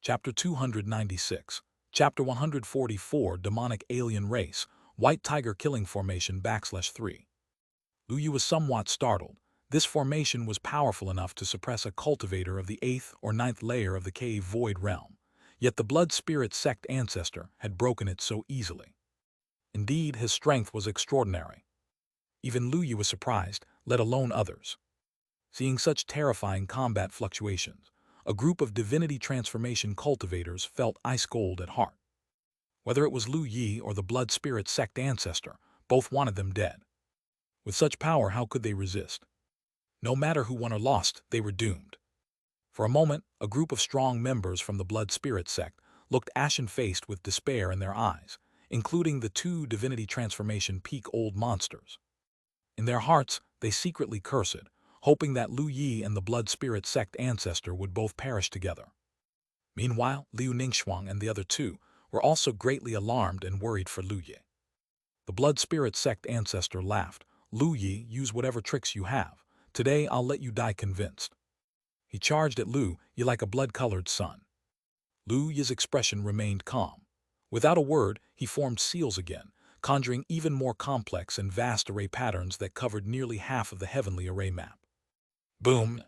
Chapter 296. Chapter 144, Demonic Alien Race, White Tiger Killing Formation /3. Lu Yu was somewhat startled. This formation was powerful enough to suppress a cultivator of the 8th or 9th layer of the cave void realm, yet the blood spirit sect ancestor had broken it so easily. Indeed, his strength was extraordinary. Even Lu Yu was surprised, let alone others. Seeing such terrifying combat fluctuations, a group of divinity transformation cultivators felt ice cold at heart. Whether it was Lu Yi or the blood spirit sect ancestor, both wanted them dead. With such power, how could they resist? No matter who won or lost, they were doomed. For a moment, a group of strong members from the blood spirit sect looked ashen-faced with despair in their eyes, including the two divinity transformation peak old monsters. In their hearts, they secretly cursed, hoping that Lu Yi and the blood spirit sect ancestor would both perish together. Meanwhile, Liu Ningxuang and the other two were also greatly alarmed and worried for Lu Yi. The blood spirit sect ancestor laughed. "Lu Yi, use whatever tricks you have. Today I'll let you die convinced." He charged at Lu Yi like a blood-colored sun. Lu Yi's expression remained calm. Without a word, he formed seals again, conjuring even more complex and vast array patterns that covered nearly half of the heavenly array map. Boom!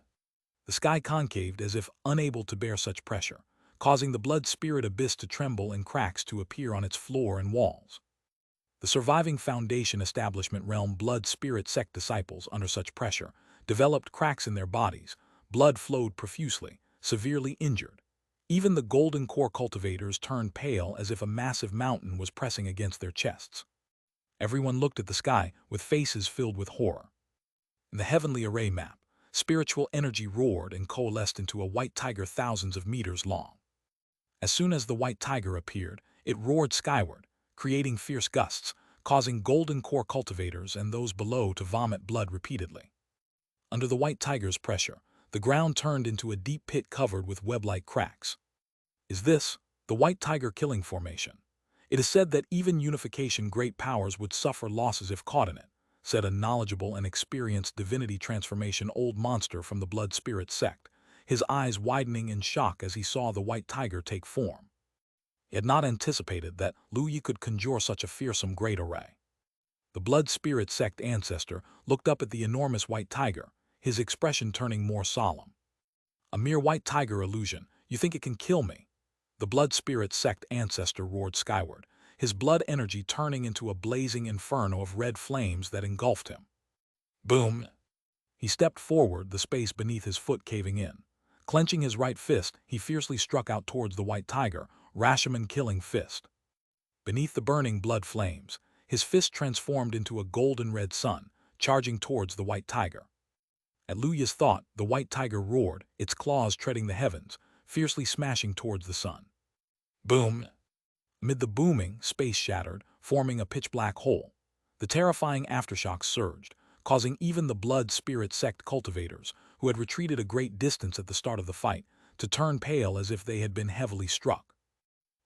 The sky concaved as if unable to bear such pressure, causing the blood spirit abyss to tremble and cracks to appear on its floor and walls. The surviving Foundation Establishment Realm blood spirit sect disciples under such pressure developed cracks in their bodies, blood flowed profusely, severely injured. Even the golden core cultivators turned pale as if a massive mountain was pressing against their chests. Everyone looked at the sky with faces filled with horror. In the heavenly array map, spiritual energy roared and coalesced into a white tiger thousands of meters long. As soon as the white tiger appeared, it roared skyward, creating fierce gusts, causing golden core cultivators and those below to vomit blood repeatedly. Under the white tiger's pressure, the ground turned into a deep pit covered with web-like cracks. Is this the white tiger killing formation? It is said that even unification great powers would suffer losses if caught in it, said a knowledgeable and experienced divinity transformation old monster from the blood spirit sect, his eyes widening in shock as he saw the white tiger take form. He had not anticipated that Lu Yi could conjure such a fearsome great array. The blood spirit sect ancestor looked up at the enormous white tiger, his expression turning more solemn. "A mere white tiger illusion, you think it can kill me?" The blood spirit sect ancestor roared skyward, his blood energy turning into a blazing inferno of red flames that engulfed him. Boom! He stepped forward, the space beneath his foot caving in. Clenching his right fist, he fiercely struck out towards the white tiger, Rashomon-killing fist. Beneath the burning blood flames, his fist transformed into a golden-red sun, charging towards the white tiger. At Lu Yi's thought, the white tiger roared, its claws treading the heavens, fiercely smashing towards the sun. Boom! Amid the booming, space shattered, forming a pitch-black hole. The terrifying aftershocks surged, causing even the blood spirit sect cultivators, who had retreated a great distance at the start of the fight, to turn pale as if they had been heavily struck.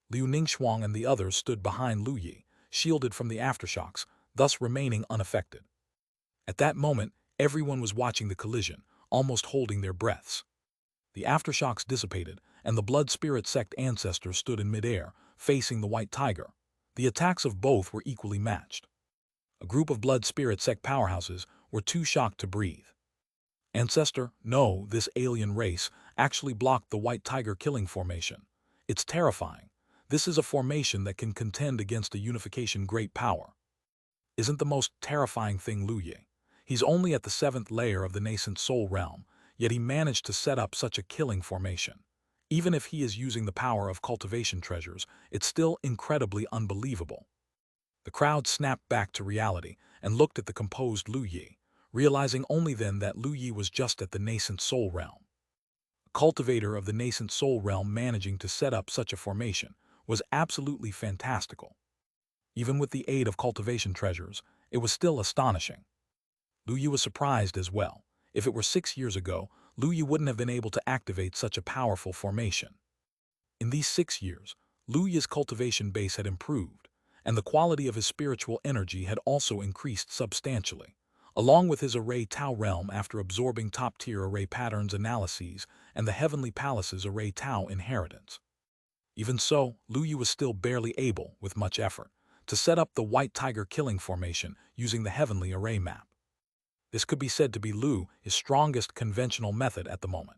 Liu Ningxuang and the others stood behind Lu Yi, shielded from the aftershocks, thus remaining unaffected. At that moment, everyone was watching the collision, almost holding their breaths. The aftershocks dissipated, and the blood spirit sect ancestor stood in midair, facing the white tiger. The attacks of both were equally matched. A group of blood spirit sect powerhouses were too shocked to breathe. "Ancestor, no, this alien race actually blocked the white tiger killing formation. It's terrifying. This is a formation that can contend against a unification great power." Isn't the most terrifying thing Lu Yi? He's only at the 7th layer of the nascent soul realm, yet he managed to set up such a killing formation. Even if he is using the power of cultivation treasures, it's still incredibly unbelievable. The crowd snapped back to reality and looked at the composed Lu Yi, realizing only then that Lu Yi was just at the nascent soul realm. A cultivator of the nascent soul realm managing to set up such a formation was absolutely fantastical. Even with the aid of cultivation treasures, it was still astonishing. Lu Yi was surprised as well. If it were 6 years ago, Lu Yi wouldn't have been able to activate such a powerful formation. In these 6 years, Lu Yi's cultivation base had improved, and the quality of his spiritual energy had also increased substantially, along with his Array Tau realm after absorbing top-tier array patterns analyses and the Heavenly Palace's Array Tau inheritance. Even so, Lu Yu was still barely able, with much effort, to set up the White Tiger killing formation using the Heavenly Array map. This could be said to be Lu's strongest conventional method at the moment.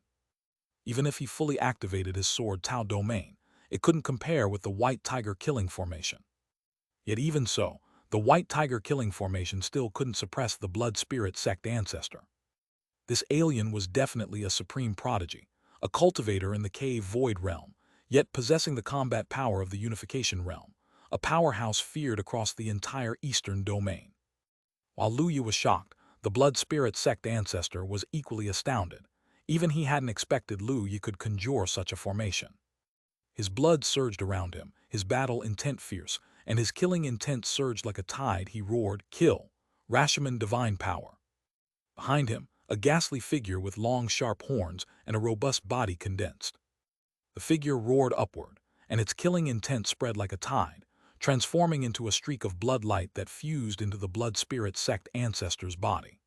Even if he fully activated his Sword Tao domain, it couldn't compare with the White Tiger killing formation. Yet even so, the White Tiger killing formation still couldn't suppress the Blood Spirit sect ancestor. This alien was definitely a supreme prodigy, a cultivator in the cave void realm, yet possessing the combat power of the unification realm, a powerhouse feared across the entire eastern domain. While Lu Yu was shocked, the Blood Spirit sect ancestor was equally astounded. Even he hadn't expected Lu Yu could conjure such a formation. His blood surged around him, his battle intent fierce, and his killing intent surged like a tide. He roared, "Kill! Rashomon divine power!" Behind him, a ghastly figure with long sharp horns and a robust body condensed. The figure roared upward, and its killing intent spread like a tide, transforming into a streak of bloodlight that fused into the Blood Spirit sect ancestor's body.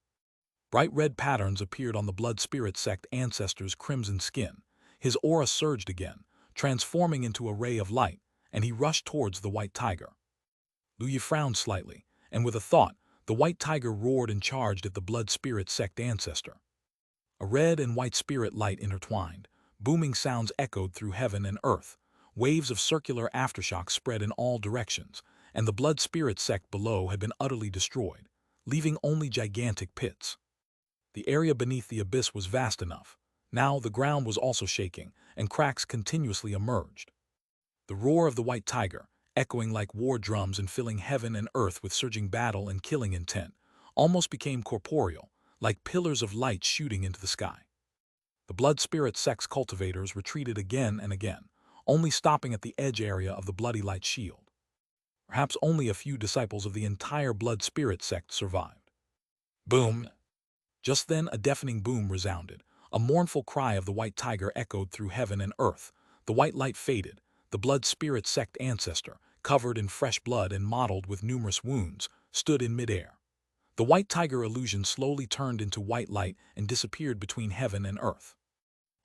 Bright red patterns appeared on the Blood Spirit sect ancestor's crimson skin. His aura surged again, transforming into a ray of light, and he rushed towards the White Tiger. Lu Yu frowned slightly, and with a thought, the White Tiger roared and charged at the Blood Spirit sect ancestor. A red and white spirit light intertwined, booming sounds echoed through heaven and earth, waves of circular aftershocks spread in all directions, and the Blood Spirit sect below had been utterly destroyed, leaving only gigantic pits. The area beneath the abyss was vast enough. Now the ground was also shaking, and cracks continuously emerged. The roar of the White Tiger, echoing like war drums and filling heaven and earth with surging battle and killing intent, almost became corporeal, like pillars of light shooting into the sky. The Blood Spirit sect's cultivators retreated again and again, only stopping at the edge area of the bloody light shield. Perhaps only a few disciples of the entire Blood Spirit sect survived. Boom! Just then a deafening boom resounded. A mournful cry of the White Tiger echoed through heaven and earth. The white light faded. The Blood Spirit sect ancestor, covered in fresh blood and mottled with numerous wounds, stood in midair. The White Tiger illusion slowly turned into white light and disappeared between heaven and earth.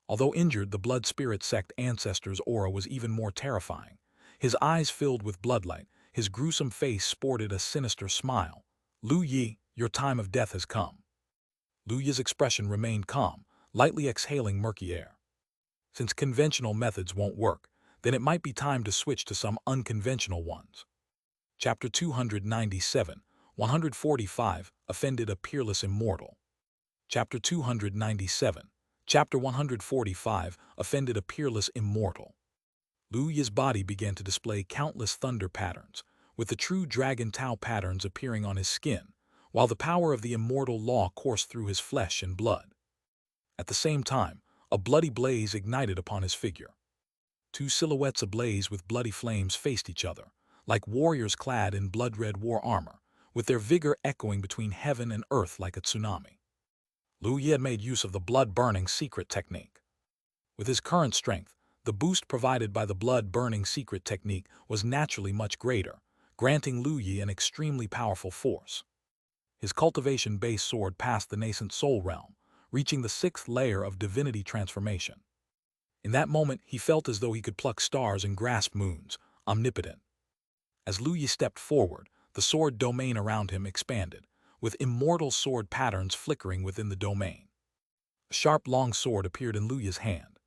Although injured, the Blood Spirit sect ancestor's aura was even more terrifying. His eyes filled with bloodlight, his gruesome face sported a sinister smile. "Lu Yu, your time of death has come." Lu Yu's expression remained calm, lightly exhaling murky air. Since conventional methods won't work, then it might be time to switch to some unconventional ones. Chapter 297, 145, Offended a Peerless Immortal. Chapter 297, Chapter 145, Offended a Peerless Immortal. Lu Yu's body began to display countless thunder patterns, with the true Dragon Tao patterns appearing on his skin, while the power of the immortal law coursed through his flesh and blood. At the same time, a bloody blaze ignited upon his figure. Two silhouettes ablaze with bloody flames faced each other, like warriors clad in blood-red war armor, with their vigor echoing between heaven and earth like a tsunami. Lu Yu had made use of the blood-burning secret technique. With his current strength, the boost provided by the blood-burning secret technique was naturally much greater, granting Lu Yu an extremely powerful force. His cultivation base soared past the nascent soul realm, reaching the 6th layer of divinity transformation. In that moment, he felt as though he could pluck stars and grasp moons, omnipotent. As Lu Yu stepped forward, the sword domain around him expanded, with immortal sword patterns flickering within the domain. A sharp long sword appeared in Lu Yu's hand.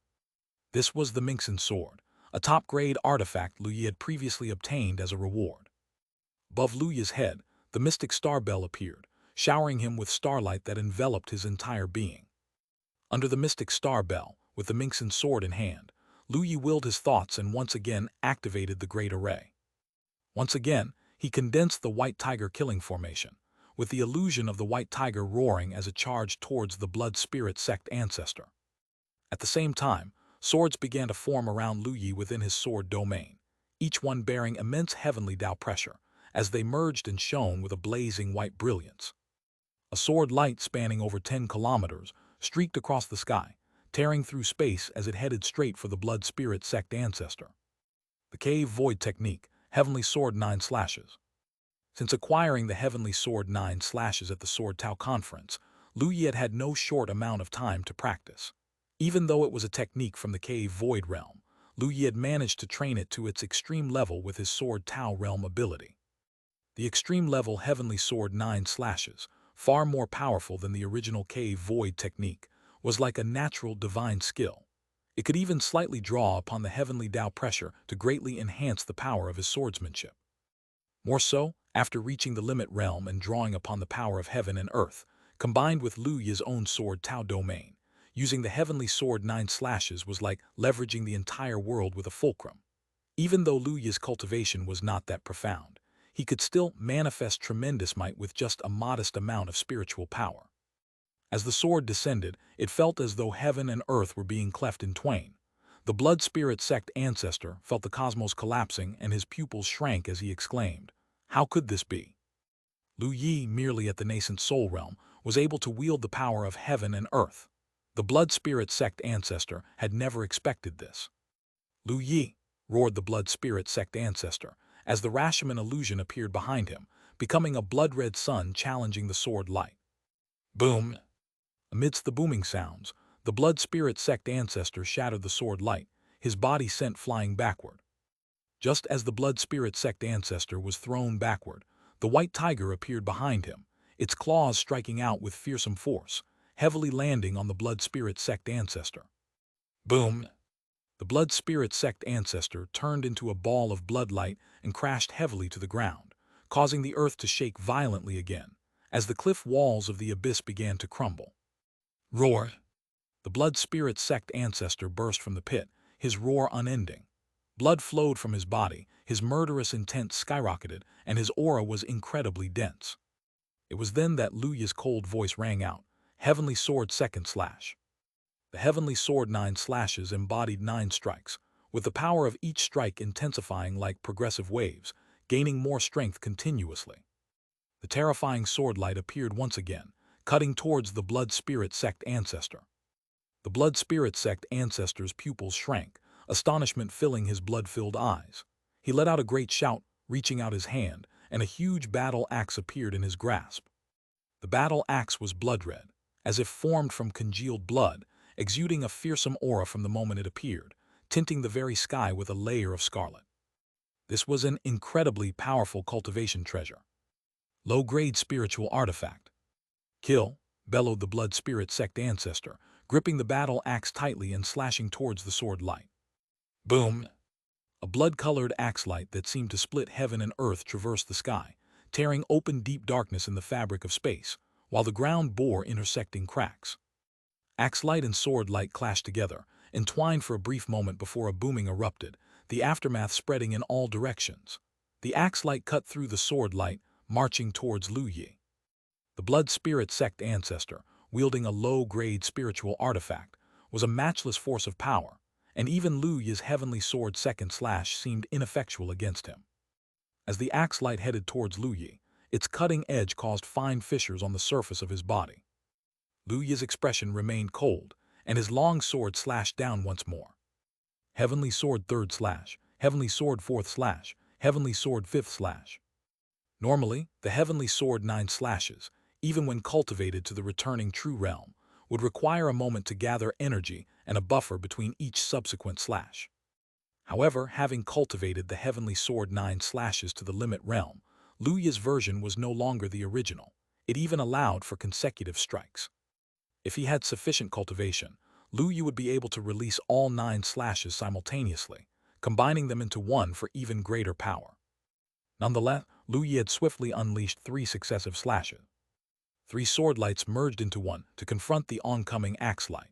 This was the Minxin sword, a top-grade artifact Lu Yu had previously obtained as a reward. Above Lu Yu's head, the mystic star bell appeared, showering him with starlight that enveloped his entire being. Under the mystic star bell, with the Minxin sword in hand, Lu Yu willed his thoughts and once again activated the Great Array. Once again, he condensed the White Tiger killing formation, with the illusion of the White Tiger roaring as it charged towards the Blood Spirit sect ancestor. At the same time, swords began to form around Lu Yu within his sword domain, each one bearing immense heavenly Tao pressure, as they merged and shone with a blazing white brilliance. A sword light spanning over 10 kilometers streaked across the sky, tearing through space as it headed straight for the Blood Spirit sect ancestor. The Cave Void Technique, Heavenly Sword 9 Slashes. Since acquiring the Heavenly Sword 9 Slashes at the Sword Tao Conference, Lu Yu had had no short amount of time to practice. Even though it was a technique from the Cave Void realm, Lu Yi had managed to train it to its extreme level with his Sword Tao Realm ability. The extreme level Heavenly Sword 9 slashes, far more powerful than the original Cave Void technique, was like a natural divine skill. It could even slightly draw upon the heavenly Tao pressure to greatly enhance the power of his swordsmanship. More so, after reaching the limit realm and drawing upon the power of heaven and earth, combined with Lu Yi's own Sword Tao domain, using the Heavenly Sword 9 slashes was like leveraging the entire world with a fulcrum. Even though Lu Yi's cultivation was not that profound, he could still manifest tremendous might with just a modest amount of spiritual power. As the sword descended, it felt as though heaven and earth were being cleft in twain. The blood spirit sect ancestor felt the cosmos collapsing and his pupils shrank as he exclaimed, "How could this be?" Lu Yi, merely at the nascent soul realm, was able to wield the power of heaven and earth. The blood spirit sect ancestor had never expected this. "Lu Yi!" roared the blood spirit sect ancestor, as the Rashomon illusion appeared behind him, becoming a blood-red sun challenging the sword light. Boom! Amidst the booming sounds, the blood spirit sect ancestor shattered the sword light, his body sent flying backward. Just as the blood spirit sect ancestor was thrown backward, the white tiger appeared behind him, its claws striking out with fearsome force, heavily landing on the blood spirit sect ancestor. Boom! The blood spirit sect ancestor turned into a ball of bloodlight and crashed heavily to the ground, causing the earth to shake violently again, as the cliff walls of the abyss began to crumble. Roar! The blood spirit sect ancestor burst from the pit, his roar unending. Blood flowed from his body, his murderous intent skyrocketed, and his aura was incredibly dense. It was then that Lu Yi's cold voice rang out, "Heavenly Sword second slash." The Heavenly Sword 9 slashes embodied 9 strikes, with the power of each strike intensifying like progressive waves, gaining more strength continuously. The terrifying sword light appeared once again, cutting towards the blood spirit sect ancestor. The blood spirit sect ancestor's pupils shrank, astonishment filling his blood-filled eyes. He let out a great shout, reaching out his hand, and a huge battle axe appeared in his grasp. The battle axe was blood-red, as if formed from congealed blood, exuding a fearsome aura from the moment it appeared, tinting the very sky with a layer of scarlet. This was an incredibly powerful cultivation treasure. Low-grade spiritual artifact. "Kill!" bellowed the blood spirit sect ancestor, gripping the battle axe tightly and slashing towards the sword light. Boom! A blood-colored axe light that seemed to split heaven and earth traversed the sky, tearing open deep darkness in the fabric of space, while the ground bore intersecting cracks. Axe light and sword light clashed together, entwined for a brief moment before a booming erupted, the aftermath spreading in all directions. The axe light cut through the sword light, marching towards Lu Yi. The blood spirit sect ancestor, wielding a low-grade spiritual artifact, was a matchless force of power, and even Lu Yi's heavenly sword second slash seemed ineffectual against him. As the axe light headed towards Lu Yi, its cutting edge caused fine fissures on the surface of his body. Lu Yi's expression remained cold, and his long sword slashed down once more. Heavenly sword third slash, heavenly sword fourth slash, heavenly sword fifth slash. Normally, the heavenly sword 9 slashes, even when cultivated to the returning true realm, would require a moment to gather energy and a buffer between each subsequent slash. However, having cultivated the Heavenly Sword 9 slashes to the limit realm, Lu Yi's version was no longer the original. It even allowed for consecutive strikes. If he had sufficient cultivation, Lu Yi would be able to release all 9 slashes simultaneously, combining them into one for even greater power. Nonetheless, Lu Yi had swiftly unleashed 3 successive slashes. 3 sword lights merged into one to confront the oncoming axe light.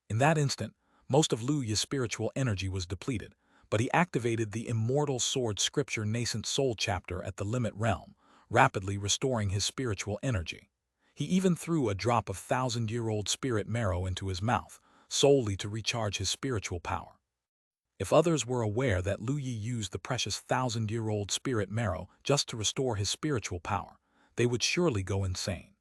In that instant, most of Lu Yi's spiritual energy was depleted, but he activated the Immortal Sword Scripture Nascent Soul chapter at the Limit Realm, rapidly restoring his spiritual energy. He even threw a drop of 1,000-year-old spirit marrow into his mouth, solely to recharge his spiritual power. If others were aware that Lu Yi used the precious 1,000-year-old spirit marrow just to restore his spiritual power, they would surely go insane.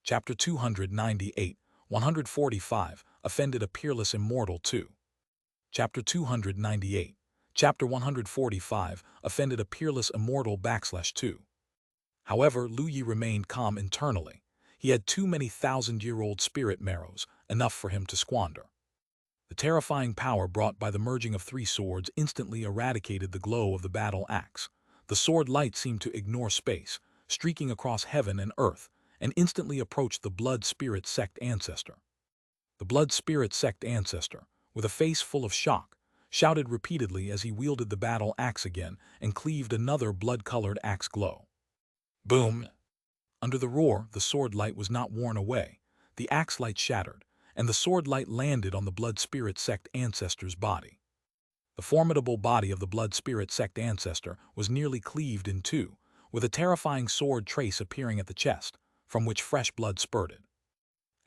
Chapter 298, 145, Offended a Peerless Immortal 2. Chapter 298, Chapter 145, Offended a Peerless Immortal /2. However, Lu Yi remained calm internally. He had too many 1,000-year-old spirit marrows, enough for him to squander. The terrifying power brought by the merging of three swords instantly eradicated the glow of the battle axe. The sword light seemed to ignore space, streaking across heaven and earth, and instantly approached the Blood Spirit Sect ancestor. The Blood Spirit Sect ancestor, with a face full of shock, shouted repeatedly as he wielded the battle axe again and cleaved another blood-colored axe glow. Boom! Under the roar, the sword light was not worn away. The axe light shattered, and the sword light landed on the Blood Spirit Sect ancestor's body. The formidable body of the Blood Spirit Sect ancestor was nearly cleaved in two, with a terrifying sword trace appearing at the chest, from which fresh blood spurted.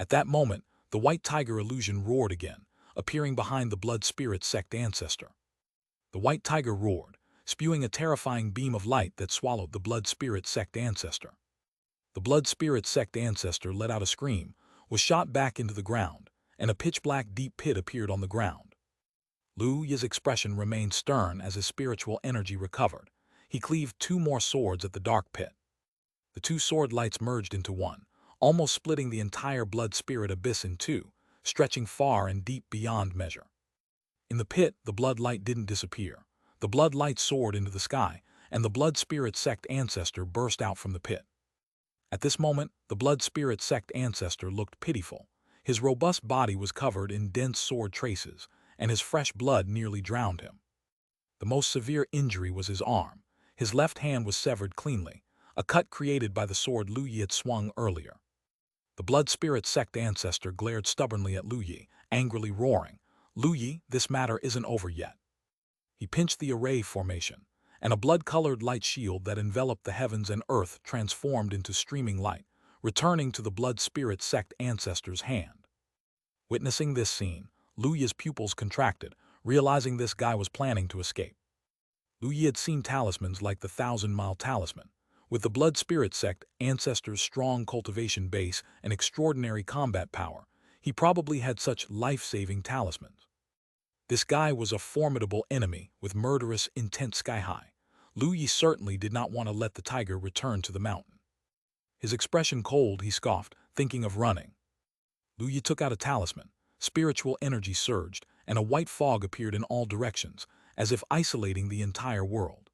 At that moment, the white tiger illusion roared again, appearing behind the Blood Spirit Sect ancestor. The white tiger roared, spewing a terrifying beam of light that swallowed the Blood Spirit Sect ancestor. The Blood Spirit Sect ancestor let out a scream, was shot back into the ground, and a pitch-black deep pit appeared on the ground. Lu Yi's expression remained stern as his spiritual energy recovered. He cleaved two more swords at the dark pit. The two sword lights merged into one, almost splitting the entire blood spirit abyss in two, stretching far and deep beyond measure. In the pit, the blood light didn't disappear. The blood light soared into the sky, and the Blood Spirit Sect ancestor burst out from the pit. At this moment, the Blood Spirit Sect ancestor looked pitiful. His robust body was covered in dense sword traces, and his fresh blood nearly drowned him. The most severe injury was his arm. His left hand was severed cleanly, a cut created by the sword Lu Yi had swung earlier. The Blood Spirit Sect ancestor glared stubbornly at Lu Yi, angrily roaring, "Lu Yi, this matter isn't over yet." He pinched the array formation, and a blood-colored light shield that enveloped the heavens and earth transformed into streaming light, returning to the Blood Spirit Sect ancestor's hand. Witnessing this scene, Lu Yi's pupils contracted, realizing this guy was planning to escape. Lu Yi had seen talismans like the Thousand-Mile Talisman. With the Blood Spirit Sect ancestor's strong cultivation base and extraordinary combat power, he probably had such life-saving talismans. This guy was a formidable enemy with murderous intent sky-high. Lu Yi certainly did not want to let the tiger return to the mountain. His expression cold, he scoffed, thinking of running. Lu Yi took out a talisman. Spiritual energy surged, and a white fog appeared in all directions, as if isolating the entire world.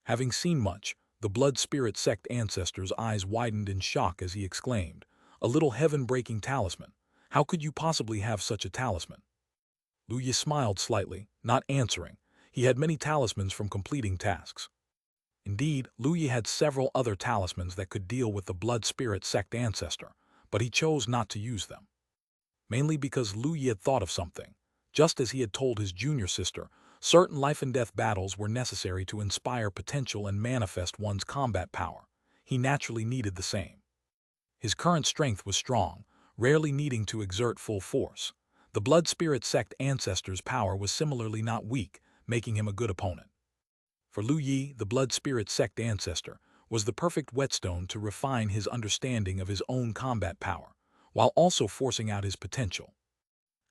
Having seen much, the Blood Spirit Sect ancestor's eyes widened in shock as he exclaimed, "A little heaven-breaking talisman. How could you possibly have such a talisman?" Lu Yi smiled slightly, not answering. He had many talismans from completing tasks. Indeed, Lu Yi had several other talismans that could deal with the Blood Spirit Sect ancestor, but he chose not to use them. Mainly because Lu Yi had thought of something. Just as he had told his junior sister, certain life-and-death battles were necessary to inspire potential and manifest one's combat power. He naturally needed the same. His current strength was strong, rarely needing to exert full force. The Blood Spirit Sect ancestor's power was similarly not weak, making him a good opponent. For Lu Yi, the Blood Spirit Sect ancestor was the perfect whetstone to refine his understanding of his own combat power, while also forcing out his potential.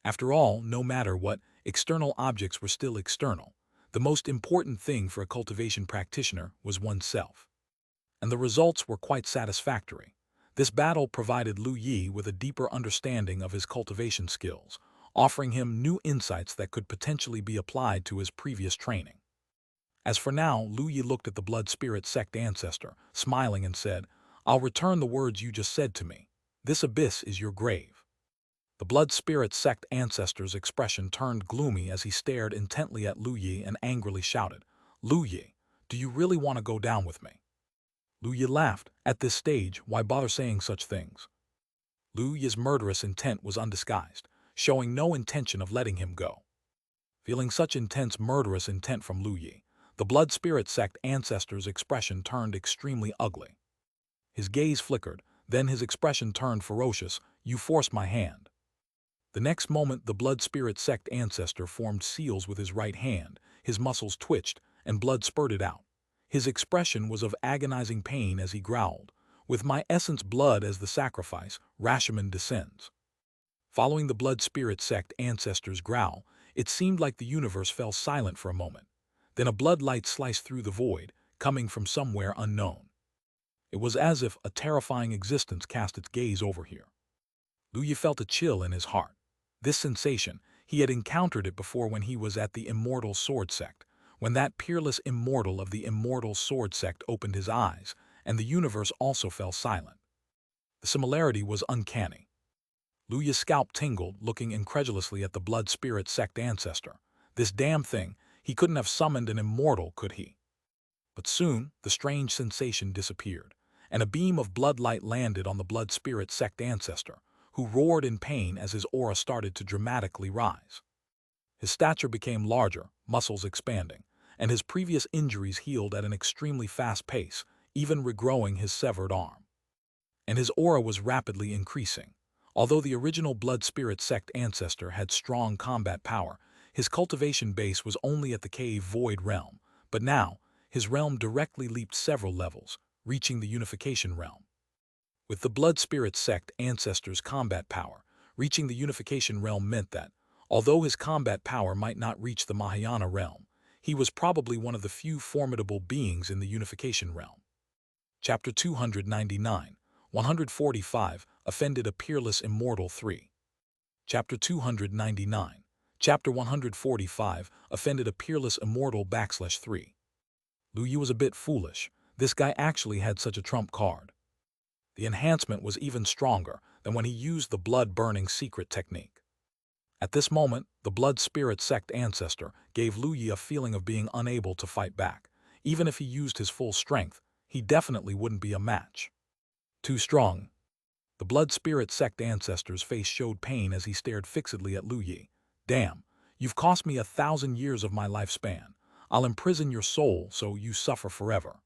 After all, no matter what, external objects were still external. The most important thing for a cultivation practitioner was oneself. And the results were quite satisfactory. This battle provided Lu Yi with a deeper understanding of his cultivation skills, offering him new insights that could potentially be applied to his previous training. As for now, Lu Yi looked at the Blood Spirit Sect ancestor, smiling and said, "I'll return the words you just said to me. This abyss is your grave." The Blood Spirit Sect ancestor's expression turned gloomy as he stared intently at Lu Yi and angrily shouted, "Lu Yi, do you really want to go down with me?" Lu Yi laughed. At this stage, why bother saying such things? Lu Yi's murderous intent was undisguised, showing no intention of letting him go. Feeling such intense murderous intent from Lu Yi, the Blood Spirit Sect ancestor's expression turned extremely ugly. His gaze flickered, then his expression turned ferocious. "You forced my hand." The next moment, the Blood Spirit Sect ancestor formed seals with his right hand, his muscles twitched, and blood spurted out. His expression was of agonizing pain as he growled, "With my essence blood as the sacrifice, Rashomon descends." Following the Blood Spirit Sect ancestor's growl, it seemed like the universe fell silent for a moment. Then a blood light sliced through the void, coming from somewhere unknown. It was as if a terrifying existence cast its gaze over here. Lu Yi felt a chill in his heart. This sensation, He had encountered it before when he was at the Immortal Sword Sect, when that peerless immortal of the Immortal Sword Sect opened his eyes, and the universe also fell silent. The similarity was uncanny. Luya's scalp tingled, looking incredulously at the Blood Spirit Sect ancestor. This damn thing, he couldn't have summoned an immortal, could he? But soon, the strange sensation disappeared, and a beam of blood light landed on the Blood Spirit Sect ancestor, who roared in pain as his aura started to dramatically rise. His stature became larger, muscles expanding, and his previous injuries healed at an extremely fast pace, even regrowing his severed arm. And his aura was rapidly increasing. Although the original Blood Spirit Sect ancestor had strong combat power, his cultivation base was only at the cave void realm, but now, his realm directly leaped several levels, reaching the unification realm. With the Blood Spirit Sect ancestor's combat power, reaching the unification realm meant that, although his combat power might not reach the Mahayana realm, he was probably one of the few formidable beings in the unification realm. Chapter 299, 145, Offended a Peerless Immortal 3. Chapter 299, Chapter 145, Offended a Peerless Immortal /3. Luya was a bit foolish. This guy actually had such a trump card. The enhancement was even stronger than when he used the blood-burning secret technique. At this moment, the Blood Spirit Sect ancestor gave Luya a feeling of being unable to fight back. Even if he used his full strength, he definitely wouldn't be a match. Too strong. The Blood Spirit Sect ancestor's face showed pain as he stared fixedly at Luya. Damn, you've cost me 1,000 years of my lifespan. I'll imprison your soul so you suffer forever.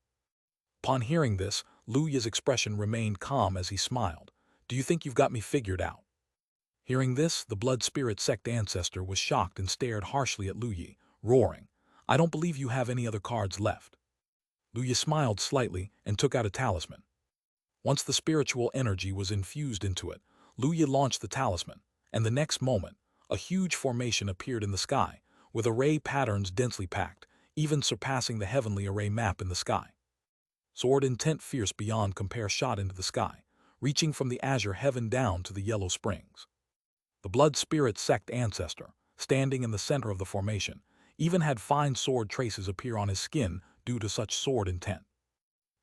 Upon hearing this, Luya's expression remained calm as he smiled. Do you think you've got me figured out? Hearing this, the Blood Spirit Sect ancestor was shocked and stared harshly at Luya, roaring, I don't believe you have any other cards left. Luya smiled slightly and took out a talisman. Once the spiritual energy was infused into it, Luya launched the talisman, and the next moment, a huge formation appeared in the sky, with array patterns densely packed, even surpassing the heavenly array map in the sky. Sword intent fierce beyond compare shot into the sky, reaching from the azure heaven down to the yellow springs. The Blood Spirit Sect ancestor, standing in the center of the formation, even had fine sword traces appear on his skin due to such sword intent.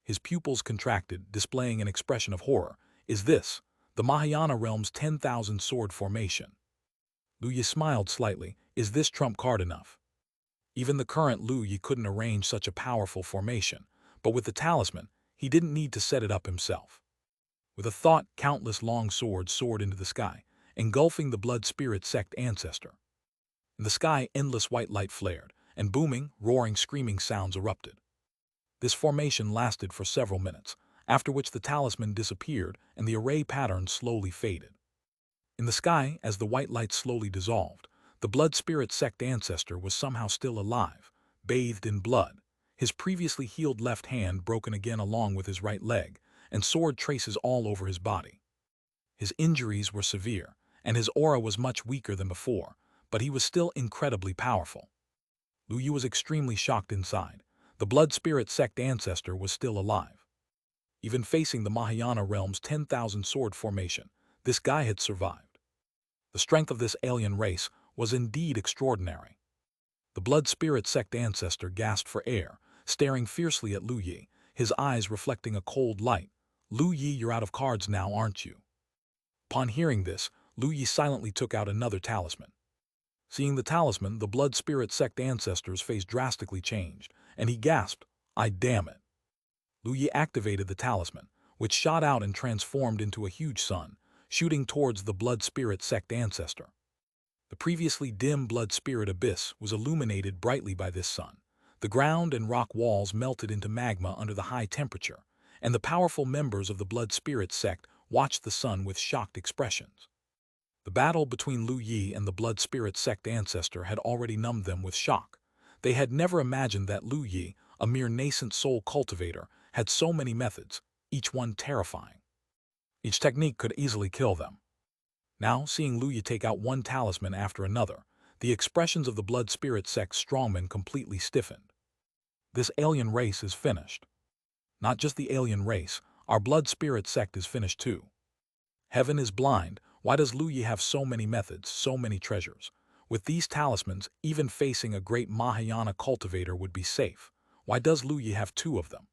His pupils contracted, displaying an expression of horror. Is this the Mahayana realm's 10,000 sword formation? Luya smiled slightly. Is this trump card enough? Even the current Luya couldn't arrange such a powerful formation, but with the talisman, he didn't need to set it up himself. With a thought, countless long swords soared into the sky, engulfing the Blood Spirit Sect ancestor. In the sky, endless white light flared, and booming, roaring, screaming sounds erupted. This formation lasted for several minutes, after which the talisman disappeared and the array pattern slowly faded. In the sky, as the white light slowly dissolved, the Blood Spirit Sect ancestor was somehow still alive, bathed in blood, his previously healed left hand broken again along with his right leg, and sword traces all over his body. His injuries were severe, and his aura was much weaker than before, but he was still incredibly powerful. Luya was extremely shocked inside. The Blood Spirit Sect ancestor was still alive. Even facing the Mahayana realm's 10,000 sword formation, this guy had survived. The strength of this alien race was indeed extraordinary. The Blood Spirit Sect ancestor gasped for air, staring fiercely at Luya, his eyes reflecting a cold light. Luya, you're out of cards now, aren't you? Upon hearing this, Luya silently took out another talisman. Seeing the talisman, the Blood Spirit Sect ancestor's face drastically changed, and he gasped, I damn it. Luya activated the talisman, which shot out and transformed into a huge sun, shooting towards the Blood Spirit Sect ancestor. The previously dim Blood Spirit abyss was illuminated brightly by this sun. The ground and rock walls melted into magma under the high temperature, and the powerful members of the Blood Spirit Sect watched the sun with shocked expressions. The battle between Luya and the Blood Spirit Sect ancestor had already numbed them with shock. They had never imagined that Luya, a mere nascent soul cultivator, had so many methods, each one terrifying. Each technique could easily kill them. Now, seeing Luya take out one talisman after another, the expressions of the Blood Spirit Sect strongmen completely stiffened. This alien race is finished. Not just the alien race, our Blood Spirit Sect is finished too. Heaven is blind. Why does Luya have so many methods, so many treasures? With these talismans, even facing a great Mahayana cultivator would be safe. Why does Lu Yi have two of them?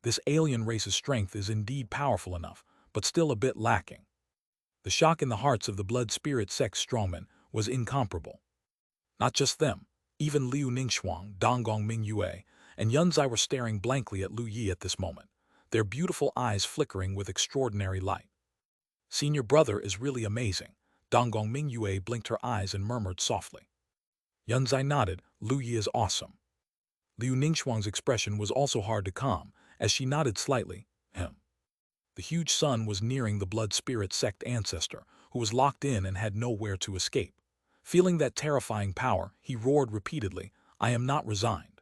This alien race's strength is indeed powerful enough, but still a bit lacking. The shock in the hearts of the blood spirit sect strongmen was incomparable. Not just them, even Liu Ningxuang, Donggong Mingyue, and Yunzai were staring blankly at Lu Yi at this moment, their beautiful eyes flickering with extraordinary light. Senior brother is really amazing. Donggong Mingyue blinked her eyes and murmured softly. Yunzai nodded. Lu Yi is awesome. Liu Ningxuang's expression was also hard to calm, as she nodded slightly. The huge sun was nearing the blood spirit sect ancestor, who was locked in and had nowhere to escape. Feeling that terrifying power, he roared repeatedly, "I am not resigned."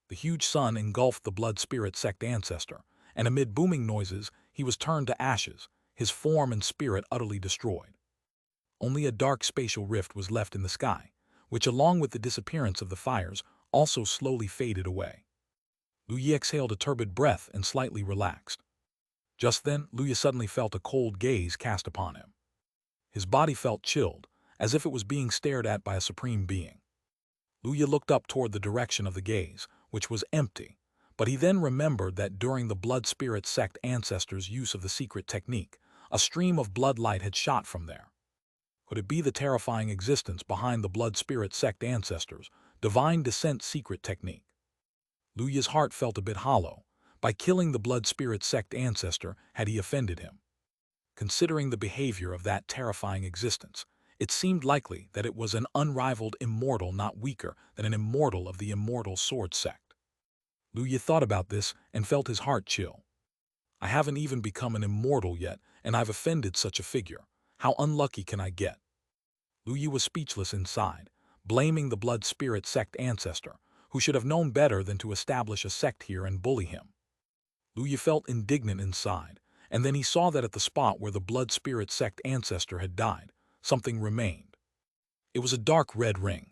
The huge sun engulfed the blood spirit sect ancestor, and amid booming noises, he was turned to ashes, his form and spirit utterly destroyed. Only a dark spatial rift was left in the sky, which, along with the disappearance of the fires, also slowly faded away. Lu Yi exhaled a turbid breath and slightly relaxed. Just then, Lu Yi suddenly felt a cold gaze cast upon him. His body felt chilled, as if it was being stared at by a supreme being. Lu Yi looked up toward the direction of the gaze, which was empty, but he then remembered that during the blood spirit sect ancestors' use of the secret technique, a stream of blood light had shot from there. Could it be the terrifying existence behind the blood spirit sect ancestors' divine descent secret technique? Lu Yi's heart felt a bit hollow. By killing the blood spirit sect ancestor, had he offended him? Considering the behavior of that terrifying existence, it seemed likely that it was an unrivaled immortal not weaker than an immortal of the immortal sword sect. Lu Yi thought about this and felt his heart chill. I haven't even become an immortal yet, and I've offended such a figure. How unlucky can I get? Lu Yi was speechless inside, blaming the blood spirit sect ancestor, who should have known better than to establish a sect here and bully him. Lu Yi felt indignant inside, and then he saw that at the spot where the blood spirit sect ancestor had died, something remained. It was a dark red ring.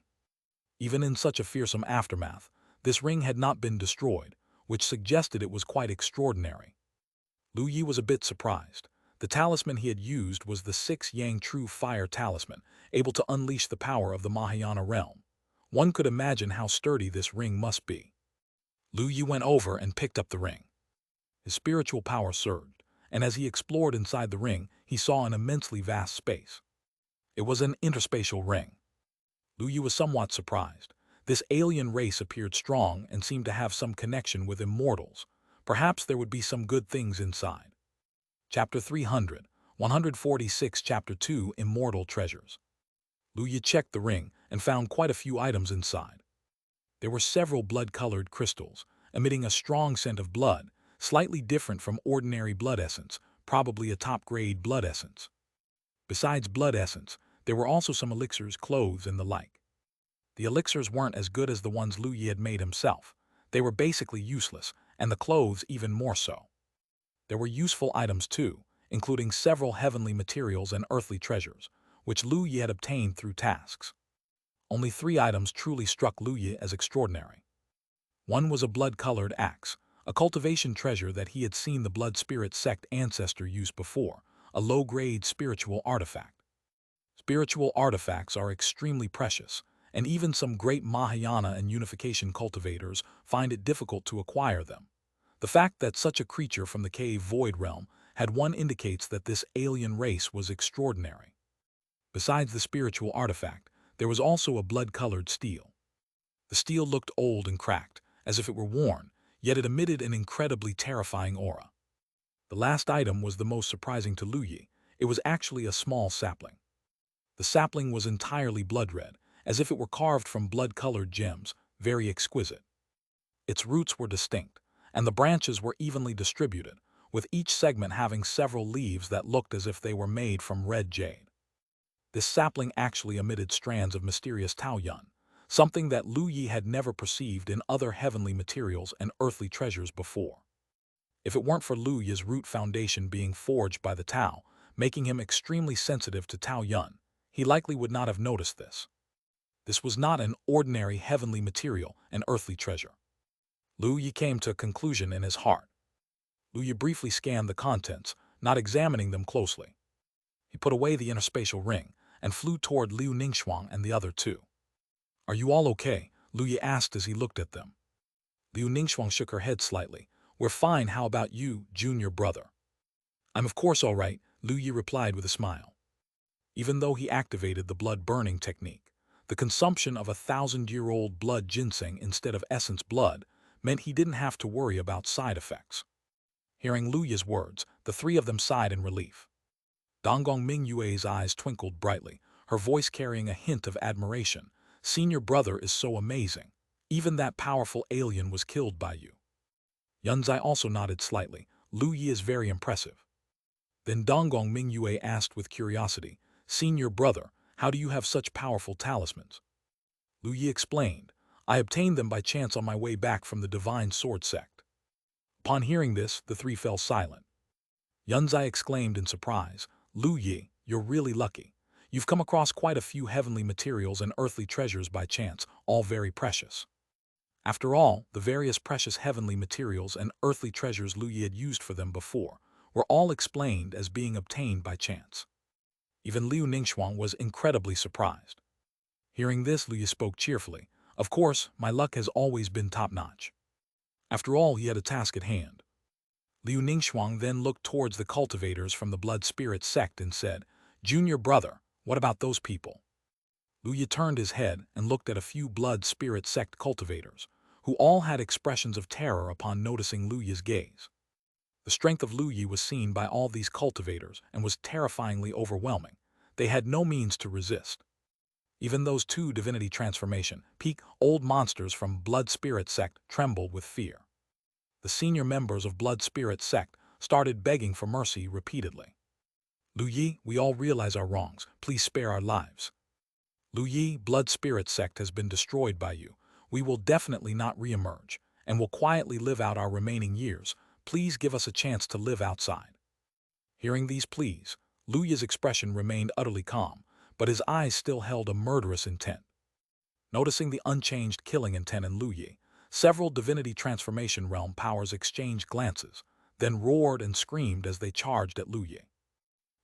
Even in such a fearsome aftermath, this ring had not been destroyed, which suggested it was quite extraordinary. Lu Yi was a bit surprised. The talisman he had used was the 6 Yang True Fire Talisman, able to unleash the power of the Mahayana realm. One could imagine how sturdy this ring must be. Lu Yi went over and picked up the ring. His spiritual power surged, and as he explored inside the ring, he saw an immensely vast space. It was an interspatial ring. Lu Yi was somewhat surprised. This alien race appeared strong and seemed to have some connection with immortals. Perhaps there would be some good things inside. Chapter 300, 146 Chapter 2 Immortal Treasures. Lu Yi checked the ring and found quite a few items inside. There were several blood-colored crystals, emitting a strong scent of blood, slightly different from ordinary blood essence, probably a top-grade blood essence. Besides blood essence, there were also some elixirs, clothes, and the like. The elixirs weren't as good as the ones Lu Yi had made himself. They were basically useless, and the clothes even more so. There were useful items too, including several heavenly materials and earthly treasures, which Lu Yi had obtained through tasks. Only 3 items truly struck Lu Yi as extraordinary. One was a blood-colored axe, a cultivation treasure that he had seen the blood spirit sect ancestor use before, a low-grade spiritual artifact. Spiritual artifacts are extremely precious, and even some great Mahayana and unification cultivators find it difficult to acquire them. The fact that such a creature from the cave void realm had one indicates that this alien race was extraordinary. Besides the spiritual artifact, there was also a blood-colored steel. The steel looked old and cracked, as if it were worn, yet it emitted an incredibly terrifying aura. The last item was the most surprising to Lu Yi. It was actually a small sapling. The sapling was entirely blood-red, as if it were carved from blood-colored gems, very exquisite. Its roots were distinct, and the branches were evenly distributed, with each segment having several leaves that looked as if they were made from red jade. This sapling actually emitted strands of mysterious Taoyuan, something that Lu Yi had never perceived in other heavenly materials and earthly treasures before. If it weren't for Lu Yi's root foundation being forged by the Tao, making him extremely sensitive to Taoyuan, he likely would not have noticed this. This was not an ordinary heavenly material and earthly treasure. Lu Yi came to a conclusion in his heart. Lu Yi briefly scanned the contents, not examining them closely. He put away the interspatial ring, and flew toward Liu Ningxuang and the other two. "Are you all okay?" Lu Yi asked as he looked at them. Liu Ningxuang shook her head slightly. "We're fine, how about you, junior brother?" "I'm of course all right," Lu Yi replied with a smile. Even though he activated the blood-burning technique, the consumption of 1,000-year-old blood ginseng instead of essence blood meant he didn't have to worry about side effects. Hearing Lu Yi's words, the three of them sighed in relief. Donggong Mingyue's eyes twinkled brightly, her voice carrying a hint of admiration. "Senior brother is so amazing. Even that powerful alien was killed by you." Yunzai also nodded slightly. "Lu Yi is very impressive." Then Donggong Mingyue asked with curiosity, "Senior brother, how do you have such powerful talismans?" Lu Yi explained, "I obtained them by chance on my way back from the Divine Sword Sect." Upon hearing this, the three fell silent. Yunzai exclaimed in surprise, "Lu Yi, you're really lucky. You've come across quite a few heavenly materials and earthly treasures by chance, all very precious." After all, the various precious heavenly materials and earthly treasures Lu Yi had used for them before were all explained as being obtained by chance. Even Liu Ningxuang was incredibly surprised. Hearing this, Lu Yi spoke cheerfully, "Of course, my luck has always been top-notch." After all, he had a task at hand. Liu Ningxuang then looked towards the cultivators from the Blood Spirit sect and said, "Junior brother, what about those people?" Lu Yi turned his head and looked at a few Blood Spirit sect cultivators, who all had expressions of terror upon noticing Lu Yi's gaze. The strength of Lu Yi was seen by all these cultivators and was terrifyingly overwhelming. They had no means to resist. Even those two divinity transformation, peak old monsters from Blood Spirit sect trembled with fear. The senior members of Blood Spirit sect started begging for mercy repeatedly. "Lu Yi, we all realize our wrongs. Please spare our lives. Lu Yi, Blood Spirit sect has been destroyed by you. We will definitely not re-emerge, and will quietly live out our remaining years. Please give us a chance to live outside." Hearing these pleas, Lu Yi's expression remained utterly calm, but his eyes still held a murderous intent. Noticing the unchanged killing intent in Lu Yi, several divinity transformation realm powers exchanged glances, then roared and screamed as they charged at Lu Yi.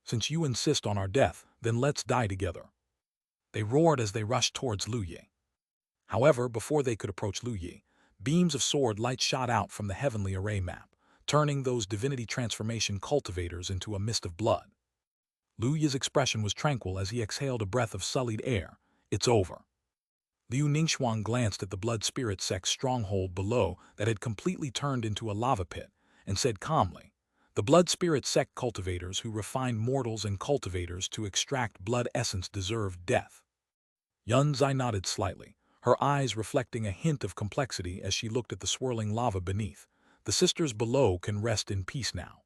"Since you insist on our death, then let's die together." They roared as they rushed towards Lu Yi. However, before they could approach Lu Yi, beams of sword light shot out from the heavenly array map, turning those divinity transformation cultivators into a mist of blood. Lu Yi's expression was tranquil as he exhaled a breath of sullied air. "It's over." Liu Ningxuang glanced at the Blood Spirit sect's stronghold below that had completely turned into a lava pit, and said calmly, "The Blood Spirit sect cultivators who refined mortals and cultivators to extract blood essence deserve death." Yunzai nodded slightly, her eyes reflecting a hint of complexity as she looked at the swirling lava beneath. "The sisters below can rest in peace now."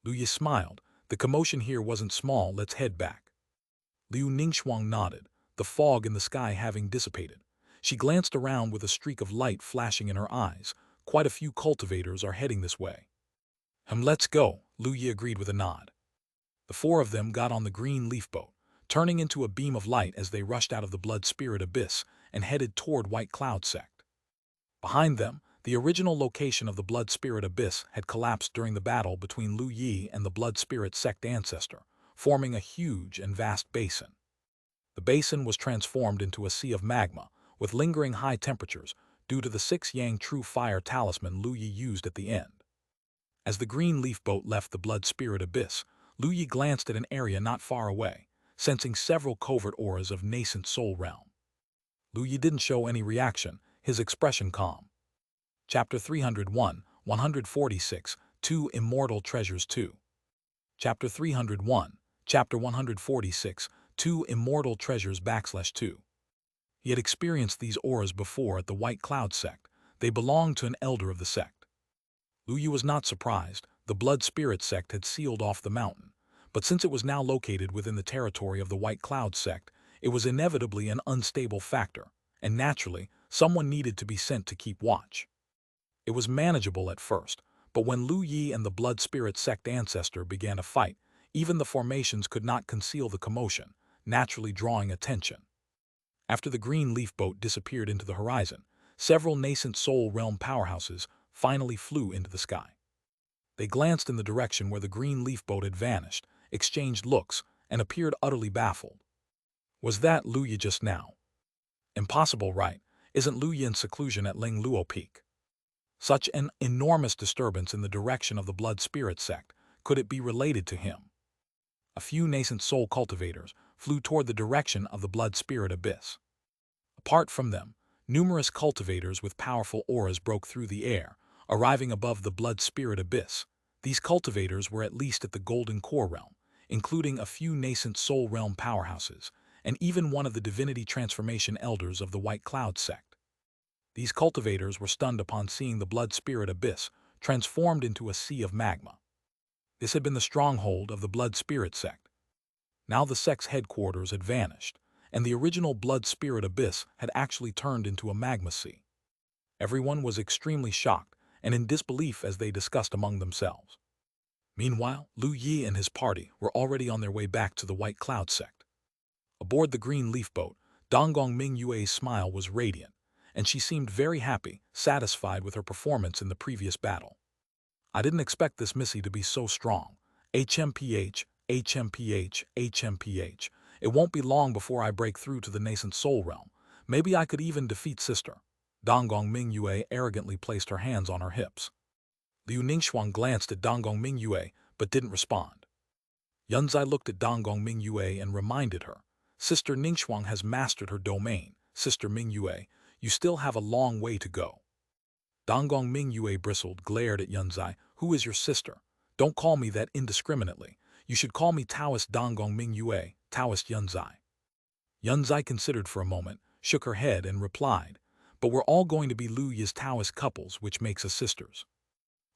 Lu Yi smiled. "The commotion here wasn't small, let's head back." Liu Ningxuang nodded, the fog in the sky having dissipated. She glanced around with a streak of light flashing in her eyes. "Quite a few cultivators are heading this way." Let's go," Lu Yi agreed with a nod. The four of them got on the green leaf boat, turning into a beam of light as they rushed out of the Blood Spirit abyss and headed toward White Cloud sect. Behind them, the original location of the Blood Spirit abyss had collapsed during the battle between Lu Yi and the Blood Spirit sect ancestor, forming a huge and vast basin. The basin was transformed into a sea of magma, with lingering high temperatures, due to the 6 Yang True Fire talisman Lu Yi used at the end. As the green leaf boat left the Blood Spirit abyss, Lu Yi glanced at an area not far away, sensing several covert auras of nascent soul realm. Lu Yi didn't show any reaction, his expression calm. Chapter 301, 146, 2 Immortal Treasures 2. Chapter 301, Chapter 146, 2 Immortal Treasures /2. He had experienced these auras before at the White Cloud sect. They belonged to an elder of the sect. Lu Yi was not surprised. The Blood Spirit sect had sealed off the mountain, but since it was now located within the territory of the White Cloud sect, it was inevitably an unstable factor, and naturally, someone needed to be sent to keep watch. It was manageable at first, but when Lu Yi and the Blood Spirit sect ancestor began a fight, even the formations could not conceal the commotion, naturally drawing attention. After the green leaf boat disappeared into the horizon, several nascent soul realm powerhouses finally flew into the sky. They glanced in the direction where the green leaf boat had vanished, exchanged looks, and appeared utterly baffled. Was that Lu Yi just now? Impossible, right? Isn't Lu Yi in seclusion at Ling Luo Peak? Such an enormous disturbance in the direction of the blood spirit sect, could it be related to him? A few nascent soul cultivators flew toward the direction of the blood spirit abyss. Apart from them, numerous cultivators with powerful auras broke through the air, arriving above the blood spirit abyss. These cultivators were at least at the golden core realm, including a few nascent soul realm powerhouses, and even one of the divinity transformation elders of the White Cloud sect. These cultivators were stunned upon seeing the blood spirit abyss transformed into a sea of magma. This had been the stronghold of the blood spirit sect. Now the sect's headquarters had vanished, and the original blood spirit abyss had actually turned into a magma sea. Everyone was extremely shocked and in disbelief as they discussed among themselves. Meanwhile, Lu Yi and his party were already on their way back to the White Cloud sect. Aboard the green leaf boat, Donggong Mingyue's smile was radiant, and she seemed very happy, satisfied with her performance in the previous battle. I didn't expect this Missy to be so strong. HMPH, HMPH, HMPH. It won't be long before I break through to the nascent soul realm. Maybe I could even defeat Sister. Donggong Mingyue arrogantly placed her hands on her hips. Liu Ningxuang glanced at Donggong Mingyue, but didn't respond. Yunzai looked at Donggong Mingyue and reminded her, Sister Ningxuang has mastered her domain. Sister Mingyue, you still have a long way to go. Donggong Mingyue bristled, glared at Yunzai. Who is your sister? Don't call me that indiscriminately. You should call me Taoist Donggong Mingyue, Taoist Yunzai. Yunzai considered for a moment, shook her head and replied, but we're all going to be Lu Yi's Taoist couples, which makes us sisters.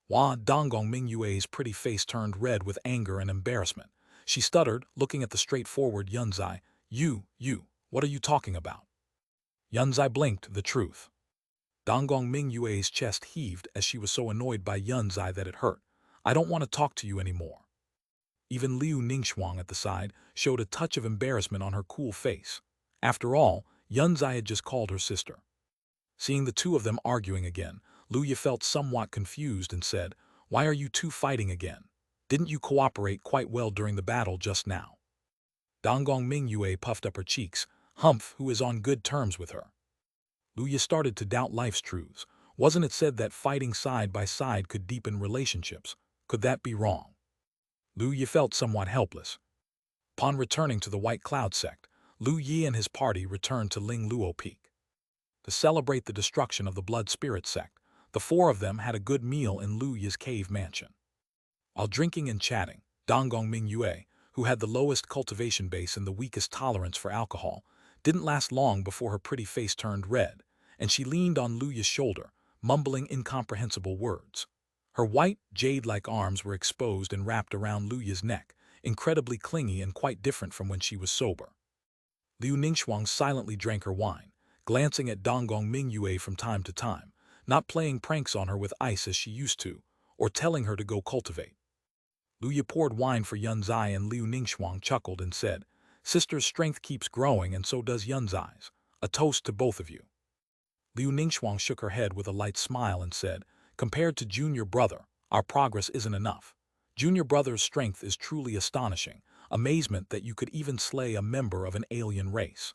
Wah, Donggong Mingyue's pretty face turned red with anger and embarrassment. She stuttered, looking at the straightforward Yunzai. You, what are you talking about? Yunzai blinked, the truth. Donggong Mingyue's chest heaved as she was so annoyed by Yunzai that it hurt. I don't want to talk to you anymore. Even Liu Ningxuang at the side showed a touch of embarrassment on her cool face. After all, Yunzai had just called her sister. Seeing the two of them arguing again, Lu Yi felt somewhat confused and said, Why are you two fighting again? Didn't you cooperate quite well during the battle just now? Donggong Mingyue puffed up her cheeks. Humph, who is on good terms with her. Lu Yi started to doubt life's truths. Wasn't it said that fighting side by side could deepen relationships? Could that be wrong? Lu Yi felt somewhat helpless. Upon returning to the White Cloud sect, Lu Yi and his party returned to Ling Luo Peak. To celebrate the destruction of the Blood Spirit sect, the four of them had a good meal in Lu Yi's cave mansion. While drinking and chatting, Donggong Mingyue, who had the lowest cultivation base and the weakest tolerance for alcohol, didn't last long before her pretty face turned red, and she leaned on Lu Yi's shoulder, mumbling incomprehensible words. Her white, jade-like arms were exposed and wrapped around Lu Yi's neck, incredibly clingy and quite different from when she was sober. Liu Ningxuang silently drank her wine, glancing at Donggong Mingyue from time to time, not playing pranks on her with ice as she used to, or telling her to go cultivate. Lu Yi poured wine for Yunzai and Liu Ningxuang chuckled and said, Sister's strength keeps growing and so does Yunzai's. A toast to both of you. Liu Ningxuang shook her head with a light smile and said, Compared to Junior Brother, our progress isn't enough. Junior Brother's strength is truly astonishing, amazement that you could even slay a member of an alien race.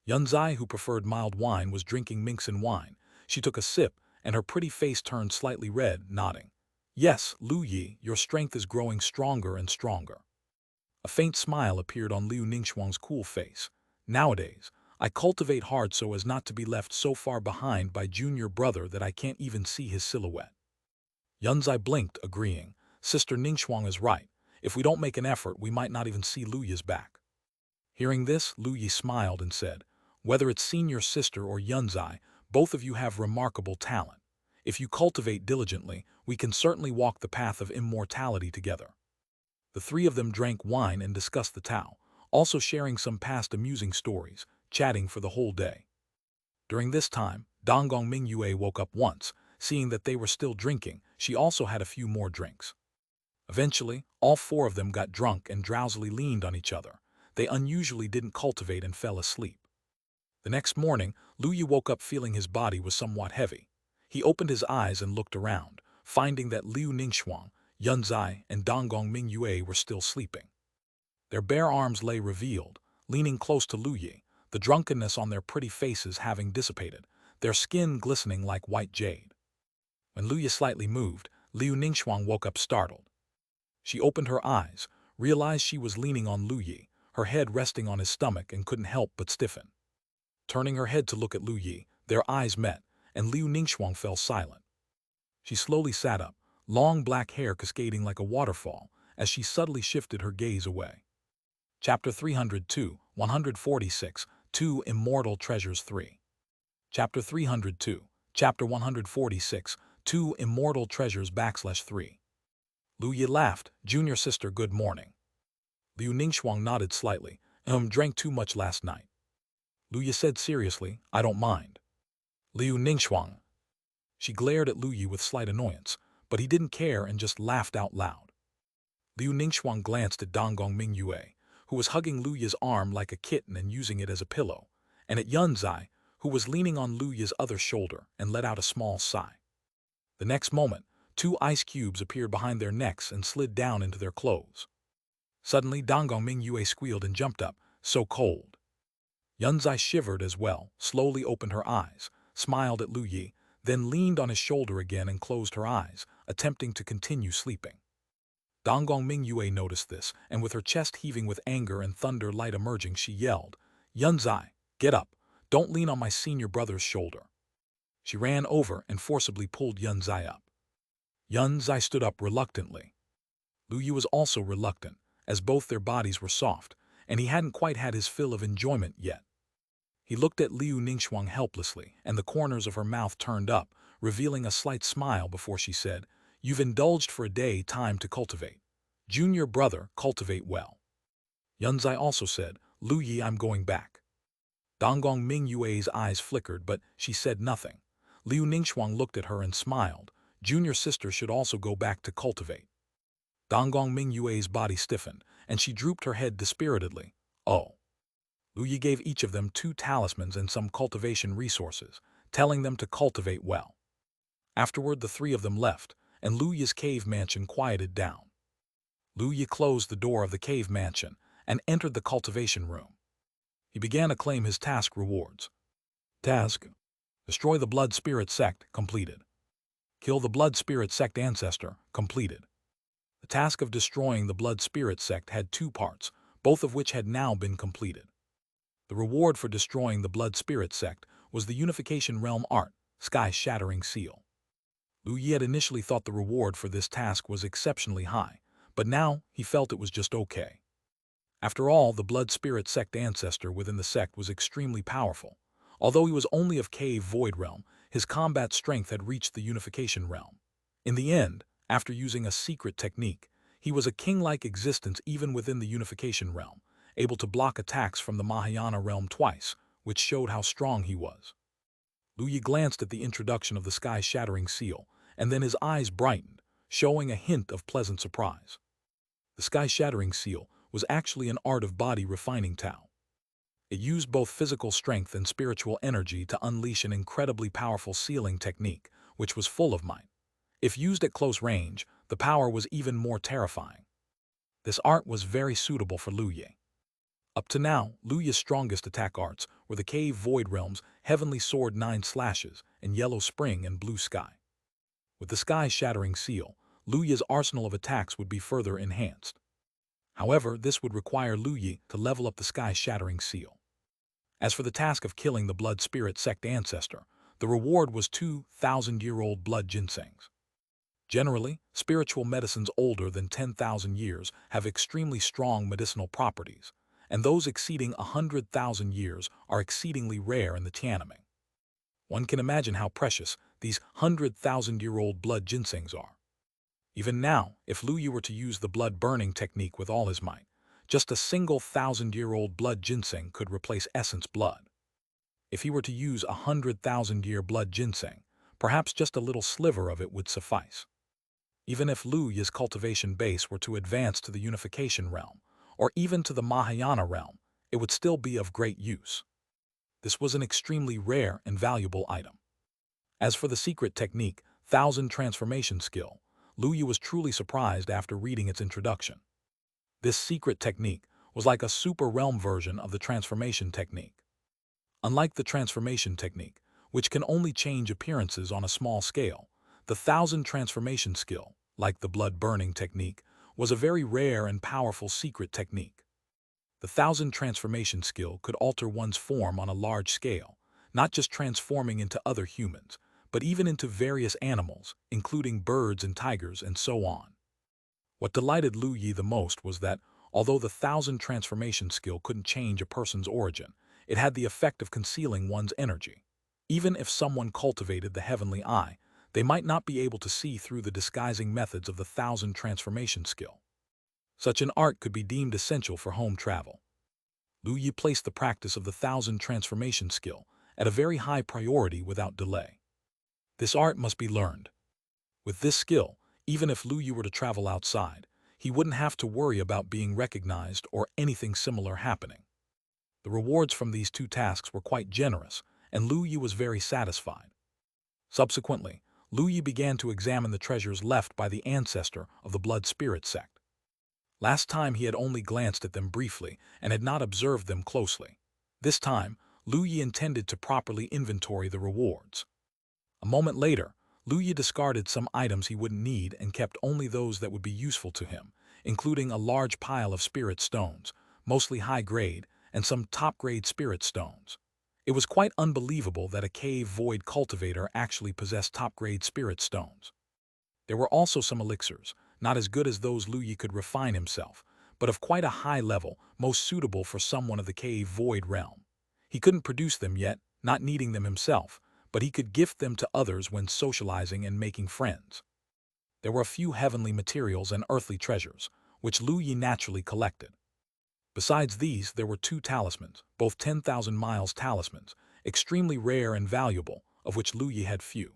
Yunzai, who preferred mild wine, was drinking Minxin wine. She took a sip, and her pretty face turned slightly red, nodding. Yes, Lu Yi, your strength is growing stronger and stronger. A faint smile appeared on Liu Ningxuang's cool face. Nowadays, I cultivate hard so as not to be left so far behind by Junior Brother that I can't even see his silhouette. Yunzai blinked, agreeing. Sister Ningxuang is right. If we don't make an effort, we might not even see Lu Yi's back. Hearing this, Lu Yi smiled and said, Whether it's senior sister or Yunzai, both of you have remarkable talent. If you cultivate diligently, we can certainly walk the path of immortality together. The three of them drank wine and discussed the Tao, also sharing some past amusing stories, chatting for the whole day. During this time, Donggong Mingyue woke up once. Seeing that they were still drinking, she also had a few more drinks. Eventually, all four of them got drunk and drowsily leaned on each other. They unusually didn't cultivate and fell asleep. The next morning, Lu Yi woke up feeling his body was somewhat heavy. He opened his eyes and looked around, finding that Liu Ningxuang, Yunzai, and Donggong Mingyue were still sleeping. Their bare arms lay revealed, leaning close to Lu Yi, the drunkenness on their pretty faces having dissipated, their skin glistening like white jade. When Lu Yi slightly moved, Liu Ningxuang woke up startled. She opened her eyes, realized she was leaning on Lu Yi, her head resting on his stomach, and couldn't help but stiffen. Turning her head to look at Lu Yi, their eyes met, and Liu Ningxuang fell silent. She slowly sat up, long black hair cascading like a waterfall, as she subtly shifted her gaze away. Chapter 302, 146, 2 Immortal Treasures 3. Chapter 302, Chapter 146, 2 Immortal Treasures /3. Lu Yi laughed. Junior sister, good morning. Liu Ningxuang nodded slightly. Drank too much last night. Lu Yi said seriously, I don't mind. Liu Ningxuang. She glared at Lu Yi with slight annoyance, but he didn't care and just laughed out loud. Liu Ningxuang glanced at Donggong Mingyue, who was hugging Lu Yi's arm like a kitten and using it as a pillow, and at Yunzai, who was leaning on Lu Yi's other shoulder and let out a small sigh. The next moment, 2 ice cubes appeared behind their necks and slid down into their clothes. Suddenly, Donggong Mingyue squealed and jumped up, so cold. Yunzai shivered as well, slowly opened her eyes, smiled at Lu Yi, then leaned on his shoulder again and closed her eyes, attempting to continue sleeping. Donggong Mingyue noticed this, and with her chest heaving with anger and thunder light emerging, she yelled, Yunzai, get up, don't lean on my senior brother's shoulder. She ran over and forcibly pulled Yunzai up. Yunzai stood up reluctantly. Lu Yi was also reluctant, as both their bodies were soft, and he hadn't quite had his fill of enjoyment yet. He looked at Liu Ningxuang helplessly, and the corners of her mouth turned up, revealing a slight smile before she said, You've indulged for a day, time to cultivate. Junior brother, cultivate well. Yunzai also said, Lu Yi, I'm going back. Donggong Mingyue's eyes flickered, but she said nothing. Liu Ningxuang looked at her and smiled. Junior sister should also go back to cultivate. Donggong Mingyue's body stiffened, and she drooped her head dispiritedly. Oh. Lu Yi gave each of them 2 talismans and some cultivation resources, telling them to cultivate well. Afterward, the 3 of them left, and Lu Yi's cave mansion quieted down. Lu Yi closed the door of the cave mansion and entered the cultivation room. He began to claim his task rewards. Task: destroy the Blood Spirit Sect, completed. Kill the Blood Spirit Sect ancestor, completed. The task of destroying the Blood Spirit Sect had 2 parts, both of which had now been completed. The reward for destroying the Blood Spirit Sect was the Unification Realm Art, Sky-Shattering Seal. Lu Yi had initially thought the reward for this task was exceptionally high, but now he felt it was just okay. After all, the Blood Spirit Sect ancestor within the sect was extremely powerful. Although he was only of Cave Void Realm, his combat strength had reached the Unification Realm. In the end, after using a secret technique, he was a king-like existence even within the Unification Realm, able to block attacks from the Mahayana Realm twice, which showed how strong he was. Lu Yi glanced at the introduction of the Sky-Shattering Seal, and then his eyes brightened, showing a hint of pleasant surprise. The Sky-Shattering Seal was actually an art of body refining Tao. It used both physical strength and spiritual energy to unleash an incredibly powerful sealing technique, which was full of might. If used at close range, the power was even more terrifying. This art was very suitable for Lu Yi. Up to now, Lu Yi's strongest attack arts were the Cave Void Realm's Heavenly Sword 9 Slashes and Yellow Spring and Blue Sky. With the Sky-Shattering Seal, Lu Yi's arsenal of attacks would be further enhanced. However, this would require Lu Yi to level up the Sky-Shattering Seal. As for the task of killing the Blood Spirit Sect ancestor, the reward was 2,000-year-old blood ginsengs. Generally, spiritual medicines older than 10,000 years have extremely strong medicinal properties, and those exceeding 100,000 years are exceedingly rare in the Tiananmen. One can imagine how precious these 100,000-year-old blood ginsengs are. Even now, if Lu Yi were to use the blood-burning technique with all his might, just a single 1,000-year-old blood ginseng could replace essence blood. If he were to use 100,000-year blood ginseng, perhaps just a little sliver of it would suffice. Even if Lu Yi's cultivation base were to advance to the Unification Realm, or even to the Mahayana Realm, it would still be of great use. This was an extremely rare and valuable item. As for the secret technique, 1000 Transformation Skill, Lu Yi was truly surprised after reading its introduction. This secret technique was like a super realm version of the transformation technique. Unlike the transformation technique, which can only change appearances on a small scale, the thousand transformation skill, like the blood-burning technique, was a very rare and powerful secret technique. The thousand transformation skill could alter one's form on a large scale, not just transforming into other humans, but even into various animals, including birds and tigers and so on. What delighted Lu Yi the most was that, although the thousand transformation skill couldn't change a person's origin, it had the effect of concealing one's energy. Even if someone cultivated the heavenly eye, they might not be able to see through the disguising methods of the thousand transformation skill. Such an art could be deemed essential for home travel. Lu Yi placed the practice of the thousand transformation skill at a very high priority without delay. This art must be learned. With this skill, even if Lu Yi were to travel outside, he wouldn't have to worry about being recognized or anything similar happening. The rewards from these two tasks were quite generous, and Lu Yi was very satisfied. Subsequently, Lu Yi began to examine the treasures left by the ancestor of the blood spirit sect. Last time he had only glanced at them briefly and had not observed them closely. This time, Lu Yi intended to properly inventory the rewards. A moment later, Lu Yi discarded some items he wouldn't need and kept only those that would be useful to him, including a large pile of spirit stones, mostly high-grade, and some top-grade spirit stones. It was quite unbelievable that a cave void cultivator actually possessed top-grade spirit stones. There were also some elixirs, not as good as those Lu Yi could refine himself, but of quite a high level, most suitable for someone of the cave void realm. He couldn't produce them yet, not needing them himself, but he could gift them to others when socializing and making friends. There were a few heavenly materials and earthly treasures, which Lu Yi naturally collected. Besides these, there were two talismans, both 10,000 miles talismans, extremely rare and valuable, of which Lu Yi had few.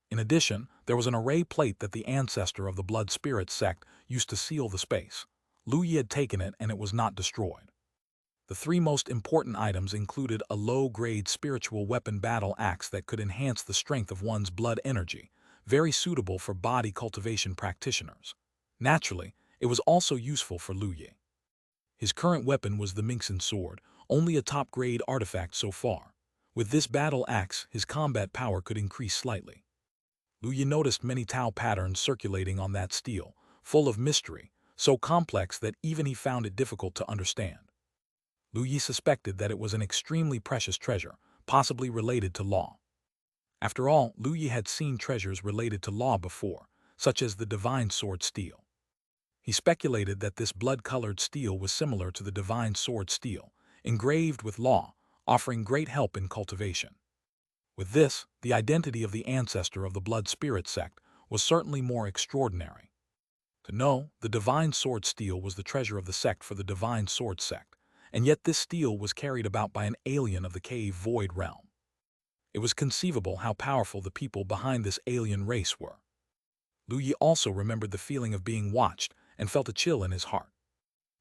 In addition, there was an array plate that the ancestor of the blood spirit sect used to seal the space. Lu Yi had taken it and it was not destroyed. The three most important items included a low-grade spiritual weapon battle axe that could enhance the strength of one's blood energy, very suitable for body cultivation practitioners. Naturally, it was also useful for Lu Yi. His current weapon was the Minxin sword, only a top-grade artifact so far. With this battle axe, his combat power could increase slightly. Lu Yi noticed many Tao patterns circulating on that steel, full of mystery, so complex that even he found it difficult to understand. Lu Yi suspected that it was an extremely precious treasure, possibly related to law. After all, Lu Yi had seen treasures related to law before, such as the divine sword steel. He speculated that this blood-colored steel was similar to the divine sword steel, engraved with law, offering great help in cultivation. With this, the identity of the ancestor of the blood spirit sect was certainly more extraordinary. To know, the divine sword steel was the treasure of the sect for the divine sword sect, and yet this steel was carried about by an alien of the cave void realm. It was conceivable how powerful the people behind this alien race were. Lu Yi also remembered the feeling of being watched and felt a chill in his heart.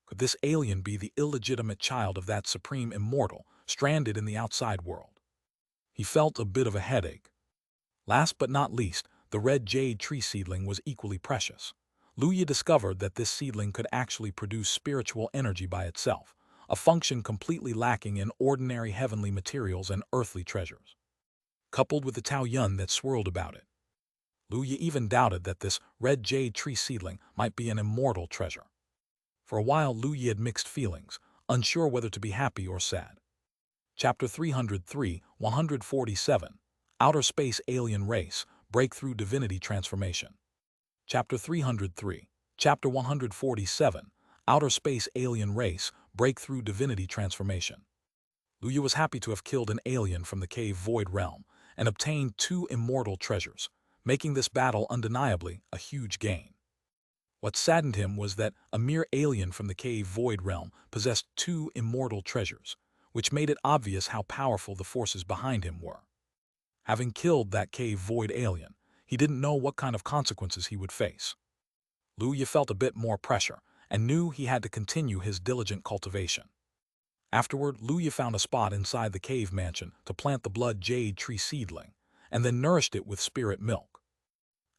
Could this alien be the illegitimate child of that supreme immortal, stranded in the outside world? He felt a bit of a headache. Last but not least, the red jade tree seedling was equally precious. Lu Yi discovered that this seedling could actually produce spiritual energy by itself, a function completely lacking in ordinary heavenly materials and earthly treasures. Coupled with the Tao Yun that swirled about it, Lu Yi even doubted that this red jade tree seedling might be an immortal treasure. For a while, Lu Yi had mixed feelings, unsure whether to be happy or sad. Chapter 303, 147, Outer Space Alien Race, Breakthrough Divinity Transformation. Chapter 303, Chapter 147, Outer Space Alien Race, Breakthrough Divinity Transformation. Lu Yi was happy to have killed an alien from the cave void realm and obtained two immortal treasures, making this battle undeniably a huge gain. What saddened him was that a mere alien from the cave void realm possessed two immortal treasures, which made it obvious how powerful the forces behind him were. Having killed that cave void alien, he didn't know what kind of consequences he would face. Lu Yi felt a bit more pressure and knew he had to continue his diligent cultivation. Afterward, Lu Yi found a spot inside the cave mansion to plant the blood jade tree seedling, and then nourished it with spirit milk.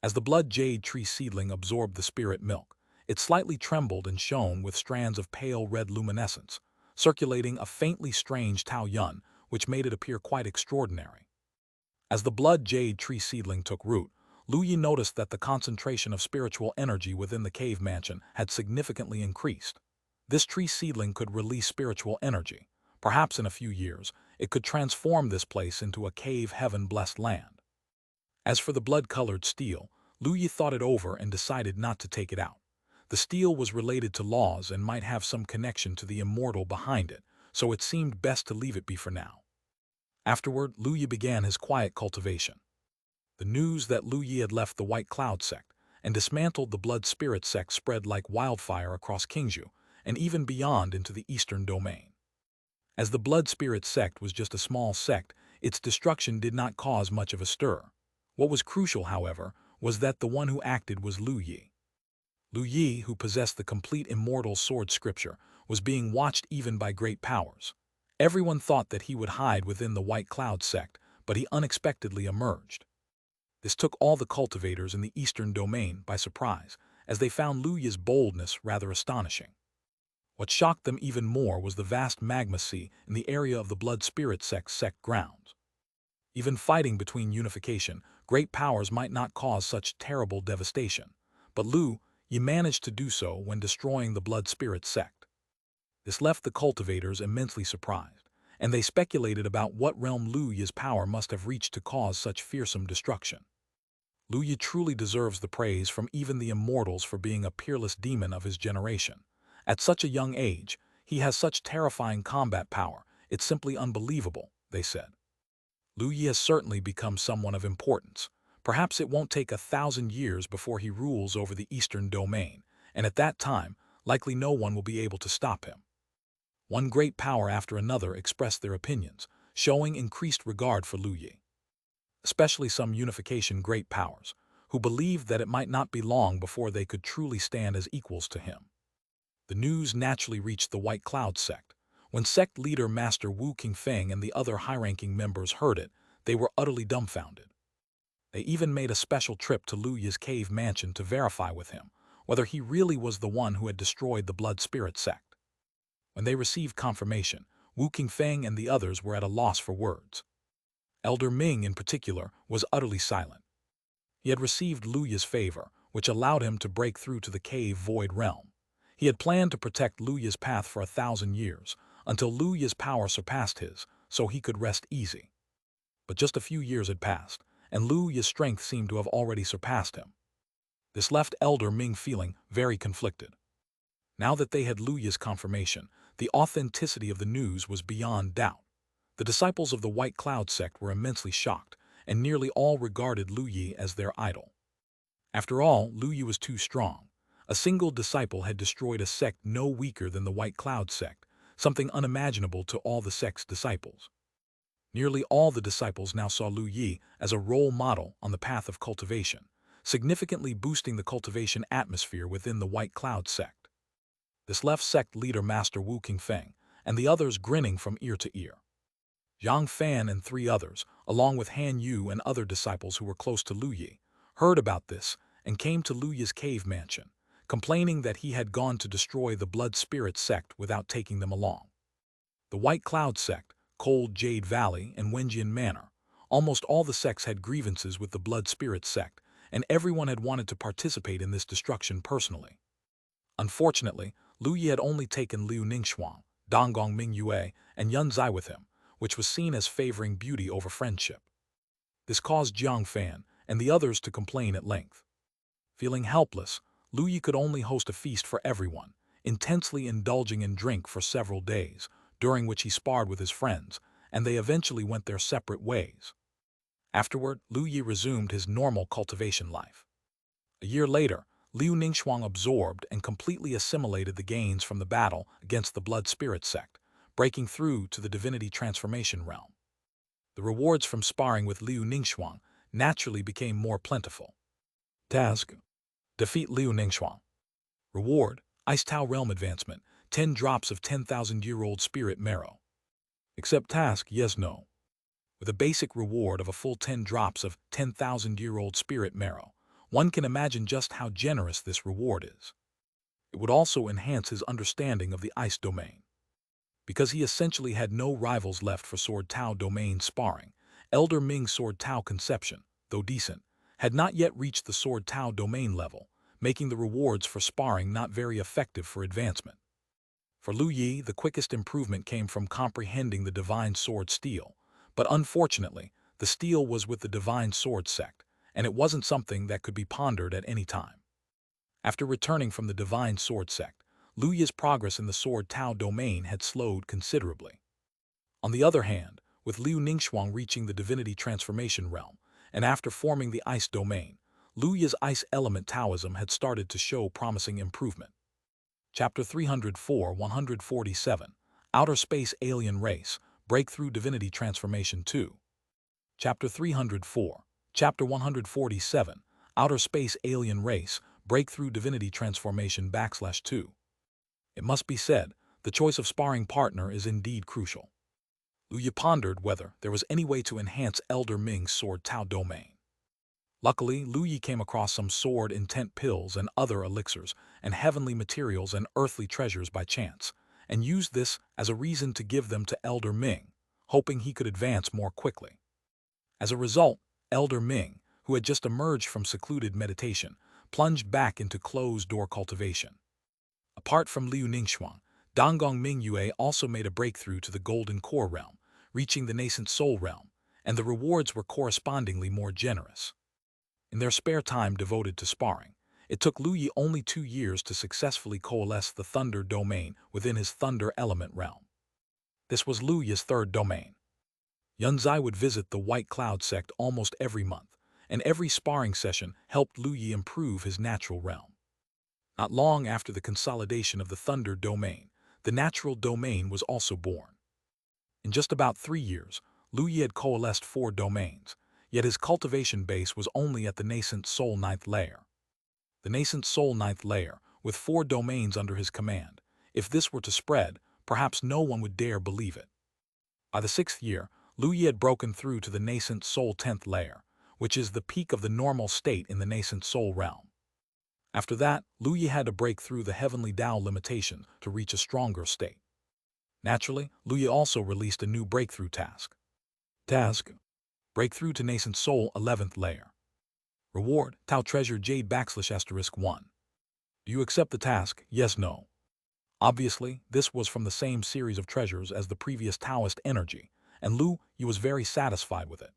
As the blood jade tree seedling absorbed the spirit milk, It slightly trembled and shone with strands of pale red luminescence, circulating a faintly strange Tao Yun, which made it appear quite extraordinary. As the blood jade tree seedling took root, Lu Yi noticed that the concentration of spiritual energy within the cave mansion had significantly increased. This tree seedling could release spiritual energy. Perhaps in a few years, it could transform this place into a cave heaven-blessed land. As for the blood-colored steel, Lu Yi thought it over and decided not to take it out. The steel was related to laws and might have some connection to the immortal behind it, so it seemed best to leave it be for now. Afterward, Lu Yi began his quiet cultivation. The news that Lu Yi had left the White Cloud sect and dismantled the Blood Spirit sect spread like wildfire across Qingzhou and even beyond into the eastern domain. As the Blood Spirit sect was just a small sect, its destruction did not cause much of a stir. What was crucial, however, was that the one who acted was Lu Yi. Lu Yi, who possessed the complete immortal sword scripture, was being watched even by great powers. Everyone thought that he would hide within the White Cloud sect, but he unexpectedly emerged. This took all the cultivators in the eastern domain by surprise, as they found Lu Yi's boldness rather astonishing. What shocked them even more was the vast magma sea in the area of the Blood Spirit sect's sect grounds. Even fighting between unification, great powers might not cause such terrible devastation, but Lu Yi managed to do so when destroying the Blood Spirit sect. This left the cultivators immensely surprised, and they speculated about what realm Lu Yi's power must have reached to cause such fearsome destruction. Lu Yi truly deserves the praise from even the immortals for being a peerless demon of his generation. At such a young age, he has such terrifying combat power, it's simply unbelievable, they said. Lu Yi has certainly become someone of importance. Perhaps it won't take 1,000 years before he rules over the eastern domain, and at that time, likely no one will be able to stop him. One great power after another expressed their opinions, showing increased regard for Lu Yi. Especially some unification great powers, who believed that it might not be long before they could truly stand as equals to him. The news naturally reached the White Cloud sect. When sect leader Master Wu Qingfeng and the other high-ranking members heard it, they were utterly dumbfounded. They even made a special trip to Lu Yi's cave mansion to verify with him whether he really was the one who had destroyed the Blood Spirit sect. When they received confirmation, Wu Qingfeng and the others were at a loss for words. Elder Ming, in particular, was utterly silent. He had received Lu Yi's favor, which allowed him to break through to the cave void realm. He had planned to protect Lu Yi's path for 1,000 years, until Lu Yi's power surpassed his, so he could rest easy. But just a few years had passed, and Lu Yi's strength seemed to have already surpassed him. This left Elder Ming feeling very conflicted. Now that they had Lu Yi's confirmation, the authenticity of the news was beyond doubt. The disciples of the White Cloud sect were immensely shocked, and nearly all regarded Lu Yi as their idol. After all, Lu Yi was too strong. A single disciple had destroyed a sect no weaker than the White Cloud sect, something unimaginable to all the sect's disciples. Nearly all the disciples now saw Lu Yi as a role model on the path of cultivation, significantly boosting the cultivation atmosphere within the White Cloud sect. This left sect leader Master Wu Qingfeng and the others grinning from ear to ear. Zhang Fan and 3 others, along with Han Yu and other disciples who were close to Lu Yi, heard about this and came to Lu Yi's cave mansion, complaining that he had gone to destroy the Blood Spirit sect without taking them along. The White Cloud sect, Cold Jade Valley, and Wenjian Manor, almost all the sects had grievances with the Blood Spirit sect, and everyone had wanted to participate in this destruction personally. Unfortunately, Lu Yi had only taken Liu Ningxuang, Donggong Mingyue, and Yun Zai with him, which was seen as favoring beauty over friendship. This caused Jiang Fan and the others to complain at length. Feeling helpless, Lu Yi could only host a feast for everyone, intensely indulging in drink for several days, during which he sparred with his friends, and they eventually went their separate ways. Afterward, Lu Yi resumed his normal cultivation life. A year later, Liu Ningxuang absorbed and completely assimilated the gains from the battle against the Blood Spirit sect, breaking through to the divinity transformation realm. The rewards from sparring with Liu Ningxuang naturally became more plentiful. Task: defeat Liu Ningxuang. Reward: Ice Tao Realm Advancement, 10 drops of 10,000-year-old spirit marrow. Accept task: yes, no. With a basic reward of a full 10 drops of 10,000-year-old spirit marrow, one can imagine just how generous this reward is. It would also enhance his understanding of the ice domain. Because he essentially had no rivals left for Sword Tao domain sparring, Elder Ming's Sword Tao conception, though decent, had not yet reached the Sword Tao domain level, making the rewards for sparring not very effective for advancement. For Lu Yi, the quickest improvement came from comprehending the divine sword steel, but unfortunately, the steel was with the divine sword sect, and it wasn't something that could be pondered at any time. After returning from the divine sword sect, Lu Yi's progress in the Sword Tao domain had slowed considerably. On the other hand, with Liu Ningxuang reaching the divinity transformation realm, and after forming the ice domain, Lu Yi's ice element Taoism had started to show promising improvement. Chapter 304-147, Outer Space Alien Race, Breakthrough Divinity Transformation 2. Chapter 304, Chapter 147, Outer Space Alien Race, Breakthrough Divinity Transformation /2. It must be said, the choice of sparring partner is indeed crucial. Lu Yi pondered whether there was any way to enhance Elder Ming's Sword Tao domain. Luckily, Lu Yi came across some sword intent pills and other elixirs and heavenly materials and earthly treasures by chance, and used this as a reason to give them to Elder Ming, hoping he could advance more quickly. As a result, Elder Ming, who had just emerged from secluded meditation, plunged back into closed-door cultivation. Apart from Liu Ningxuang, Donggong Mingyue also made a breakthrough to the Golden Core realm, reaching the nascent soul realm, and the rewards were correspondingly more generous. In their spare time devoted to sparring, it took Lu Yi only 2 years to successfully coalesce the Thunder domain within his Thunder element realm. This was Lu Yi's third domain. Yunzai would visit the White Cloud sect almost every month, and every sparring session helped Lu Yi improve his natural realm. Not long after the consolidation of the Thunder domain, the natural domain was also born. In just about 3 years, Lu Yi had coalesced 4 domains, yet his cultivation base was only at the nascent soul 9th layer. The nascent soul 9th layer, with 4 domains under his command, if this were to spread, perhaps no one would dare believe it. By the 6th year, Lu Yi had broken through to the nascent soul 10th layer, which is the peak of the normal state in the nascent soul realm. After that, Lu Yi had to break through the heavenly Tao limitation to reach a stronger state. Naturally, Lu Yi also released a new breakthrough task. Breakthrough to nascent soul 11th layer. Reward, Tao treasure Jade ***1. Do you accept the task? Yes, no. Obviously, this was from the same series of treasures as the previous Taoist energy, and Lu Yi was very satisfied with it.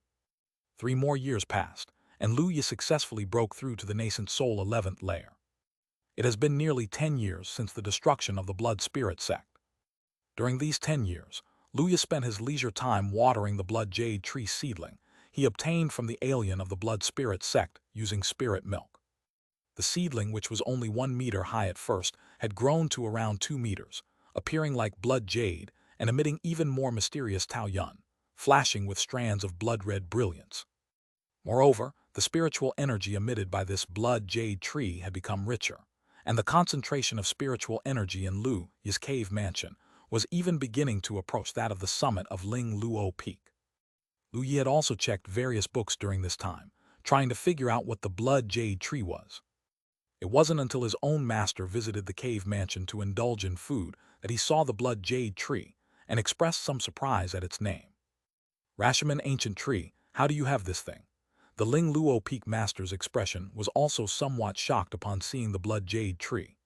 3 more years passed, and Lu Yi successfully broke through to the nascent soul 11th layer. It has been nearly 10 years since the destruction of the Blood Spirit sect. During these 10 years, Lu Yi spent his leisure time watering the Blood Jade tree seedling he obtained from the alien of the Blood Spirit sect using spirit milk. The seedling, which was only 1 meter high at first, had grown to around 2 meters, appearing like blood jade and emitting even more mysterious Tao Yun, flashing with strands of blood-red brilliance. Moreover, the spiritual energy emitted by this blood jade tree had become richer, and the concentration of spiritual energy in Lu Yi's cave mansion was even beginning to approach that of the summit of Ling Luo Peak. Lu Yi had also checked various books during this time, trying to figure out what the blood jade tree was. It wasn't until his own master visited the cave mansion to indulge in food that he saw the blood jade tree and expressed some surprise at its name. Rashomon ancient tree, how do you have this thing? The Ling Luo Peak master's expression was also somewhat shocked upon seeing the blood jade tree.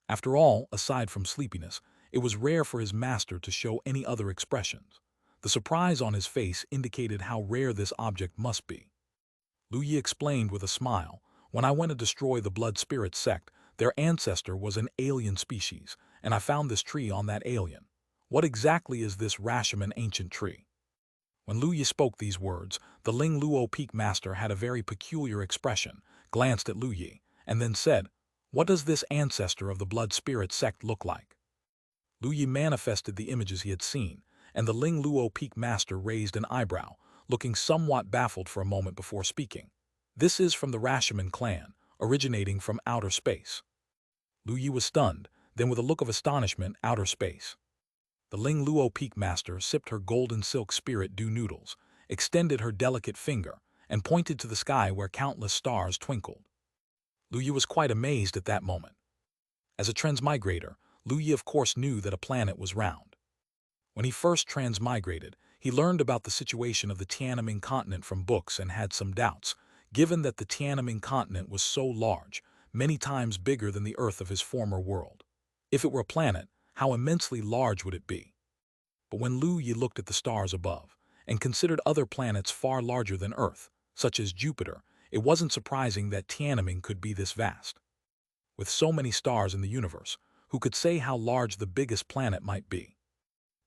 After all, aside from sleepiness, it was rare for his master to show any other expressions. The surprise on his face indicated how rare this object must be. Lu Yi explained with a smile, when I went to destroy the Blood Spirit sect, their ancestor was an alien species, and I found this tree on that alien. What exactly is this Rashomon ancient tree? When Lu Yi spoke these words, the Ling Luo Peak master had a very peculiar expression, glanced at Lu Yi, and then said, "What does this ancestor of the Blood Spirit sect look like?" Lu Yi manifested the images he had seen, and the Ling Luo Peak master raised an eyebrow, looking somewhat baffled for a moment before speaking. This is from the Rashomon clan, originating from outer space. Lu Yi was stunned, then with a look of astonishment, outer space. The Ling Luo Peak master sipped her golden silk spirit dew noodles, extended her delicate finger, and pointed to the sky where countless stars twinkled. Lu Yi was quite amazed at that moment. As a transmigrator, Lu Yi of course knew that a planet was round. When he first transmigrated, he learned about the situation of the Tiananmen continent from books and had some doubts, given that the Tiananmen continent was so large, many times bigger than the Earth of his former world. If it were a planet, how immensely large would it be? But when Lu Yi looked at the stars above, and considered other planets far larger than Earth, such as Jupiter, it wasn't surprising that Tiananmen could be this vast. With so many stars in the universe, who could say how large the biggest planet might be?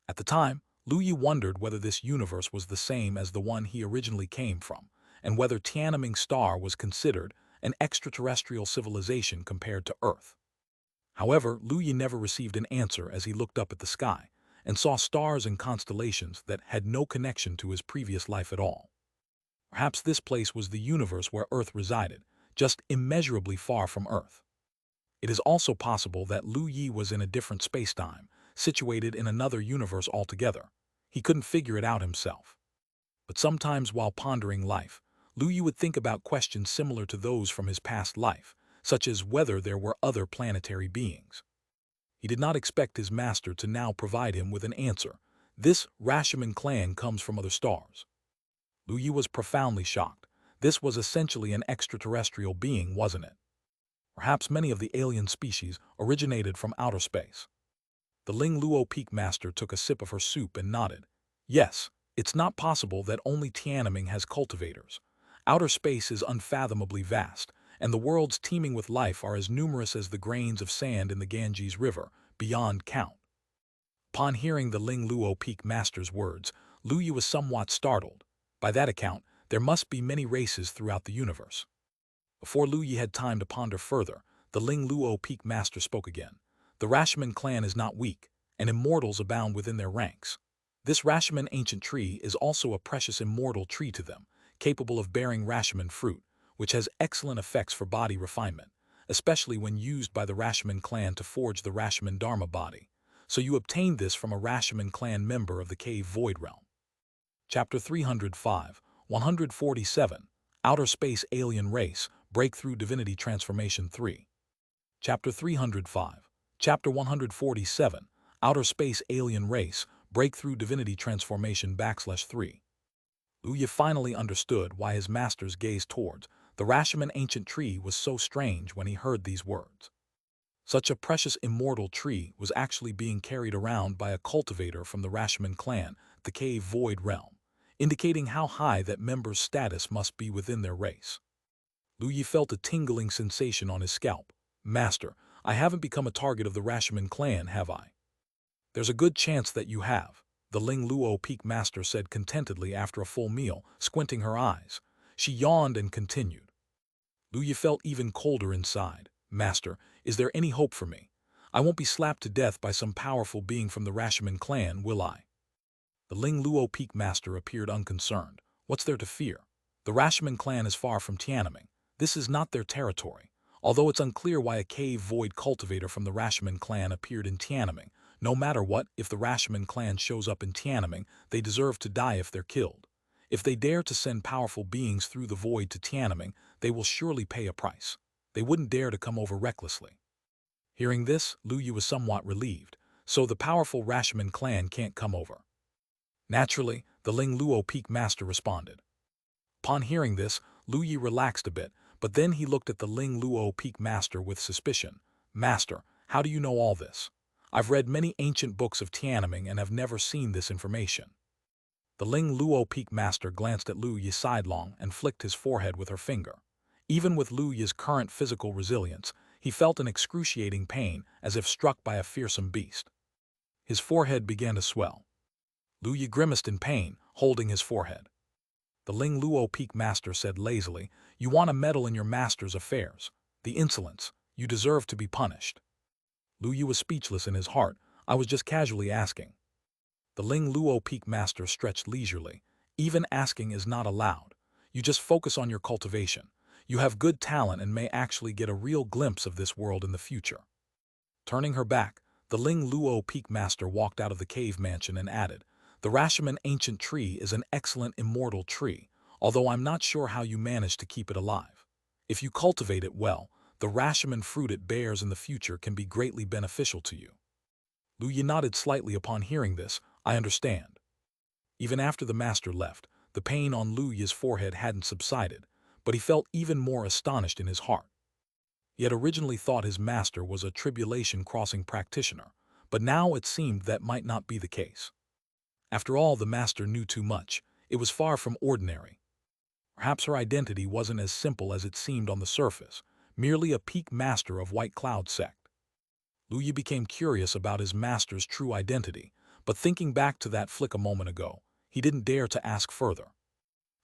At the time, Lu Yi wondered whether this universe was the same as the one he originally came from, and whether Tiananmen star was considered an extraterrestrial civilization compared to Earth. However, Lu Yi never received an answer as he looked up at the sky and saw stars and constellations that had no connection to his previous life at all. Perhaps this place was the universe where Earth resided, just immeasurably far from Earth. It is also possible that Lu Yi was in a different spacetime, situated in another universe altogether. He couldn't figure it out himself. But sometimes while pondering life, Lu Yi would think about questions similar to those from his past life, such as whether there were other planetary beings. He did not expect his master to now provide him with an answer. This Rashomon clan comes from other stars. Lu Yi was profoundly shocked. This was essentially an extraterrestrial being, wasn't it? Perhaps many of the alien species originated from outer space. The Ling Luo Peak Master took a sip of her soup and nodded. Yes, it's not possible that only Tiananmen has cultivators. Outer space is unfathomably vast, and the worlds teeming with life are as numerous as the grains of sand in the Ganges River, beyond count. Upon hearing the Ling Luo Peak Master's words, Lu Yi was somewhat startled. By that account, there must be many races throughout the universe. Before Lu Yi had time to ponder further, the Ling Luo Peak Master spoke again. The Rashomon clan is not weak, and immortals abound within their ranks. This Rashomon ancient tree is also a precious immortal tree to them, capable of bearing Rashomon fruit, which has excellent effects for body refinement, especially when used by the Rashomon clan to forge the Rashomon Dharma body. So you obtained this from a Rashomon clan member of the Cave Void Realm. Chapter 305, 147, Outer Space Alien Race, Breakthrough Divinity Transformation 3. Chapter 305, Chapter 147, Outer Space Alien Race, Breakthrough Divinity Transformation /3. Lu Yi finally understood why his master's gaze towards the Rashomon ancient tree was so strange when he heard these words. Such a precious immortal tree was actually being carried around by a cultivator from the Rashomon clan, the Cave Void Realm, indicating how high that member's status must be within their race. Lu Yi felt a tingling sensation on his scalp. Master, I haven't become a target of the Rashomon clan, have I? There's a good chance that you have, the Ling Luo Peak Master said contentedly after a full meal, squinting her eyes. She yawned and continued. Lu Yi felt even colder inside. Master, is there any hope for me? I won't be slapped to death by some powerful being from the Rashomon clan, will I? The Ling Luo Peak Master appeared unconcerned. What's there to fear? The Rashomon clan is far from Tiananmen. This is not their territory. Although it's unclear why a cave void cultivator from the Rashomon clan appeared in Tiananmen, no matter what, if the Rashomon clan shows up in Tiananmen, they deserve to die if they're killed. If they dare to send powerful beings through the void to Tiananmen, they will surely pay a price. They wouldn't dare to come over recklessly. Hearing this, Lu Yi was somewhat relieved. So the powerful Rashomon clan can't come over. Naturally, the Ling Luo Peak Master responded. Upon hearing this, Lu Yi relaxed a bit, but then he looked at the Ling Luo Peak Master with suspicion. Master, how do you know all this? I've read many ancient books of Tiananmen and have never seen this information. The Ling Luo Peak Master glanced at Lu Yi sidelong and flicked his forehead with her finger. Even with Lu Yi's current physical resilience, he felt an excruciating pain as if struck by a fearsome beast. His forehead began to swell. Lu Yi grimaced in pain, holding his forehead. The Ling Luo Peak Master said lazily, "You want to meddle in your master's affairs. The insolence. You deserve to be punished." Lu Yi was speechless in his heart. I was just casually asking. The Ling Luo Peak Master stretched leisurely. Even asking is not allowed. You just focus on your cultivation. You have good talent and may actually get a real glimpse of this world in the future. Turning her back, the Ling Luo Peak Master walked out of the cave mansion and added, "The Rashomon ancient tree is an excellent immortal tree, although I'm not sure how you manage to keep it alive. If you cultivate it well, The Rashomon fruit it bears in the future can be greatly beneficial to you. Lu Yi nodded slightly upon hearing this. I understand. Even after the master left, the pain on Lu Yi's forehead hadn't subsided, but he felt even more astonished in his heart. He had originally thought his master was a tribulation-crossing practitioner, but now it seemed that might not be the case. After all, the master knew too much. It was far from ordinary. Perhaps her identity wasn't as simple as it seemed on the surface, merely a peak master of White Cloud sect. Lu Yi became curious about his master's true identity, but thinking back to that flick a moment ago, he didn't dare to ask further.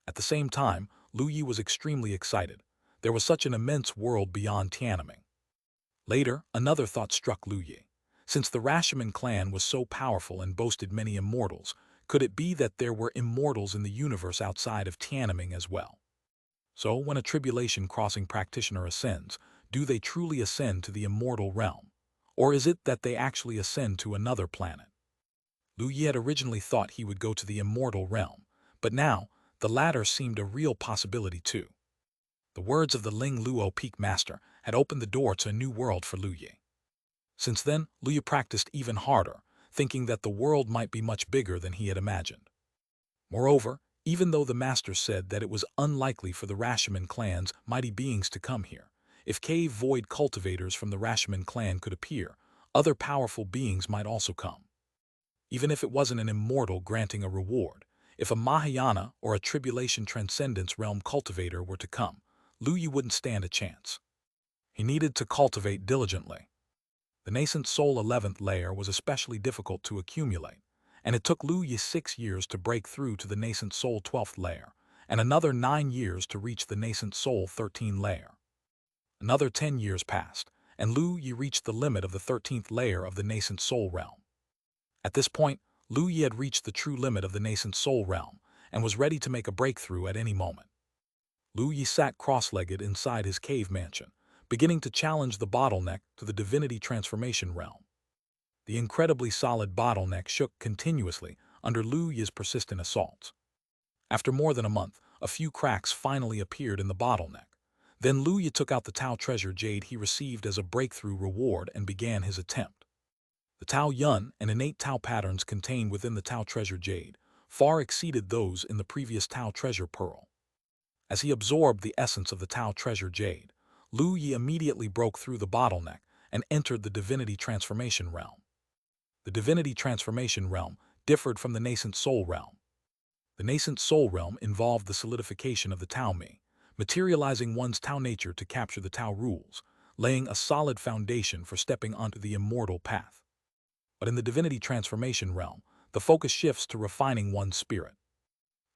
At the same time, Lu Yi was extremely excited. There was such an immense world beyond Tiananmen. Later, another thought struck Lu Yi. Since the Rashomon clan was so powerful and boasted many immortals, could it be that there were immortals in the universe outside of Tiananmen as well? So, when a tribulation-crossing practitioner ascends, do they truly ascend to the immortal realm? Or is it that they actually ascend to another planet? Lu Yi had originally thought he would go to the immortal realm, but now, the latter seemed a real possibility too. The words of the Ling Luo Peak Master had opened the door to a new world for Lu Yi. Since then, Lu Yi practiced even harder, thinking that the world might be much bigger than he had imagined. Moreover, even though the master said that it was unlikely for the Rashomon clan's mighty beings to come here, if cave void cultivators from the Rashomon clan could appear, other powerful beings might also come. Even if it wasn't an immortal granting a reward, if a Mahayana or a tribulation transcendence realm cultivator were to come, Lu Yi wouldn't stand a chance. He needed to cultivate diligently. The nascent soul 11th layer was especially difficult to accumulate, and it took Lu Yi 6 years to break through to the nascent soul 12th layer, and another 9 years to reach the nascent soul 13th layer. Another 10 years passed, and Lu Yi reached the limit of the 13th layer of the nascent soul realm. At this point, Lu Yi had reached the true limit of the nascent soul realm, and was ready to make a breakthrough at any moment. Lu Yi sat cross-legged inside his cave mansion, beginning to challenge the bottleneck to the divinity transformation realm. The incredibly solid bottleneck shook continuously under Lu Yi's persistent assaults. After more than a month, a few cracks finally appeared in the bottleneck. Then Lu Yi took out the Tao treasure Jade he received as a breakthrough reward and began his attempt. The Tao Yun and innate Tao patterns contained within the Tao treasure Jade far exceeded those in the previous Tao treasure Pearl. As he absorbed the essence of the Tao treasure Jade, Lu Yi immediately broke through the bottleneck and entered the divinity transformation realm. The divinity transformation realm differed from the nascent soul realm. The nascent soul realm involved the solidification of the Tao Me, materializing one's Tao nature to capture the Tao rules, laying a solid foundation for stepping onto the immortal path. But in the divinity transformation realm, the focus shifts to refining one's spirit.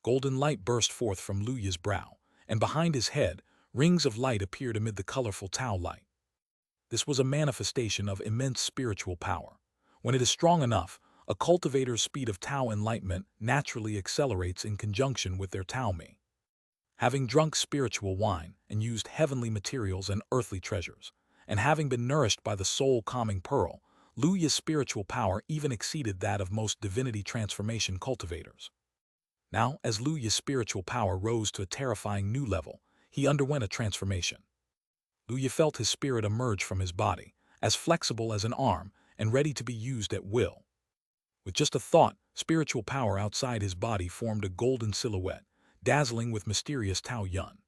Golden light burst forth from Lu Yi's brow, and behind his head, rings of light appeared amid the colorful Tao light. This was a manifestation of immense spiritual power. When it is strong enough, a cultivator's speed of Tao enlightenment naturally accelerates in conjunction with their Tao Me. Having drunk spiritual wine and used heavenly materials and earthly treasures, and having been nourished by the soul-calming pearl, Lu Yi's spiritual power even exceeded that of most divinity transformation cultivators. Now, as Lu Yi's spiritual power rose to a terrifying new level, he underwent a transformation. Lu Yi felt his spirit emerge from his body, as flexible as an arm and ready to be used at will. With just a thought, spiritual power outside his body formed a golden silhouette, dazzling with mysterious Tao Yun.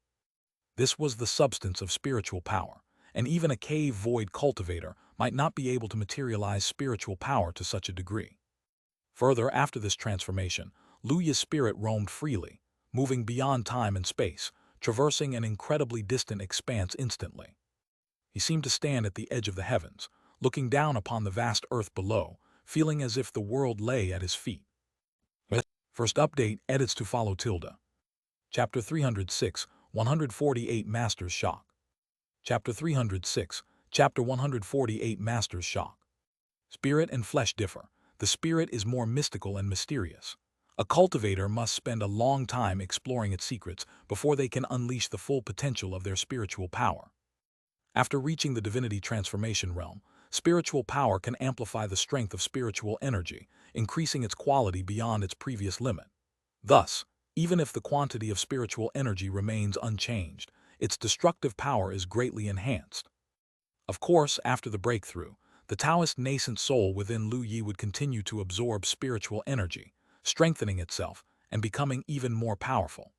This was the substance of spiritual power, and even a cave void cultivator might not be able to materialize spiritual power to such a degree. Further, after this transformation, Lu Yi's spirit roamed freely, moving beyond time and space, traversing an incredibly distant expanse instantly. He seemed to stand at the edge of the heavens, looking down upon the vast earth below, feeling as if the world lay at his feet. First update, edits to follow tilde. Chapter 306, 148 Master's Shock. Chapter 306, Chapter 148 Master's Shock. Spirit and flesh differ. The spirit is more mystical and mysterious. A cultivator must spend a long time exploring its secrets before they can unleash the full potential of their spiritual power. After reaching the divinity transformation realm, spiritual power can amplify the strength of spiritual energy, increasing its quality beyond its previous limit. Thus, even if the quantity of spiritual energy remains unchanged, its destructive power is greatly enhanced. Of course, after the breakthrough, the Taoist nascent soul within Lu Yi would continue to absorb spiritual energy, strengthening itself and becoming even more powerful.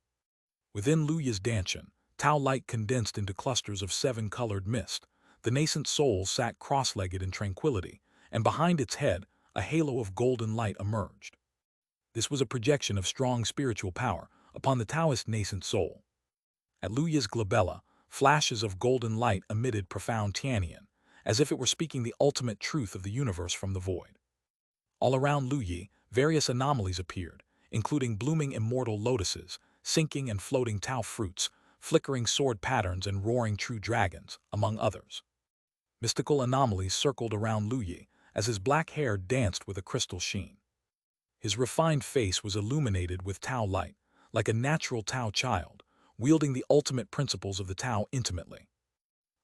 Within Lu Yi's Danshan, Tao light condensed into clusters of 7-colored mist. The nascent soul sat cross-legged in tranquility, and behind its head, a halo of golden light emerged. This was a projection of strong spiritual power upon the Taoist nascent soul. At Lu Yi's glabella, flashes of golden light emitted profound Tianyan, as if it were speaking the ultimate truth of the universe from the void. All around Lu Yi, various anomalies appeared, including blooming immortal lotuses, sinking and floating Tao fruits, flickering sword patterns and roaring true dragons, among others. Mystical anomalies circled around Lu Yi as his black hair danced with a crystal sheen. His refined face was illuminated with Tao light, like a natural Tao child, wielding the ultimate principles of the Tao intimately.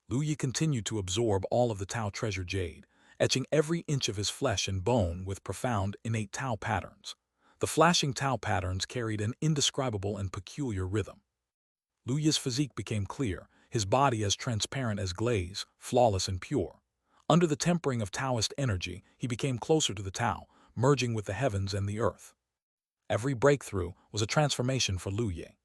Lu Yi continued to absorb all of the Tao treasure Jade, etching every inch of his flesh and bone with profound, innate Tao patterns. The flashing Tao patterns carried an indescribable and peculiar rhythm. Lu Yi's physique became clear, his body as transparent as glaze, flawless and pure. Under the tempering of Taoist energy, he became closer to the Tao, merging with the heavens and the earth. Every breakthrough was a transformation for Lu Yi.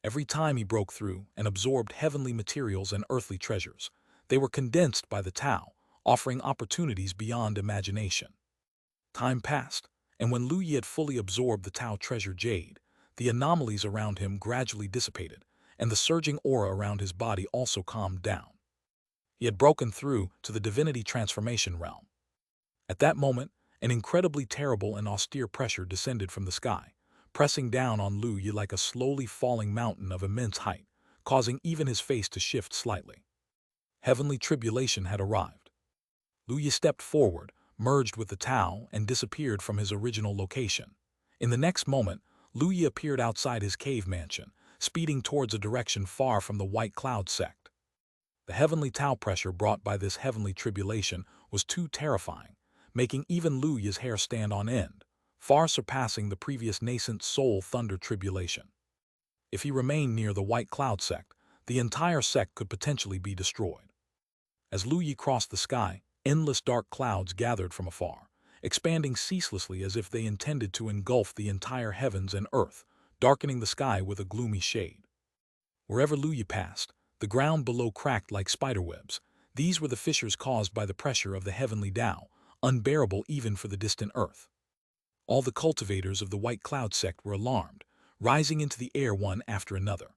Every time he broke through and absorbed heavenly materials and earthly treasures, they were condensed by the Tao, offering opportunities beyond imagination. Time passed, and when Lu Yi had fully absorbed the Tao treasure Jade, the anomalies around him gradually dissipated, and the surging aura around his body also calmed down. He had broken through to the divinity transformation realm. At that moment, an incredibly terrible and austere pressure descended from the sky, pressing down on Lu Yi like a slowly falling mountain of immense height, causing even his face to shift slightly. Heavenly tribulation had arrived. Lu Yi stepped forward, merged with the Tao, and disappeared from his original location. In the next moment, Lu Yi appeared outside his cave mansion, speeding towards a direction far from the White Cloud sect. The heavenly Tao pressure brought by this heavenly tribulation was too terrifying, making even Lu Yi's hair stand on end, far surpassing the previous nascent soul thunder tribulation. If he remained near the White Cloud sect, the entire sect could potentially be destroyed. As Lu Yi crossed the sky, endless dark clouds gathered from afar, expanding ceaselessly as if they intended to engulf the entire heavens and earth, darkening the sky with a gloomy shade. Wherever Lu Yi passed, the ground below cracked like spiderwebs. These were the fissures caused by the pressure of the heavenly Tao, unbearable even for the distant earth. All the cultivators of the White Cloud sect were alarmed, rising into the air one after another.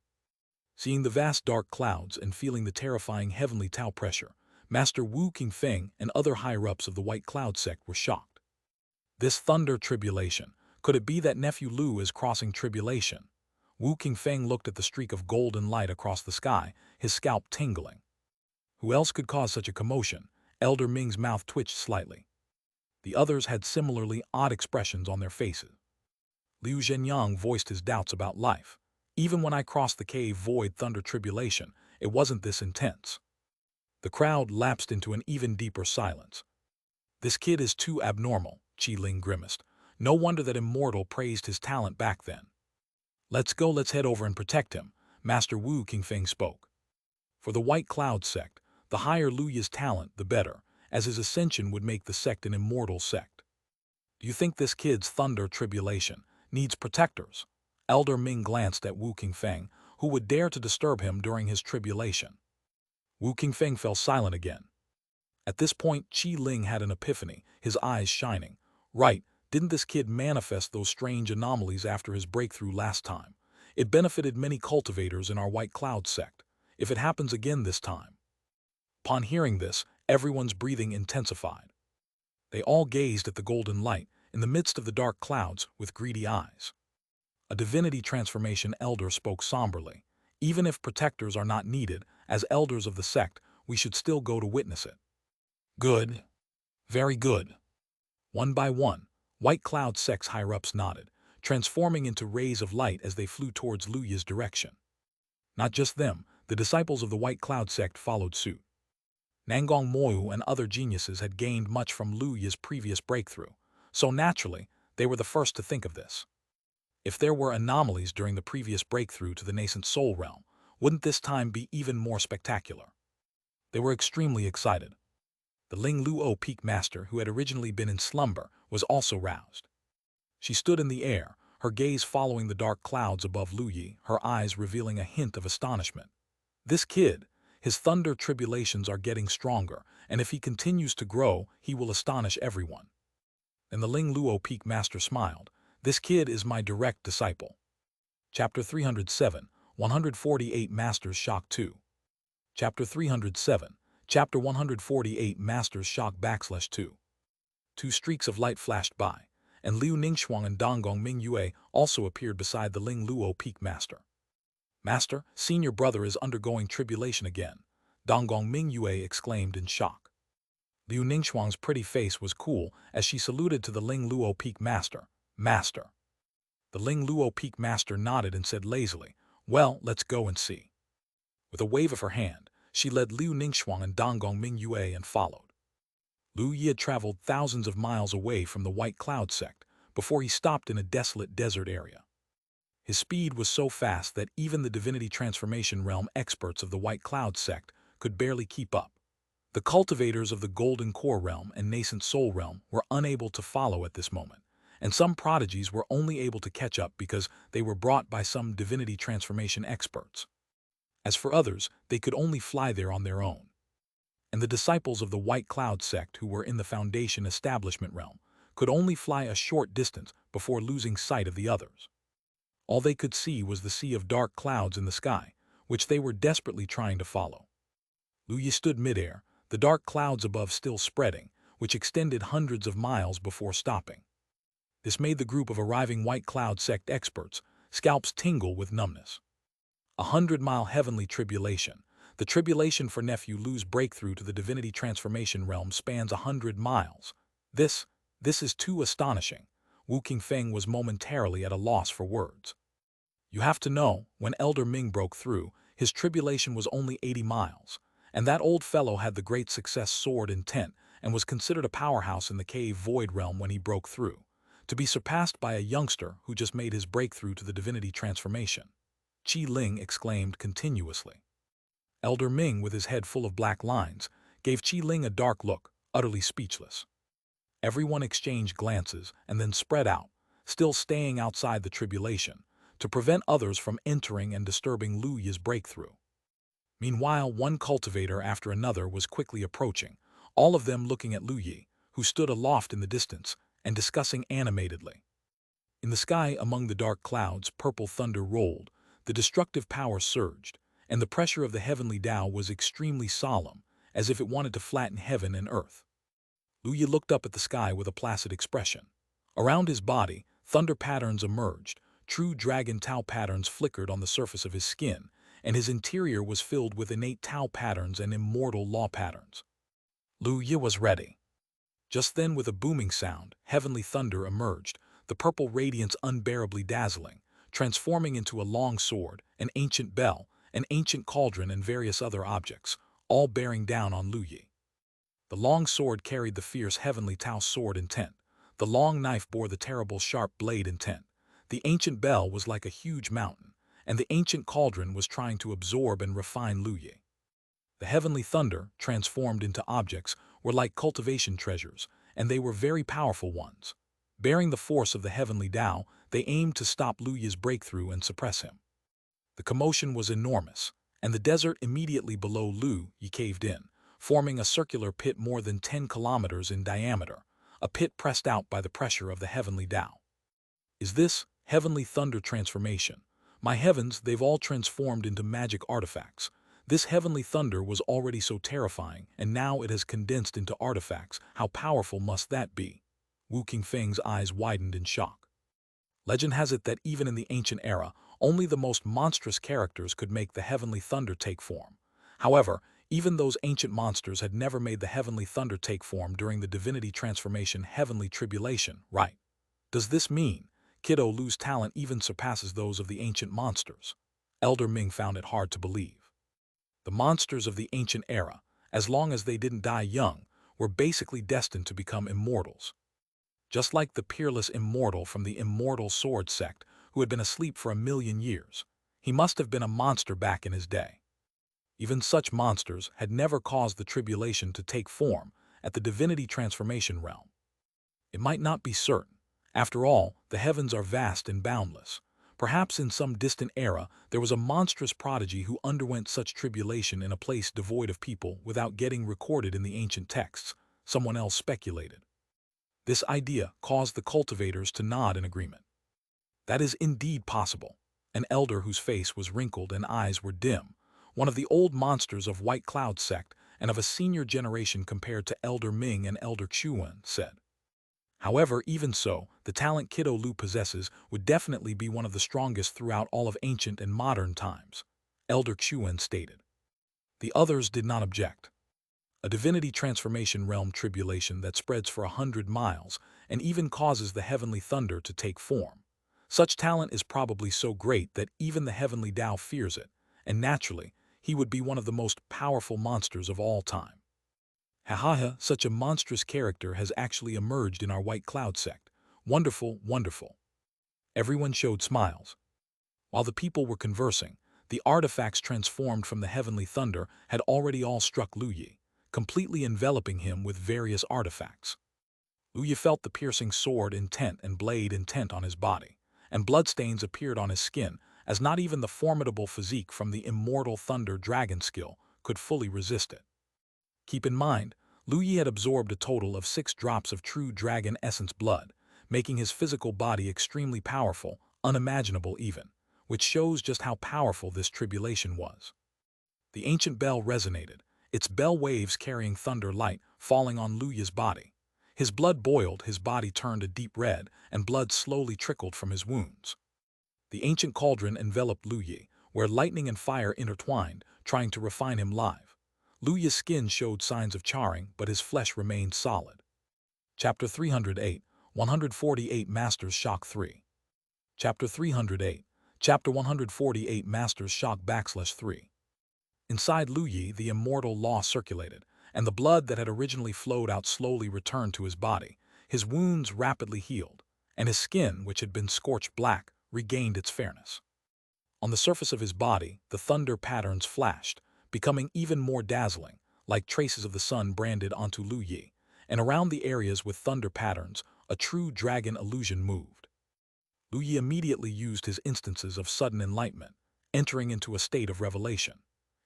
Seeing the vast dark clouds and feeling the terrifying heavenly Tao pressure, Master Wu Qingfeng and other higher-ups of the White Cloud sect were shocked. This thunder tribulation, could it be that nephew Lu is crossing tribulation? Wu Qingfeng looked at the streak of golden light across the sky, his scalp tingling. Who else could cause such a commotion? Elder Ming's mouth twitched slightly. The others had similarly odd expressions on their faces. Liu Zhenyang voiced his doubts about life. Even when I crossed the cave void thunder tribulation, it wasn't this intense. The crowd lapsed into an even deeper silence. This kid is too abnormal, Qi Ling grimaced. No wonder that Immortal praised his talent back then. Let's head over and protect him, Master Wu Qingfeng spoke. For the White Cloud sect, the higher Lu Yi's talent, the better, as his ascension would make the sect an immortal sect. Do you think this kid's thunder tribulation needs protectors? Elder Ming glanced at Wu Qingfeng, who would dare to disturb him during his tribulation. Wu Qingfeng fell silent again. At this point, Qi Ling had an epiphany, his eyes shining. Right, didn't this kid manifest those strange anomalies after his breakthrough last time? It benefited many cultivators in our White Cloud sect. If it happens again this time. Upon hearing this, everyone's breathing intensified. They all gazed at the golden light in the midst of the dark clouds with greedy eyes. A divinity transformation elder spoke somberly. Even if protectors are not needed, as elders of the sect, we should still go to witness it. Good. Very good. One by one, White Cloud sect's higher-ups nodded, transforming into rays of light as they flew towards Lu Yi's direction. Not just them, the disciples of the White Cloud sect followed suit. Nangong Moyu and other geniuses had gained much from Lu Yi's previous breakthrough, so naturally, they were the first to think of this. If there were anomalies during the previous breakthrough to the nascent soul realm, wouldn't this time be even more spectacular? They were extremely excited. The Ling Luo Peak Master, who had originally been in slumber, was also roused. She stood in the air, her gaze following the dark clouds above Lu Yi, her eyes revealing a hint of astonishment. This kid, his thunder tribulations are getting stronger, and if he continues to grow, he will astonish everyone. And the Ling Luo Peak Master smiled. This kid is my direct disciple. Chapter 307, 148 Masters Shock 2. Chapter 307, Chapter 148 Masters Shock / 2. Two streaks of light flashed by, and Liu Ningxuang and Donggong Mingyue also appeared beside the Ling Luo Peak Master. Master, senior brother is undergoing tribulation again, Donggong Mingyue exclaimed in shock. Liu Ningxuang's pretty face was cool as she saluted to the Ling Luo Peak Master. Master. The Ling Luo Peak Master nodded and said lazily, well, let's go and see. With a wave of her hand, she led Liu Ningxuang and Donggong Mingyue and followed. Lu Yi had traveled thousands of miles away from the White Cloud sect before he stopped in a desolate desert area. His speed was so fast that even the divinity transformation realm experts of the White Cloud sect could barely keep up. The cultivators of the Golden Core realm and Nascent Soul realm were unable to follow at this moment, and some prodigies were only able to catch up because they were brought by some divinity transformation experts. As for others, they could only fly there on their own. And the disciples of the White Cloud sect who were in the Foundation establishment realm could only fly a short distance before losing sight of the others. All they could see was the sea of dark clouds in the sky, which they were desperately trying to follow. Lu Yi stood midair, the dark clouds above still spreading, which extended hundreds of miles before stopping. This made the group of arriving White Cloud sect experts' scalps tingle with numbness. 100-mile heavenly tribulation. The tribulation for Nephew Lu's breakthrough to the divinity transformation realm spans 100 miles. This is too astonishing. Wu Qingfeng was momentarily at a loss for words. You have to know, when Elder Ming broke through, his tribulation was only 80 miles, and that old fellow had the great success sword intent and was considered a powerhouse in the cave void realm when he broke through, to be surpassed by a youngster who just made his breakthrough to the divinity transformation. Qi Ling exclaimed continuously. Elder Ming, with his head full of black lines, gave Qi Ling a dark look, utterly speechless. Everyone exchanged glances and then spread out, still staying outside the tribulation, to prevent others from entering and disturbing Lu Yi's breakthrough. Meanwhile, one cultivator after another was quickly approaching, all of them looking at Lu Yi, who stood aloft in the distance, and discussing animatedly. In the sky among the dark clouds, purple thunder rolled, the destructive power surged, and the pressure of the heavenly Tao was extremely solemn, as if it wanted to flatten heaven and earth. Lu Yi looked up at the sky with a placid expression. Around his body, thunder patterns emerged, true dragon Tao patterns flickered on the surface of his skin, and his interior was filled with innate Tao patterns and immortal law patterns. Lu Yi was ready. Just then, with a booming sound, heavenly thunder emerged, the purple radiance unbearably dazzling, transforming into a long sword, an ancient bell, an ancient cauldron, and various other objects, all bearing down on Lu Yi. The long sword carried the fierce heavenly Tao sword intent. The long knife bore the terrible sharp blade intent. The ancient bell was like a huge mountain, and the ancient cauldron was trying to absorb and refine Lu Yi. The heavenly thunder, transformed into objects, were like cultivation treasures, and they were very powerful ones. Bearing the force of the heavenly Tao, they aimed to stop Lu Yi's breakthrough and suppress him. The commotion was enormous, and the desert immediately below Lu Yi caved in, forming a circular pit more than 10 kilometers in diameter, a pit pressed out by the pressure of the heavenly Tao. Is this heavenly thunder transformation? My heavens, they've all transformed into magic artifacts. This heavenly thunder was already so terrifying, and now it has condensed into artifacts. How powerful must that be? Wu Qingfeng's eyes widened in shock. Legend has it that even in the ancient era, only the most monstrous characters could make the heavenly thunder take form. However, even those ancient monsters had never made the heavenly thunder take form during the divinity transformation heavenly tribulation, right? Does this mean Kiddo Lu's talent even surpasses those of the ancient monsters? Elder Ming found it hard to believe. The monsters of the ancient era, as long as they didn't die young, were basically destined to become immortals. Just like the peerless Immortal from the Immortal Sword sect, who had been asleep for 1,000,000 years. He must have been a monster back in his day. Even such monsters had never caused the tribulation to take form at the divinity transformation realm. It might not be certain. After all, the heavens are vast and boundless. Perhaps in some distant era there was a monstrous prodigy who underwent such tribulation in a place devoid of people without getting recorded in the ancient texts, someone else speculated. This idea caused the cultivators to nod in agreement. That is indeed possible. An elder whose face was wrinkled and eyes were dim, one of the old monsters of White Cloud sect and of a senior generation compared to Elder Ming and Elder Chuan, said. However, even so, the talent Kiddo Lu possesses would definitely be one of the strongest throughout all of ancient and modern times, Elder Chuan stated. The others did not object. A divinity transformation realm tribulation that spreads for 100 miles and even causes the heavenly thunder to take form. Such talent is probably so great that even the heavenly Tao fears it, and naturally, he would be one of the most powerful monsters of all time. Ha, such a monstrous character has actually emerged in our White Cloud sect. Wonderful, wonderful. Everyone showed smiles. While the people were conversing, the artifacts transformed from the heavenly thunder had already all struck Lu Yi, completely enveloping him with various artifacts. Lu Yi felt the piercing sword intent and blade intent on his body, and bloodstains appeared on his skin, as not even the formidable physique from the Immortal Thunder Dragon skill could fully resist it. Keep in mind, Lu Yi had absorbed a total of 6 drops of true dragon essence blood, making his physical body extremely powerful, unimaginable even, which shows just how powerful this tribulation was. The ancient bell resonated, its bell waves carrying thunder light falling on Lu Yi's body. His blood boiled, his body turned a deep red, and blood slowly trickled from his wounds. The ancient cauldron enveloped Lu Yi, where lightning and fire intertwined, trying to refine him live. Lu Yi's skin showed signs of charring, but his flesh remained solid. Chapter 308, 148 Masters Shock 3. Chapter 308, Chapter 148 Masters Shock /3. Inside Lu Yi, the immortal law circulated, and the blood that had originally flowed out slowly returned to his body. His wounds rapidly healed, and his skin, which had been scorched black, regained its fairness. On the surface of his body, the thunder patterns flashed, becoming even more dazzling, like traces of the sun branded onto Lu Yi, and around the areas with thunder patterns, a true dragon illusion moved. Lu Yi immediately used his instances of sudden enlightenment, entering into a state of revelation.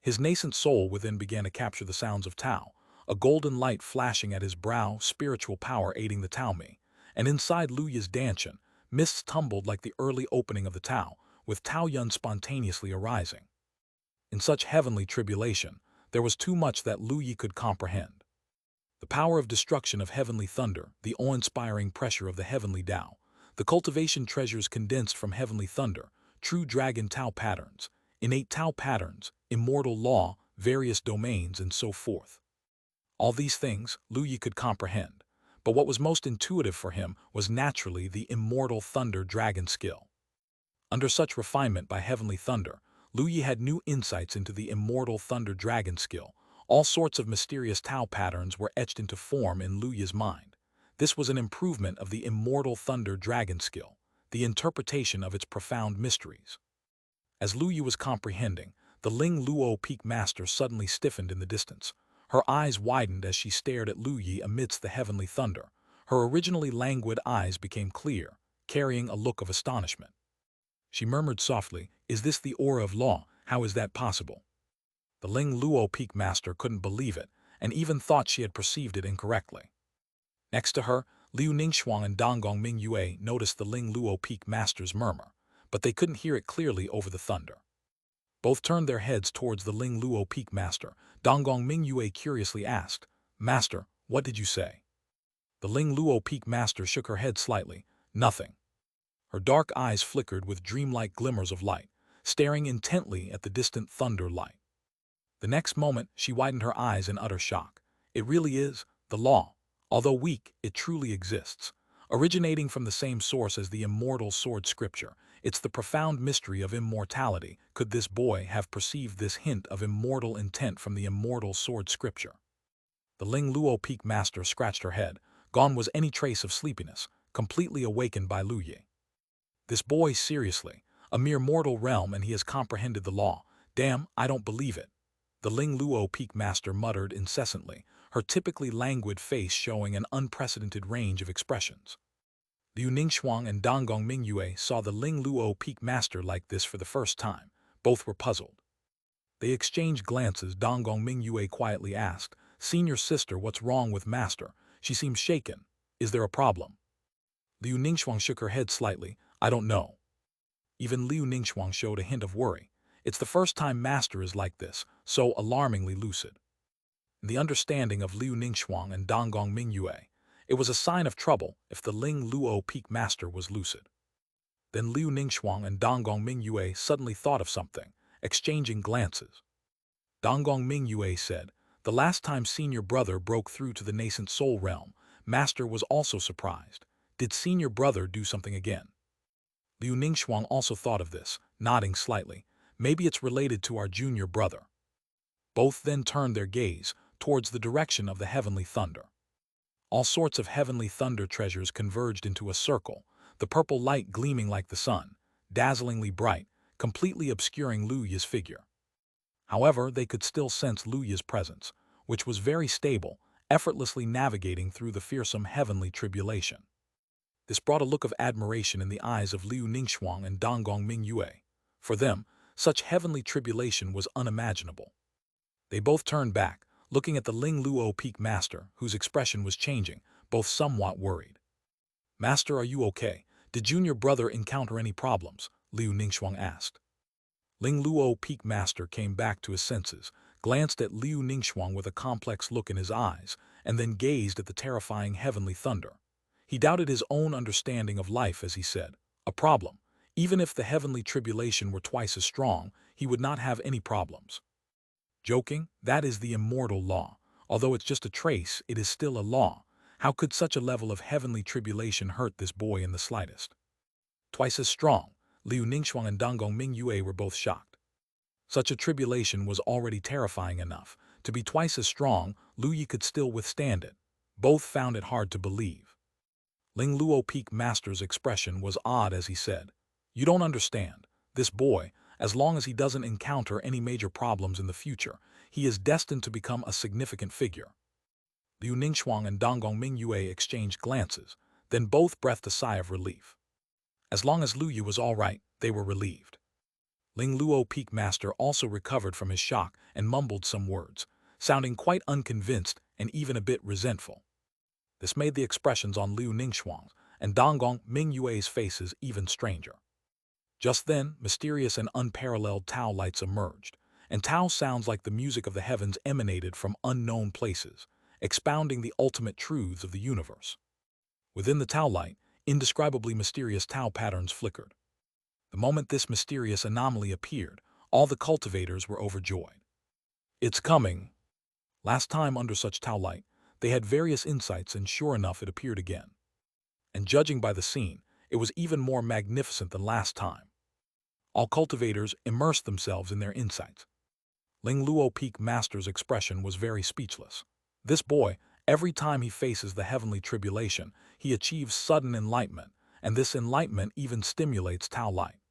His nascent soul within began to capture the sounds of Tao, a golden light flashing at his brow, spiritual power aiding the Tao Me, and inside Lu Yi's dantian, mists tumbled like the early opening of the Tao, with Tao Yun spontaneously arising. In such heavenly tribulation, there was too much that Lu Yi could comprehend. The power of destruction of heavenly thunder, the awe-inspiring pressure of the heavenly Tao, the cultivation treasures condensed from heavenly thunder, true dragon Tao patterns, innate Tao patterns, immortal law, various domains, and so forth. All these things Lu Yi could comprehend, but what was most intuitive for him was naturally the immortal thunder dragon skill. Under such refinement by heavenly thunder, Lu Yi had new insights into the immortal thunder dragon skill. All sorts of mysterious Tao patterns were etched into form in Lu Yi's mind. This was an improvement of the immortal thunder dragon skill, the interpretation of its profound mysteries. As Lu Yi was comprehending, the Ling Luo Peak Master suddenly stiffened in the distance. Her eyes widened as she stared at Lu Yi amidst the heavenly thunder. Her originally languid eyes became clear, carrying a look of astonishment. She murmured softly, "Is this the aura of law? How is that possible?" The Ling Luo Peak Master couldn't believe it, and even thought she had perceived it incorrectly. Next to her, Liu Ningxuang and Donggong Mingyue noticed the Ling Luo Peak Master's murmur, but they couldn't hear it clearly over the thunder. Both turned their heads towards the Ling Luo Peak Master. Donggong Mingyue curiously asked, "Master, what did you say?" The Ling Luo Peak Master shook her head slightly, "Nothing." Her dark eyes flickered with dreamlike glimmers of light, staring intently at the distant thunder light. The next moment, she widened her eyes in utter shock. It really is the law. Although weak, it truly exists. Originating from the same source as the immortal sword scripture, it's the profound mystery of immortality. Could this boy have perceived this hint of immortal intent from the immortal sword scripture? The Ling Luo Peak Master scratched her head. Gone was any trace of sleepiness, completely awakened by Lu Yi. This boy, seriously, a mere mortal realm, and he has comprehended the law. Damn, I don't believe it. The Ling Luo Peak Master muttered incessantly, her typically languid face showing an unprecedented range of expressions. Liu Ningxuang and Donggong Mingyue saw the Ling Luo Peak Master like this for the first time. Both were puzzled. They exchanged glances. Donggong Mingyue quietly asked, "Senior sister, what's wrong with Master? She seems shaken. Is there a problem?" Liu Ningxuang shook her head slightly. "I don't know." Even Liu Ningxuang showed a hint of worry. It's the first time Master is like this, so alarmingly lucid. In the understanding of Liu Ningxuang and Donggong Mingyue, it was a sign of trouble if the Ling Luo Peak Master was lucid. Then Liu Ningxuang and Donggong Mingyue suddenly thought of something, exchanging glances. Donggong Mingyue said, "The last time Senior Brother broke through to the nascent soul realm, Master was also surprised. Did Senior Brother do something again?" Liu Ningxuang also thought of this, nodding slightly. "Maybe it's related to our junior brother." Both then turned their gaze towards the direction of the heavenly thunder. All sorts of heavenly thunder treasures converged into a circle, the purple light gleaming like the sun, dazzlingly bright, completely obscuring Lu Yi's figure. However, they could still sense Lu Yi's presence, which was very stable, effortlessly navigating through the fearsome heavenly tribulation. This brought a look of admiration in the eyes of Liu Ningxuang and Donggong Mingyue. For them, such heavenly tribulation was unimaginable. They both turned back, looking at the Ling Luo Peak Master, whose expression was changing, both somewhat worried. "Master, are you okay? Did Junior Brother encounter any problems?" Liu Ningxuang asked. Ling Luo Peak Master came back to his senses, glanced at Liu Ningxuang with a complex look in his eyes, and then gazed at the terrifying heavenly thunder. He doubted his own understanding of life as he said, "A problem. Even if the heavenly tribulation were twice as strong, he would not have any problems." Joking, that is the immortal law. Although it's just a trace, it is still a law. How could such a level of heavenly tribulation hurt this boy in the slightest? Twice as strong. Liu Ningxuang and Donggong Mingyue were both shocked. Such a tribulation was already terrifying enough. To be twice as strong, Lu Yi could still withstand it. Both found it hard to believe. Ling Luo Peak Master's expression was odd as he said, "You don't understand. This boy, as long as he doesn't encounter any major problems in the future, he is destined to become a significant figure." Liu Ningxuang and Donggong Mingyue exchanged glances, then both breathed a sigh of relief. As long as Lu Yi was all right, they were relieved. Ling Luo Peak Master also recovered from his shock and mumbled some words, sounding quite unconvinced and even a bit resentful. This made the expressions on Liu Ningxuang's and Donggong Mingyue's faces even stranger. Just then, mysterious and unparalleled Tao lights emerged, and Tao sounds like the music of the heavens emanated from unknown places, expounding the ultimate truths of the universe. Within the Tao light, indescribably mysterious Tao patterns flickered. The moment this mysterious anomaly appeared, all the cultivators were overjoyed. "It's coming." Last time under such Tao light, they had various insights and sure enough it appeared again. And judging by the scene, it was even more magnificent than last time. All cultivators immersed themselves in their insights. Ling Luo Peak Master's expression was very speechless. This boy, every time he faces the heavenly tribulation, he achieves sudden enlightenment, and this enlightenment even stimulates Tao light.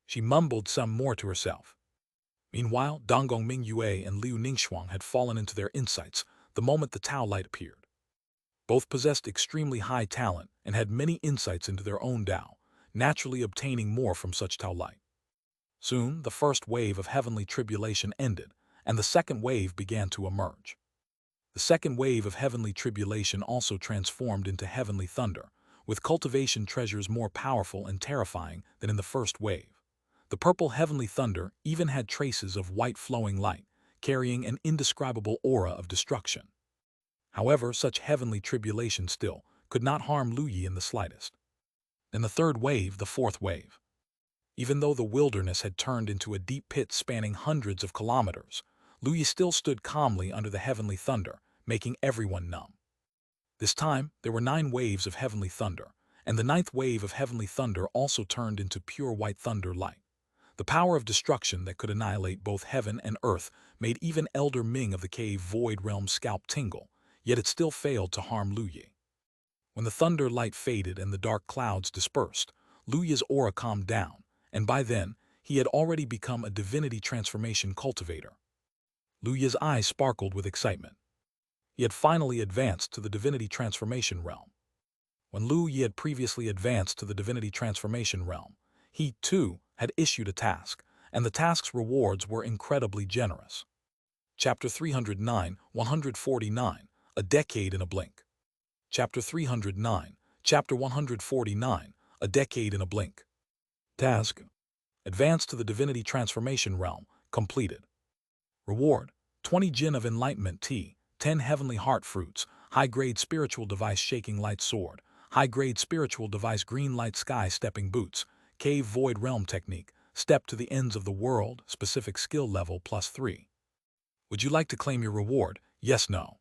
She mumbled some more to herself. Meanwhile, Donggong Mingyue and Liu Ningxuang had fallen into their insights the moment the Tao light appeared. Both possessed extremely high talent and had many insights into their own Tao, naturally obtaining more from such Tao light. Soon, the first wave of heavenly tribulation ended, and the second wave began to emerge. The second wave of heavenly tribulation also transformed into heavenly thunder, with cultivation treasures more powerful and terrifying than in the first wave. The purple heavenly thunder even had traces of white flowing light, carrying an indescribable aura of destruction. However, such heavenly tribulation still could not harm Lu Yi in the slightest. In the third wave, the fourth wave. Even though the wilderness had turned into a deep pit spanning hundreds of kilometers, Lu Yi still stood calmly under the heavenly thunder, making everyone numb. This time, there were 9 waves of heavenly thunder, and the 9th wave of heavenly thunder also turned into pure white thunder light. The power of destruction that could annihilate both heaven and earth made even Elder Ming of the cave Void Realm's scalp tingle, yet it still failed to harm Lu Yi. When the thunder light faded and the dark clouds dispersed, Lu Yi's aura calmed down, and by then, he had already become a divinity transformation cultivator. Lu Yi's eyes sparkled with excitement. He had finally advanced to the divinity transformation realm. When Lu Yi had previously advanced to the divinity transformation realm, he, too, had issued a task, and the task's rewards were incredibly generous. Chapter 309, 149, A Decade in a Blink. Chapter 309, Chapter 149, A Decade in a Blink. Task: Advance to the divinity transformation realm, completed. Reward: 20 Jin of Enlightenment Tea, 10 Heavenly Heart Fruits, High-Grade Spiritual Device Shaking Light Sword, High-Grade Spiritual Device Green Light Sky Stepping Boots, Cave Void Realm Technique, Step to the Ends of the World, Specific Skill Level +3. Would you like to claim your reward? Yes, no.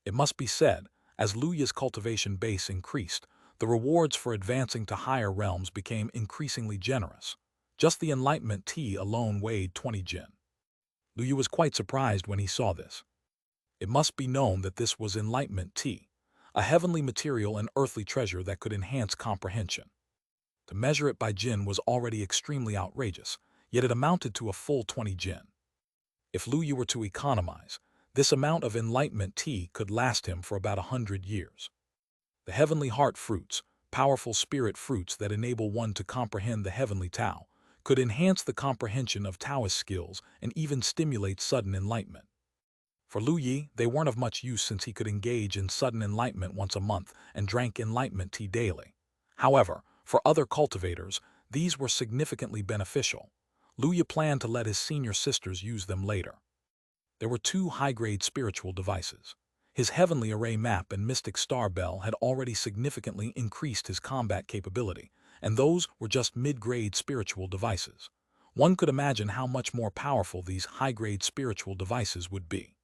It must be said, as Lu Yi's cultivation base increased, the rewards for advancing to higher realms became increasingly generous. Just the Enlightenment Tea alone weighed 20 Jin. Lu Yi was quite surprised when he saw this. It must be known that this was Enlightenment Tea, a heavenly material and earthly treasure that could enhance comprehension. To measure it by Jin was already extremely outrageous, yet it amounted to a full 20 Jin. If Lu Yi were to economize, this amount of Enlightenment Tea could last him for about 100 years. The Heavenly Heart Fruits, powerful spirit fruits that enable one to comprehend the Heavenly Tao, could enhance the comprehension of Taoist skills and even stimulate sudden enlightenment. For Lu Yi, they weren't of much use since he could engage in sudden enlightenment once a month and drank enlightenment tea daily. However, for other cultivators, these were significantly beneficial. Lu Yi planned to let his senior sisters use them later. There were 2 high-grade spiritual devices. His Heavenly Array Map and Mystic Star Bell had already significantly increased his combat capability, and those were just mid-grade spiritual devices. One could imagine how much more powerful these high-grade spiritual devices would be.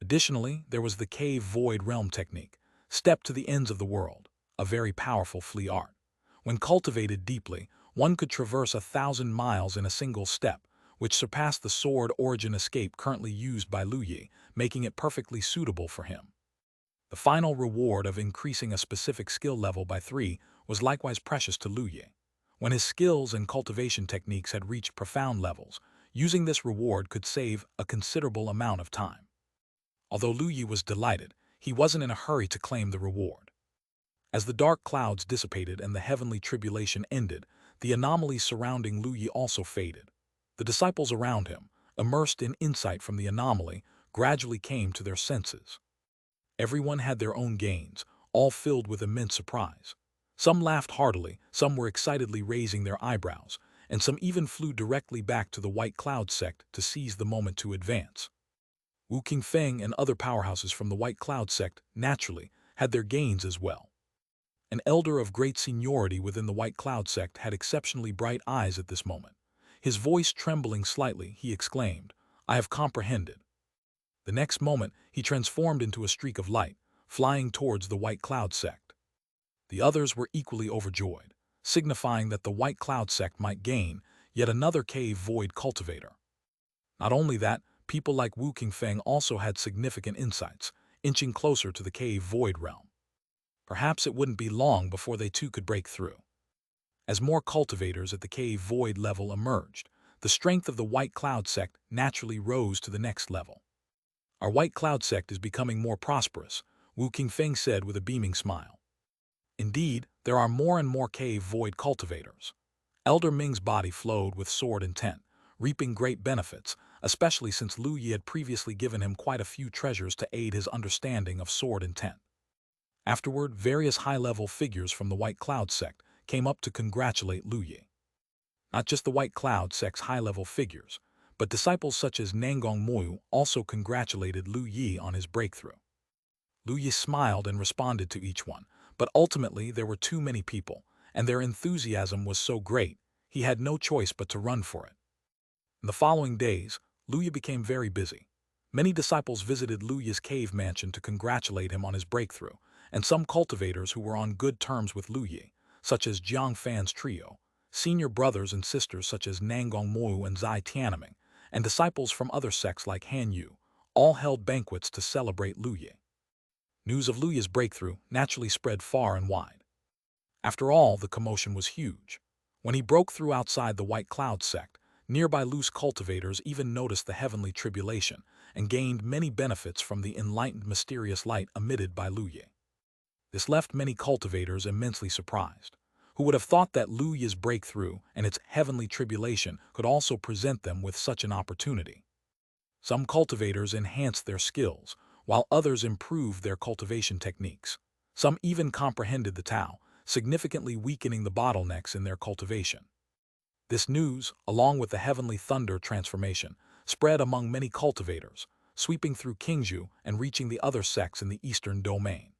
Additionally, there was the Cave Void Realm Technique, Step to the Ends of the World, a very powerful flea art. When cultivated deeply, one could traverse 1,000 miles in a single step, which surpassed the sword origin escape currently used by Lu Yi, making it perfectly suitable for him. The final reward of increasing a specific skill level by 3 was likewise precious to Lu Yi. When his skills and cultivation techniques had reached profound levels, using this reward could save a considerable amount of time. Although Lu Yi was delighted, he wasn't in a hurry to claim the reward. As the dark clouds dissipated and the heavenly tribulation ended, the anomalies surrounding Lu Yi also faded. The disciples around him, immersed in insight from the anomaly, gradually came to their senses. Everyone had their own gains, all filled with immense surprise. Some laughed heartily, some were excitedly raising their eyebrows, and some even flew directly back to the White Cloud sect to seize the moment to advance. Wu Qingfeng and other powerhouses from the White Cloud sect, naturally, had their gains as well. An elder of great seniority within the White Cloud sect had exceptionally bright eyes at this moment. His voice trembling slightly, he exclaimed, "I have comprehended." The next moment, he transformed into a streak of light, flying towards the White Cloud sect. The others were equally overjoyed, signifying that the White Cloud sect might gain yet another cave void cultivator. Not only that, people like Wu Qingfeng also had significant insights, inching closer to the cave void realm. Perhaps it wouldn't be long before they too could break through. As more cultivators at the cave void level emerged, the strength of the White Cloud sect naturally rose to the next level. Our White Cloud sect is becoming more prosperous, Wu Qingfeng said with a beaming smile. Indeed, there are more and more cave void cultivators. Elder Ming's body flowed with sword intent, reaping great benefits, especially since Lu Yi had previously given him quite a few treasures to aid his understanding of sword intent. Afterward, various high-level figures from the White Cloud sect came up to congratulate Lu Yi. Not just the White Cloud sect's high-level figures, but disciples such as Nangong Moyu also congratulated Lu Yi on his breakthrough. Lu Yi smiled and responded to each one, but ultimately there were too many people, and their enthusiasm was so great, he had no choice but to run for it. In the following days, Lu Yi became very busy. Many disciples visited Lu Yi's cave mansion to congratulate him on his breakthrough, and some cultivators who were on good terms with Lu Yi, such as Jiang Fan's trio, senior brothers and sisters such as Nangong Moyu and Zai Tianming, and disciples from other sects like Han Yu, all held banquets to celebrate Lu Yi. News of Lu Yi's breakthrough naturally spread far and wide. After all, the commotion was huge. When he broke through outside the White Cloud sect, Nearby loose cultivators even noticed the heavenly tribulation and gained many benefits from the enlightened mysterious light emitted by Lu Yi. This left many cultivators immensely surprised, who would have thought that Lu Yi's breakthrough and its heavenly tribulation could also present them with such an opportunity. Some cultivators enhanced their skills, while others improved their cultivation techniques. Some even comprehended the Tao, significantly weakening the bottlenecks in their cultivation. This news, along with the heavenly thunder transformation, spread among many cultivators, sweeping through Qingzhou and reaching the other sects in the eastern domain.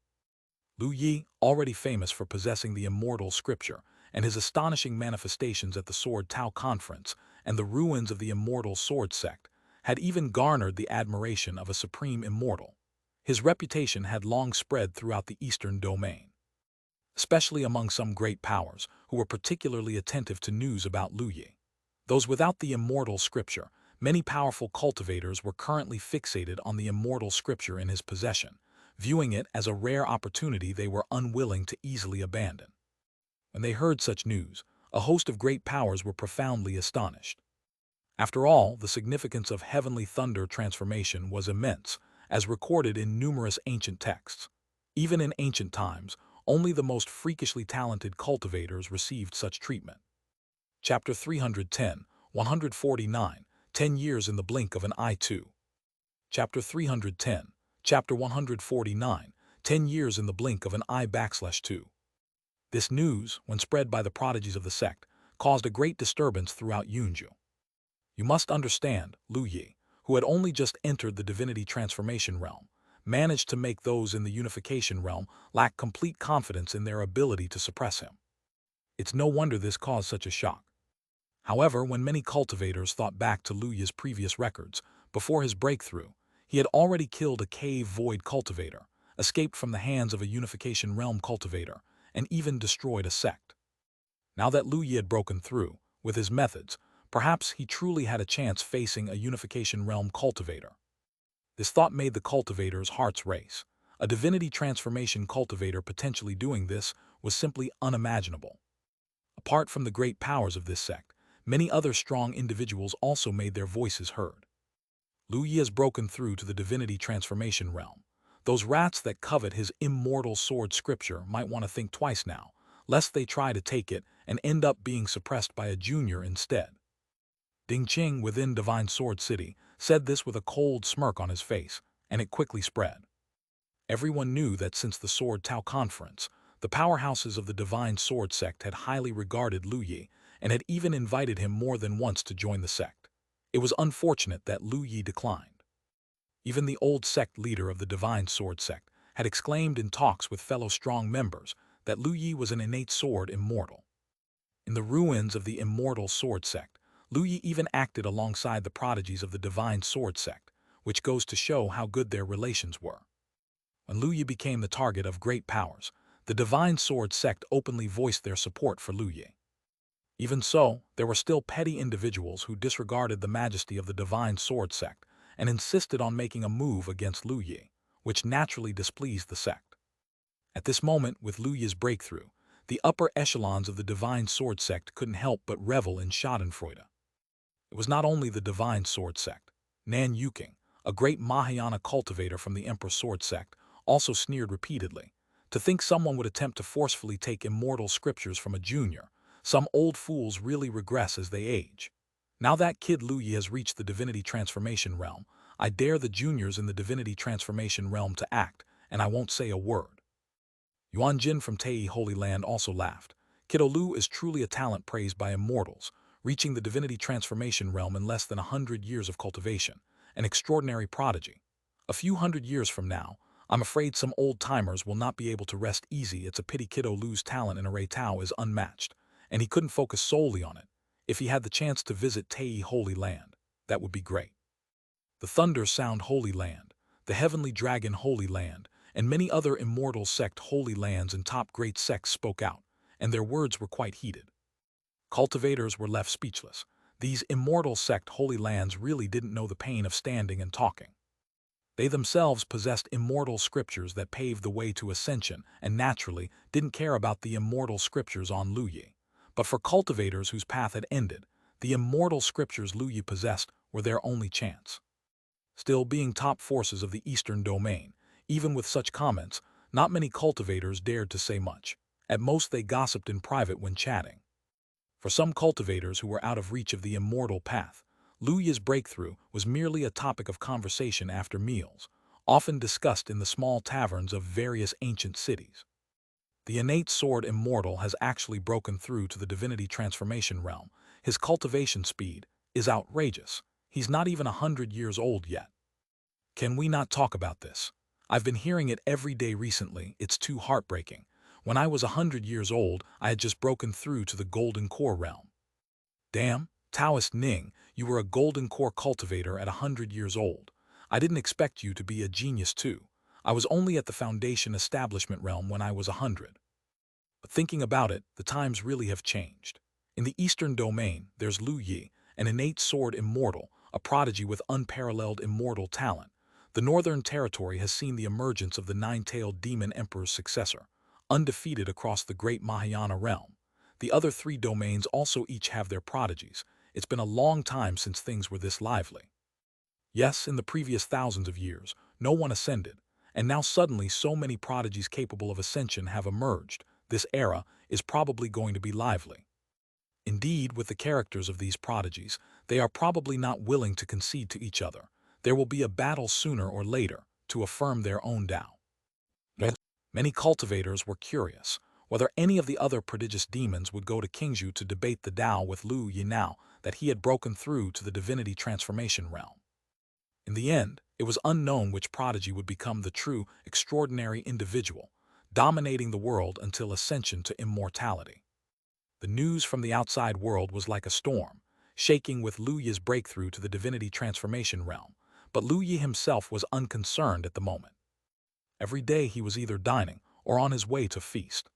Lu Yi, already famous for possessing the immortal scripture and his astonishing manifestations at the Sword Tao Conference and the ruins of the immortal sword sect, had even garnered the admiration of a supreme immortal. His reputation had long spread throughout the eastern domain, especially among some great powers who were particularly attentive to news about Lu Yi. Those without the immortal scripture, many powerful cultivators were currently fixated on the immortal scripture in his possession, viewing it as a rare opportunity they were unwilling to easily abandon. When they heard such news, a host of great powers were profoundly astonished. After all, the significance of heavenly thunder transformation was immense, as recorded in numerous ancient texts. Even in ancient times, only the most freakishly talented cultivators received such treatment. Chapter 310, 149, 10 years in the blink of an eye 2. Chapter 310, Chapter 149, 10 years in the blink of an eye /2. This news, when spread by the prodigies of the sect, caused a great disturbance throughout Yunju. You must understand, Lu Yi, who had only just entered the divinity transformation realm, managed to make those in the unification realm lack complete confidence in their ability to suppress him. It's no wonder this caused such a shock. However, when many cultivators thought back to Lu Yi's previous records, before his breakthrough, he had already killed a cave void cultivator, escaped from the hands of a unification realm cultivator, and even destroyed a sect. Now that Lu Yi had broken through, with his methods, perhaps he truly had a chance facing a unification realm cultivator. This thought made the cultivators' hearts race. A divinity transformation cultivator potentially doing this was simply unimaginable. Apart from the great powers of this sect, many other strong individuals also made their voices heard. Lu Yi has broken through to the divinity transformation realm. Those rats that covet his immortal sword scripture might want to think twice now, lest they try to take it and end up being suppressed by a junior instead. Ding Qing within Divine Sword City said this with a cold smirk on his face, and it quickly spread. Everyone knew that since the Sword Tao Conference, the powerhouses of the Divine Sword sect had highly regarded Lu Yi and had even invited him more than once to join the sect. It was unfortunate that Lu Yi declined. Even the old sect leader of the Divine Sword sect had exclaimed in talks with fellow strong members that Lu Yi was an innate sword immortal. In the ruins of the Immortal Sword sect, Lu Yi even acted alongside the prodigies of the Divine Sword sect, which goes to show how good their relations were. When Lu Yi became the target of great powers, the Divine Sword sect openly voiced their support for Lu Yi. Even so, there were still petty individuals who disregarded the majesty of the Divine Sword sect and insisted on making a move against Lu Yi, which naturally displeased the sect. At this moment, with Lu Yi's breakthrough, the upper echelons of the Divine Sword sect couldn't help but revel in schadenfreude. It was not only the Divine Sword sect. Nan Yuking, a great Mahayana cultivator from the Emperor Sword sect, also sneered repeatedly. To think someone would attempt to forcefully take immortal scriptures from a junior, some old fools really regress as they age. Now that kid Lu Yi has reached the divinity transformation realm, I dare the juniors in the divinity transformation realm to act, and I won't say a word. Yuan Jin from Tei Holy Land also laughed. Kiddo Lu is truly a talent praised by immortals, reaching the divinity transformation realm in less than 100 years of cultivation, an extraordinary prodigy. A few hundred years from now, I'm afraid some old-timers will not be able to rest easy. It's a pity Kiddo Lu's talent in Array Tao is unmatched, and he couldn't focus solely on it. If he had the chance to visit Tei Holy Land, that would be great. The Thunder Sound Holy Land, the Heavenly Dragon Holy Land, and many other immortal sect holy lands and top great sects spoke out, and their words were quite heated. Cultivators were left speechless. These immortal sect holy lands really didn't know the pain of standing and talking. They themselves possessed immortal scriptures that paved the way to ascension and naturally didn't care about the immortal scriptures on Lu Yi. But for cultivators whose path had ended, The immortal scriptures Lu Yi possessed were their only chance. Still, being top forces of the Eastern Domain, even with such comments, not many cultivators dared to say much. At most they gossiped in private when chatting. For some cultivators who were out of reach of the immortal path, Lu Yi's breakthrough was merely a topic of conversation after meals, often discussed in the small taverns of various ancient cities. The innate sword Immortal has actually broken through to the divinity transformation realm. His cultivation speed is outrageous. He's not even 100 years old yet. Can we not talk about this? I've been hearing it every day recently. It's too heartbreaking. When I was 100 years old, I had just broken through to the golden core realm. Damn, Taoist Ning, you were a golden core cultivator at 100 years old. I didn't expect you to be a genius too. I was only at the foundation establishment realm when I was 100. But thinking about it, the times really have changed. In the Eastern Domain, there's Lu Yi, an innate sword immortal, a prodigy with unparalleled immortal talent. The Northern Territory has seen the emergence of the nine-tailed demon emperor's successor, undefeated across the great Mahayana realm. The other three domains also each have their prodigies. It's been a long time since things were this lively. Yes, in the previous thousands of years, no one ascended, and now suddenly so many prodigies capable of ascension have emerged. This era is probably going to be lively. Indeed, with the characters of these prodigies, they are probably not willing to concede to each other. There will be a battle sooner or later to affirm their own Tao. Many cultivators were curious whether any of the other prodigious demons would go to Qingzhou to debate the Tao with Lu Yi now that he had broken through to the divinity transformation realm. In the end, it was unknown which prodigy would become the true, extraordinary individual, dominating the world until ascension to immortality. The news from the outside world was like a storm, shaking with Lu Yi's breakthrough to the divinity transformation realm, but Lu Yi himself was unconcerned at the moment. Every day he was either dining or on his way to feast.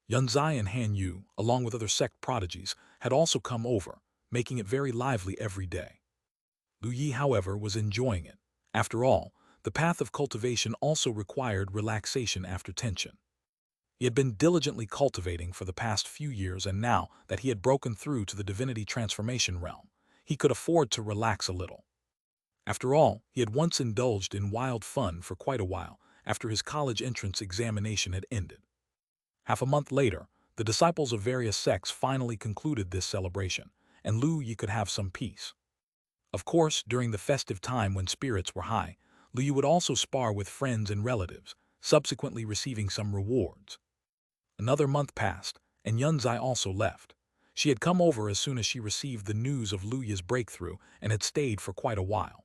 Yunzai and Han Yu, along with other sect prodigies, had also come over, making it very lively every day. Lu Yi, however, was enjoying it. After all, the path of cultivation also required relaxation after tension. He had been diligently cultivating for the past few years, and now that he had broken through to the divinity transformation realm, he could afford to relax a little. After all, he had once indulged in wild fun for quite a while after his college entrance examination had ended. Half a month later, the disciples of various sects finally concluded this celebration, and Lu Yi could have some peace. Of course, during the festive time when spirits were high, Lu Yi would also spar with friends and relatives, subsequently receiving some rewards. Another month passed, and Yunzai also left. She had come over as soon as she received the news of Lu Yi's breakthrough and had stayed for quite a while.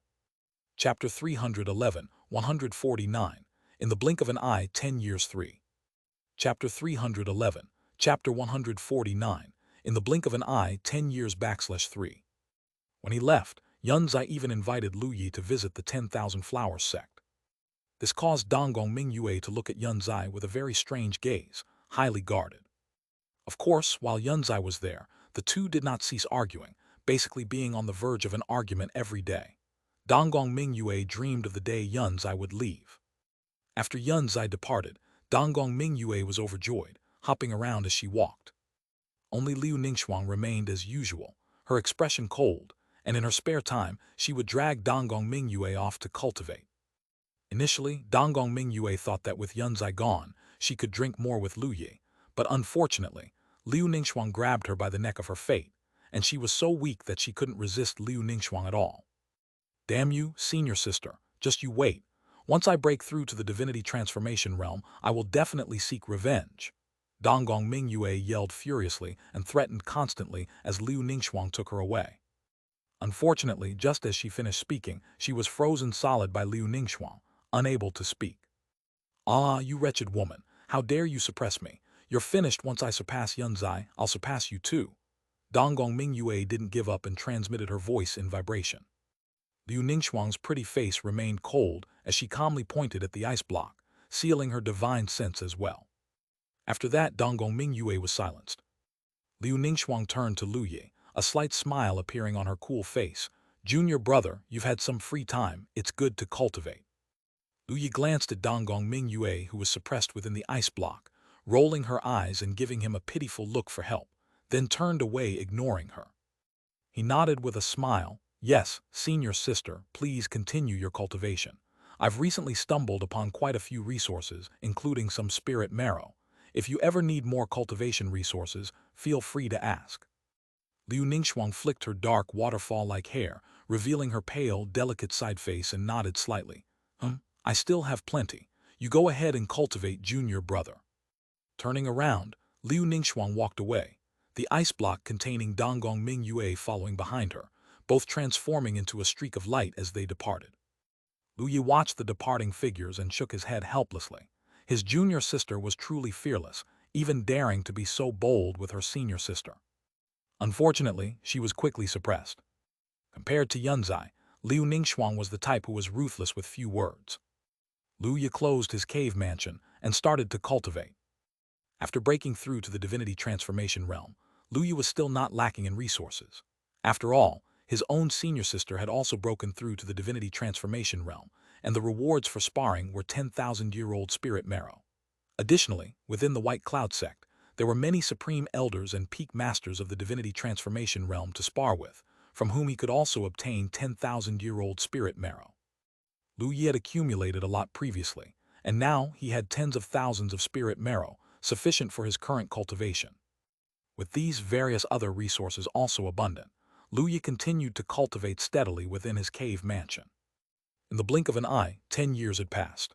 Chapter 311, 149. In the blink of an eye, 10 years 3. Chapter 311, Chapter 149. In the blink of an eye, 10 years /3. When he left, Yunzai even invited Lu Yi to visit the 10,000 Flowers sect. This caused Donggong Mingyue to look at Yunzai with a very strange gaze, highly guarded. Of course, while Yunzai was there, the two did not cease arguing, basically being on the verge of an argument every day. Donggong Mingyue dreamed of the day Yunzai would leave. After Yunzai departed, Donggong Mingyue was overjoyed, hopping around as she walked. Only Liu Ningxuang remained as usual, her expression cold, and in her spare time, she would drag Donggong Mingyue off to cultivate. Initially, Donggong Mingyue thought that with Yunzai gone, she could drink more with Lu Yi, but unfortunately, Liu Ningxuang grabbed her by the neck of her fate, and she was so weak that she couldn't resist Liu Ningxuang at all. Damn you, senior sister, just you wait. Once I break through to the divinity transformation realm, I will definitely seek revenge. Donggong Mingyue yelled furiously and threatened constantly as Liu Ningxuang took her away. Unfortunately, just as she finished speaking, she was frozen solid by Liu Ningxuang, unable to speak. Ah, you wretched woman, how dare you suppress me? You're finished. Once I surpass Yunzai, I'll surpass you too. Donggong Mingyue didn't give up and transmitted her voice in vibration. Liu Ningxuang's pretty face remained cold as she calmly pointed at the ice block, sealing her divine sense as well. After that, Donggong Mingyue was silenced. Liu Ningxuang turned to Lu Yi, a slight smile appearing on her cool face. Junior brother, you've had some free time, it's good to cultivate. Lu Yi glanced at Donggong Mingyue, who was suppressed within the ice block, rolling her eyes and giving him a pitiful look for help, then turned away, ignoring her. He nodded with a smile. Yes, senior sister, please continue your cultivation. I've recently stumbled upon quite a few resources, including some spirit marrow. If you ever need more cultivation resources, feel free to ask. Liu Ningxuang flicked her dark waterfall-like hair, revealing her pale, delicate side face, and nodded slightly. I still have plenty. You go ahead and cultivate, junior brother. Turning around, Liu Ningxuang walked away, the ice block containing Donggong Mingyue following behind her, both transforming into a streak of light as they departed. Lu Yi watched the departing figures and shook his head helplessly. His junior sister was truly fearless, even daring to be so bold with her senior sister. Unfortunately, she was quickly suppressed. Compared to Yunzai, Liu Ningxuang was the type who was ruthless with few words. Lu Yi closed his cave mansion and started to cultivate. After breaking through to the divinity transformation realm, Lu Yi was still not lacking in resources. After all, his own senior sister had also broken through to the divinity transformation realm, and the rewards for sparring were 10,000-year-old spirit marrow. Additionally, within the White Cloud sect, there were many supreme elders and peak masters of the divinity transformation realm to spar with, from whom he could also obtain 10,000-year-old spirit marrow. Lu Yi had accumulated a lot previously, and now he had tens of thousands of spirit marrow, sufficient for his current cultivation. With these various other resources also abundant, Lu Yi continued to cultivate steadily within his cave mansion. In the blink of an eye, 10 years had passed.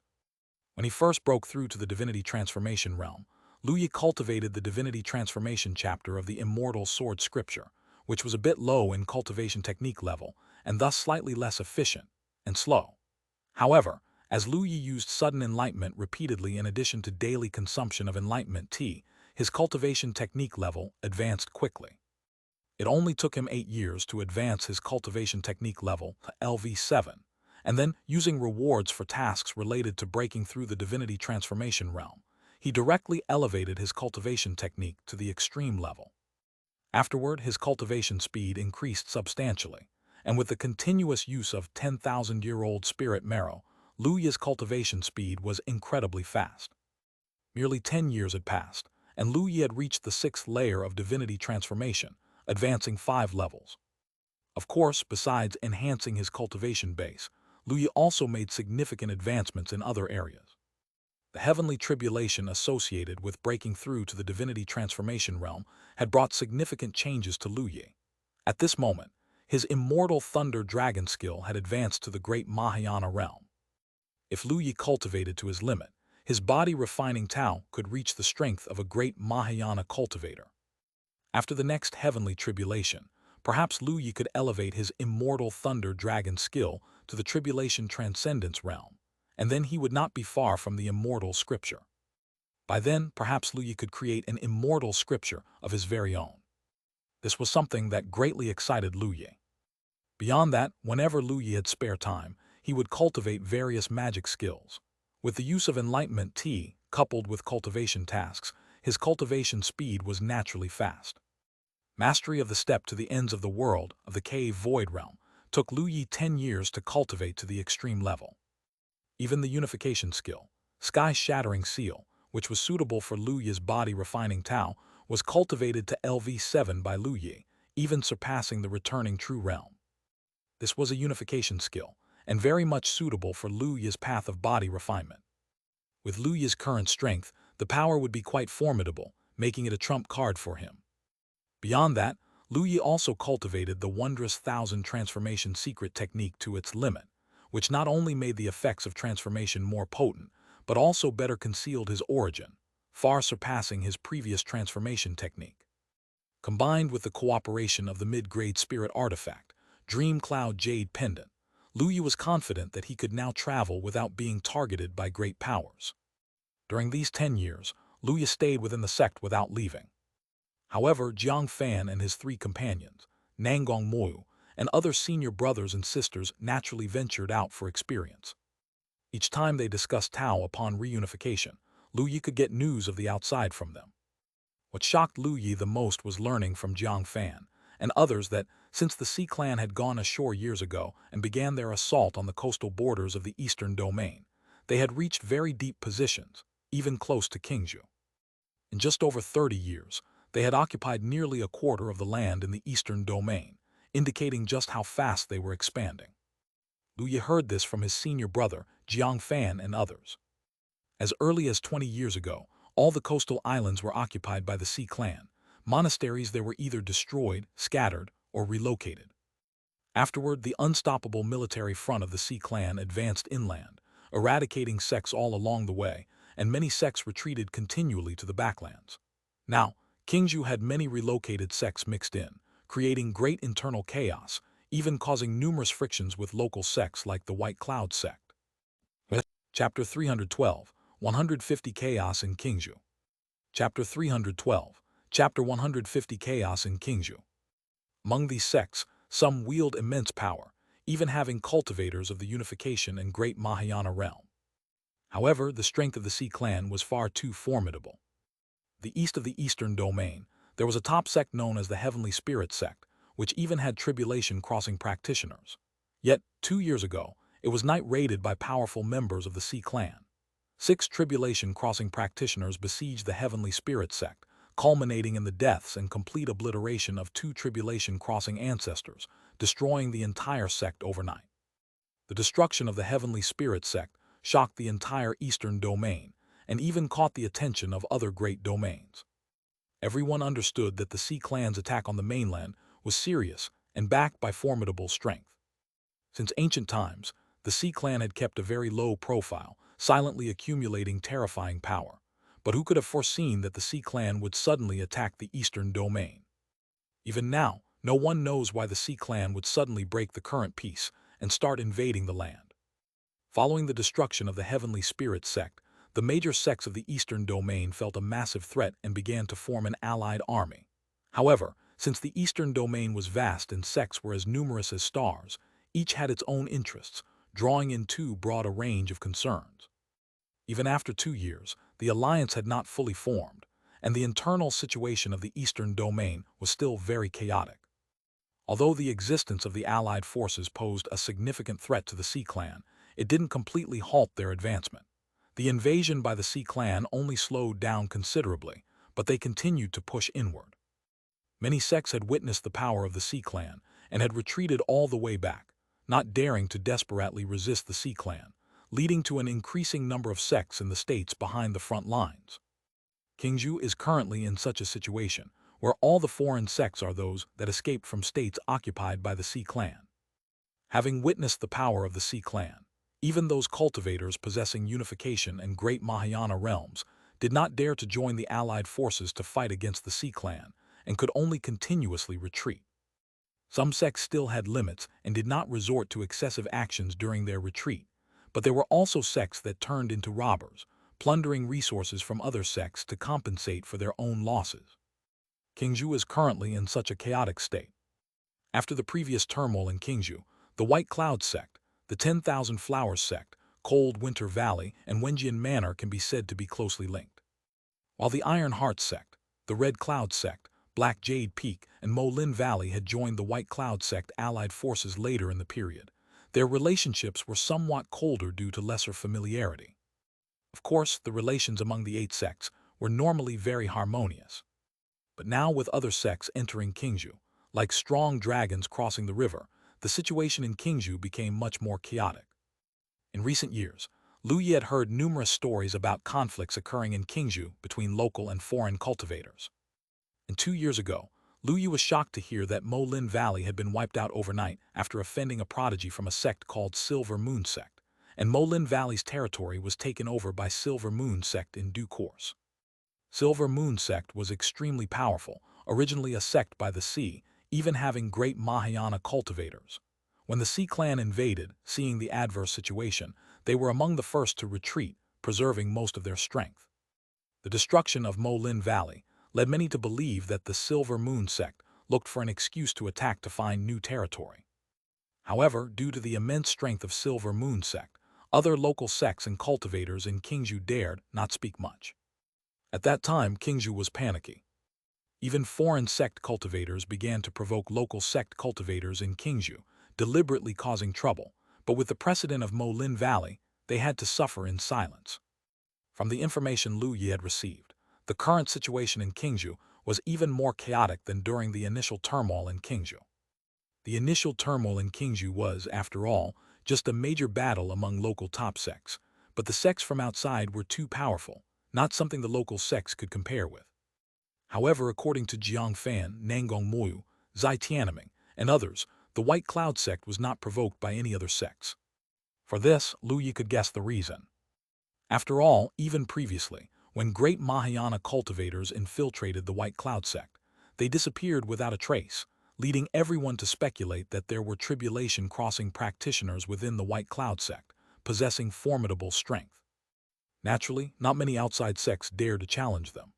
When he first broke through to the divinity transformation realm, Lu Yi cultivated the divinity transformation chapter of the Immortal sword scripture, which was a bit low in cultivation technique level and thus slightly less efficient and slow. However, as Lu Yi used sudden enlightenment repeatedly in addition to daily consumption of enlightenment tea, his cultivation technique level advanced quickly. It only took him 8 years to advance his cultivation technique level to LV7, and then, using rewards for tasks related to breaking through the divinity transformation realm, he directly elevated his cultivation technique to the extreme level. Afterward, his cultivation speed increased substantially, and with the continuous use of 10,000-year-old spirit marrow, Lu Yi's cultivation speed was incredibly fast. Merely 10 years had passed, and Lu Yi had reached the 6th layer of divinity transformation, advancing 5 levels. Of course, besides enhancing his cultivation base, Lu Yi also made significant advancements in other areas. The heavenly tribulation associated with breaking through to the divinity transformation realm had brought significant changes to Lu Yi. At this moment, his immortal thunder dragon skill had advanced to the great Mahayana realm. If Lu Yi cultivated to his limit, his body refining Tao could reach the strength of a great Mahayana cultivator. After the next heavenly tribulation, perhaps Lu Yi could elevate his immortal thunder dragon skill to the tribulation transcendence realm, and then he would not be far from the immortal scripture. By then, perhaps Lu Yi could create an immortal scripture of his very own. This was something that greatly excited Lu Yi. Beyond that, whenever Lu Yi had spare time, he would cultivate various magic skills. With the use of enlightenment tea, coupled with cultivation tasks, his cultivation speed was naturally fast. Mastery of the step to the ends of the world of the cave void realm took Lu Yi 10 years to cultivate to the extreme level. Even the unification skill, sky-shattering seal, which was suitable for Lu Yi's body-refining Tao, was cultivated to LV7 by Lu Yi, even surpassing the returning true realm. This was a unification skill, and very much suitable for Lu Yi's path of body refinement. With Lu Yi's current strength, the power would be quite formidable, making it a trump card for him. Beyond that, Lu Yi also cultivated the wondrous thousand transformation secret technique to its limit, which not only made the effects of transformation more potent, but also better concealed his origin, far surpassing his previous transformation technique. Combined with the cooperation of the mid-grade spirit artifact, Dream Cloud Jade Pendant, Lu Yi was confident that he could now travel without being targeted by great powers. During these 10 years, Lu Yi stayed within the sect without leaving. However, Jiang Fan and his 3 companions, Nanggong Moyu, and other senior brothers and sisters naturally ventured out for experience. Each time they discussed Tao upon reunification, Lu Yi could get news of the outside from them. What shocked Lu Yi the most was learning from Jiang Fan and others that, since the Sea Clan had gone ashore years ago and began their assault on the coastal borders of the eastern domain, they had reached very deep positions, even close to Qingzhou. In just over 30 years, they had occupied nearly a quarter of the land in the eastern domain, indicating just how fast they were expanding. Lu Yi heard this from his senior brother, Jiang Fan, and others. As early as 20 years ago, all the coastal islands were occupied by the Qi clan. Monasteries there were either destroyed, scattered, or relocated. Afterward, the unstoppable military front of the Qi clan advanced inland, eradicating sects all along the way, and many sects retreated continually to the backlands. Now, Qingzhou had many relocated sects mixed in, creating great internal chaos, even causing numerous frictions with local sects like the White Cloud sect. Chapter 312, 150 Chaos in Qingzhou. Chapter 312, Chapter 150 Chaos in Qingzhou. Among these sects, some wield immense power, even having cultivators of the unification and great Mahayana realm. However, the strength of the Qi clan was far too formidable. The east of the Eastern Domain, there was a top sect known as the Heavenly Spirit sect, which even had tribulation crossing practitioners. Yet, 2 years ago, it was night-raided by powerful members of the Qi clan. 6 tribulation crossing practitioners besieged the Heavenly Spirit sect, culminating in the deaths and complete obliteration of 2 tribulation crossing ancestors, destroying the entire sect overnight. The destruction of the Heavenly Spirit sect shocked the entire Eastern Domain, and even caught the attention of other great domains. Everyone understood that the Qi clan's attack on the mainland was serious and backed by formidable strength. Since ancient times, the Qi clan had kept a very low profile, silently accumulating terrifying power. But who could have foreseen that the Qi clan would suddenly attack the Eastern Domain? Even now, no one knows why the Qi clan would suddenly break the current peace and start invading the land. Following the destruction of the Heavenly Spirit sect, the major sects of the Eastern Domain felt a massive threat and began to form an allied army. However, since the Eastern Domain was vast and sects were as numerous as stars, each had its own interests, drawing in too broad a range of concerns. Even after 2 years, the alliance had not fully formed, and the internal situation of the Eastern Domain was still very chaotic. Although the existence of the Allied forces posed a significant threat to the Qi clan, it didn't completely halt their advancement. The invasion by the Qi clan only slowed down considerably, but they continued to push inward. Many sects had witnessed the power of the Qi clan and had retreated all the way back, not daring to desperately resist the Qi clan, leading to an increasing number of sects in the states behind the front lines. Qingzhou is currently in such a situation, where all the foreign sects are those that escaped from states occupied by the Qi clan. Having witnessed the power of the Qi clan, even those cultivators possessing unification and great Mahayana realms did not dare to join the allied forces to fight against the Qi clan and could only continuously retreat. Some sects still had limits and did not resort to excessive actions during their retreat, but there were also sects that turned into robbers, plundering resources from other sects to compensate for their own losses. Qingzhou is currently in such a chaotic state. After the previous turmoil in Qingzhou, the White Cloud sect, the 10,000 Flowers sect, Cold Winter Valley, and Wenjian Manor can be said to be closely linked. While the Iron Heart sect, the Red Cloud sect, Black Jade Peak, and Molin Valley had joined the White Cloud sect allied forces later in the period, their relationships were somewhat colder due to lesser familiarity. Of course, the relations among the 8 sects were normally very harmonious. But now with other sects entering Qingzhou, like strong dragons crossing the river, the situation in Qingzhou became much more chaotic. In recent years, Lu Yi had heard numerous stories about conflicts occurring in Qingzhou between local and foreign cultivators. And 2 years ago, Lu Yi was shocked to hear that Molin Valley had been wiped out overnight after offending a prodigy from a sect called Silver Moon sect, and Molin Valley's territory was taken over by Silver Moon sect in due course. Silver Moon sect was extremely powerful, originally a sect by the Qi, even having great Mahayana cultivators. When the Qi clan invaded, seeing the adverse situation, they were among the first to retreat, preserving most of their strength. The destruction of Molin Valley led many to believe that the Silver Moon sect looked for an excuse to attack to find new territory. However, due to the immense strength of Silver Moon sect, other local sects and cultivators in Qingzhou dared not speak much. At that time, Qingzhou was panicky. Even foreign sect cultivators began to provoke local sect cultivators in Qingzhou, deliberately causing trouble, but with the precedent of Molin Valley, they had to suffer in silence. From the information Lu Yi had received, the current situation in Qingzhou was even more chaotic than during the initial turmoil in Qingzhou. The initial turmoil in Qingzhou was, after all, just a major battle among local top sects, but the sects from outside were too powerful, not something the local sects could compare with. However, according to Jiang Fan, Nangong Moyu, Zai Tianming, and others, the White Cloud sect was not provoked by any other sects. For this, Lu Yi could guess the reason. After all, even previously, when great Mahayana cultivators infiltrated the White Cloud sect, they disappeared without a trace, leading everyone to speculate that there were tribulation-crossing practitioners within the White Cloud sect, possessing formidable strength. Naturally, not many outside sects dared to challenge them.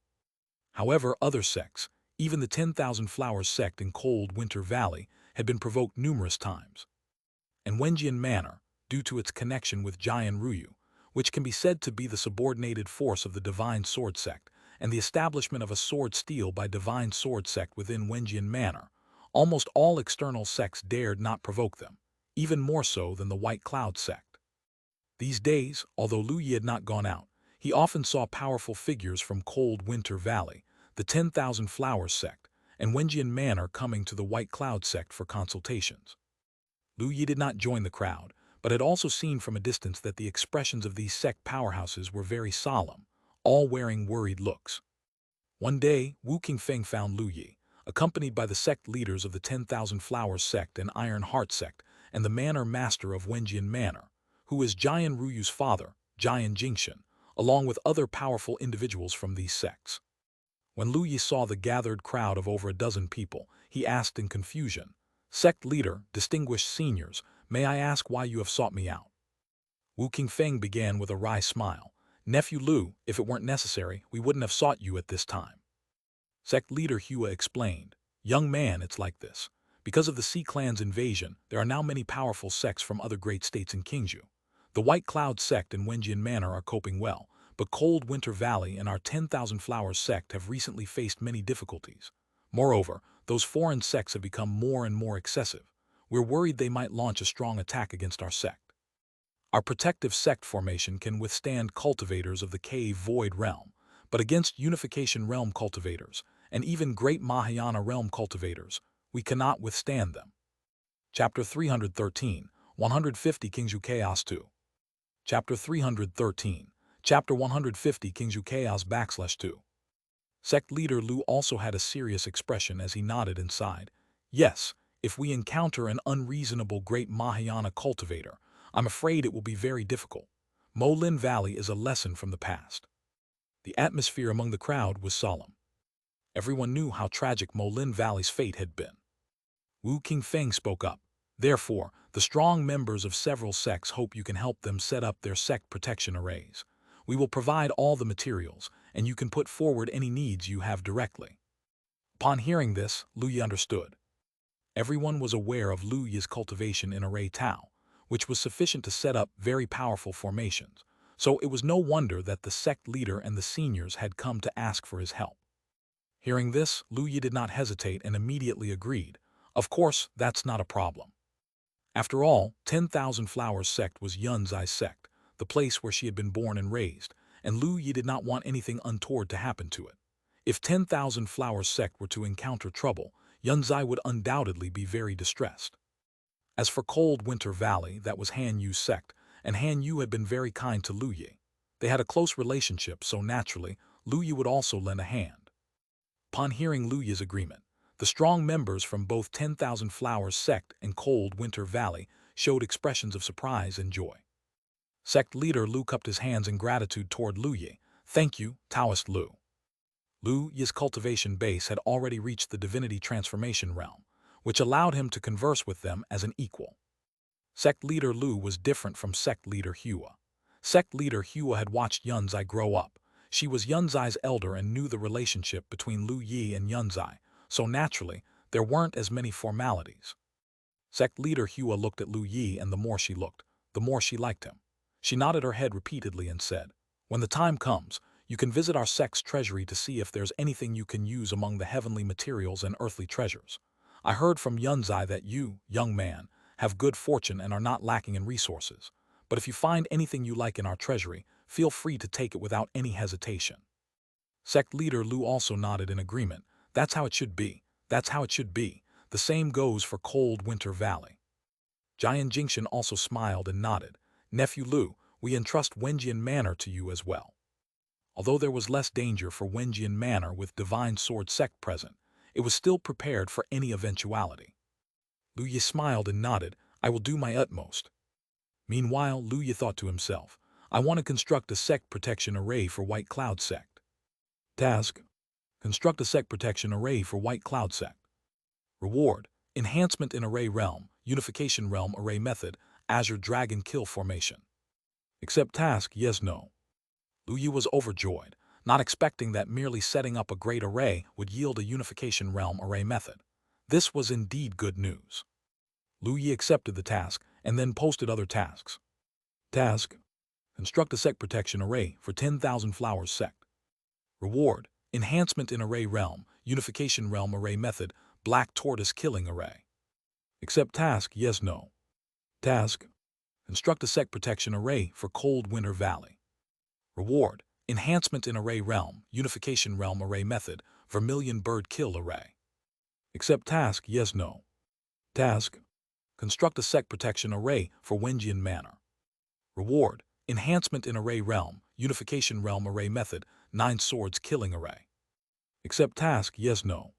However, other sects, even the 10,000 Flowers sect in Cold Winter Valley, had been provoked numerous times. And Wenjian Manor, due to its connection with Jian Ruyu, which can be said to be the subordinated force of the Divine Sword sect, and the establishment of a sword steel by Divine Sword sect within Wenjian Manor, almost all external sects dared not provoke them, even more so than the White Cloud sect. These days, although Lu Yi had not gone out, he often saw powerful figures from Cold Winter Valley, the 10,000 Flowers sect, and Wenjian Manor coming to the White Cloud sect for consultations. Lu Yi did not join the crowd, but had also seen from a distance that the expressions of these sect powerhouses were very solemn, all wearing worried looks. One day, Wu Qingfeng found Lu Yi, accompanied by the sect leaders of the 10,000 Flowers sect and Iron Heart sect, and the Manor Master of Wenjian Manor, who is Jian Ruyu's father, Jian Jingxian, along with other powerful individuals from these sects. When Lu Yi saw the gathered crowd of over a dozen people, he asked in confusion, "Sect leader, distinguished seniors, may I ask why you have sought me out?" Wu Qingfeng began with a wry smile. "Nephew Lu, if it weren't necessary, we wouldn't have sought you at this time." Sect leader Hua explained, "Young man, it's like this. Because of the Sea Clan's invasion, there are now many powerful sects from other great states in Qingzhou. The White Cloud sect and Wenjian Manor are coping well, but Cold Winter Valley and our 10,000 Flowers sect have recently faced many difficulties. Moreover, those foreign sects have become more and more excessive. We're worried they might launch a strong attack against our sect. Our protective sect formation can withstand cultivators of the Cave Void Realm, but against Unification Realm cultivators, and even Great Mahayana Realm cultivators, we cannot withstand them." Chapter 313, 150 Qingzhou Chaos 2. Chapter 313, Chapter 150 Qingzhou Chaos /2. Sect leader Lu also had a serious expression as he nodded and sighed. "Yes, if we encounter an unreasonable Great Mahayana cultivator, I'm afraid it will be very difficult. Molin Valley is a lesson from the past." The atmosphere among the crowd was solemn. Everyone knew how tragic Molin Valley's fate had been. Wu Qingfeng spoke up. "Therefore, the strong members of several sects hope you can help them set up their sect protection arrays. We will provide all the materials, and you can put forward any needs you have directly." Upon hearing this, Lu Yi understood. Everyone was aware of Lu Yi's cultivation in Array Tao, which was sufficient to set up very powerful formations, so it was no wonder that the sect leader and the seniors had come to ask for his help. Hearing this, Lu Yi did not hesitate and immediately agreed. "Of course, that's not a problem." After all, 10,000 Flowers sect was Yunzai's sect, the place where she had been born and raised, and Lu Yi did not want anything untoward to happen to it. If 10,000 Flowers sect were to encounter trouble, Yunzai would undoubtedly be very distressed. As for Cold Winter Valley, that was Han Yu's sect, and Han Yu had been very kind to Lu Yi. They had a close relationship, so naturally, Lu Yi would also lend a hand. Upon hearing Lu Yi's agreement, the strong members from both 10,000 Flowers sect and Cold Winter Valley showed expressions of surprise and joy. Sect leader Lu cupped his hands in gratitude toward Lu Yi. "Thank you, Taoist Lu." Lu Yi's cultivation base had already reached the divinity transformation realm, which allowed him to converse with them as an equal. Sect leader Lu was different from sect leader Hua. Sect leader Hua had watched Yunzai grow up. She was Yunzai's elder and knew the relationship between Lu Yi and Yunzai, so naturally, there weren't as many formalities. Sect leader Hua looked at Lu Yi, and the more she looked, the more she liked him. She nodded her head repeatedly and said, "When the time comes, you can visit our sect's treasury to see if there's anything you can use among the heavenly materials and earthly treasures. I heard from Yunzai that you, young man, have good fortune and are not lacking in resources. But if you find anything you like in our treasury, feel free to take it without any hesitation." Sect leader Lu also nodded in agreement. "That's how it should be. That's how it should be. The same goes for Cold Winter Valley. Jian Jingxian also smiled and nodded. Nephew Lu, we entrust Wenjian Manor to you as well. Although there was less danger for Wenjian Manor with Divine Sword Sect present, it was still prepared for any eventuality. Lu Yi smiled and nodded. I will do my utmost. Meanwhile, Lu Yi thought to himself, I want to construct a sect protection array for White Cloud Sect. Task: construct a sect protection array for White Cloud Sect. Reward: enhancement in array realm, unification realm array method, Azure Dragon Kill Formation. Accept task, yes, no. Lu Yi was overjoyed, not expecting that merely setting up a great array would yield a unification realm array method. This was indeed good news. Lu Yi accepted the task and then posted other tasks. Task: construct a sect protection array for 10,000 flowers sect. Reward: enhancement in array realm, unification realm array method, Black Tortoise Killing Array. Accept task, yes, no. Task: construct a sect protection array for Cold Winter Valley. Reward: enhancement in array realm, unification realm array method, Vermilion Bird Kill Array. Accept task, yes, no. Task: construct a sect protection array for Wenjian Manor. Reward: enhancement in array realm, unification realm array method, 9 Swords Killing Array. Accept task, yes, no.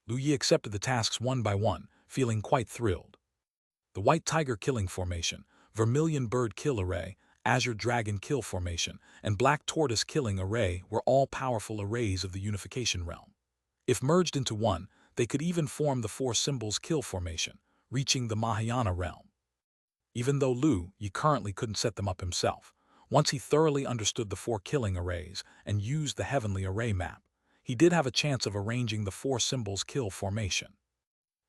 Lu Yi accepted the tasks one by one, feeling quite thrilled. The White Tiger Killing Formation, Vermilion Bird Kill Array, Azure Dragon Kill Formation, and Black Tortoise Killing Array were all powerful arrays of the unification realm. If merged into one, they could even form the 4 Symbols Kill Formation, reaching the Mahayana realm. Even though Lu Yi currently couldn't set them up himself, once he thoroughly understood the 4 killing arrays and used the Heavenly Array map, he did have a chance of arranging the 4 Symbols Kill Formation.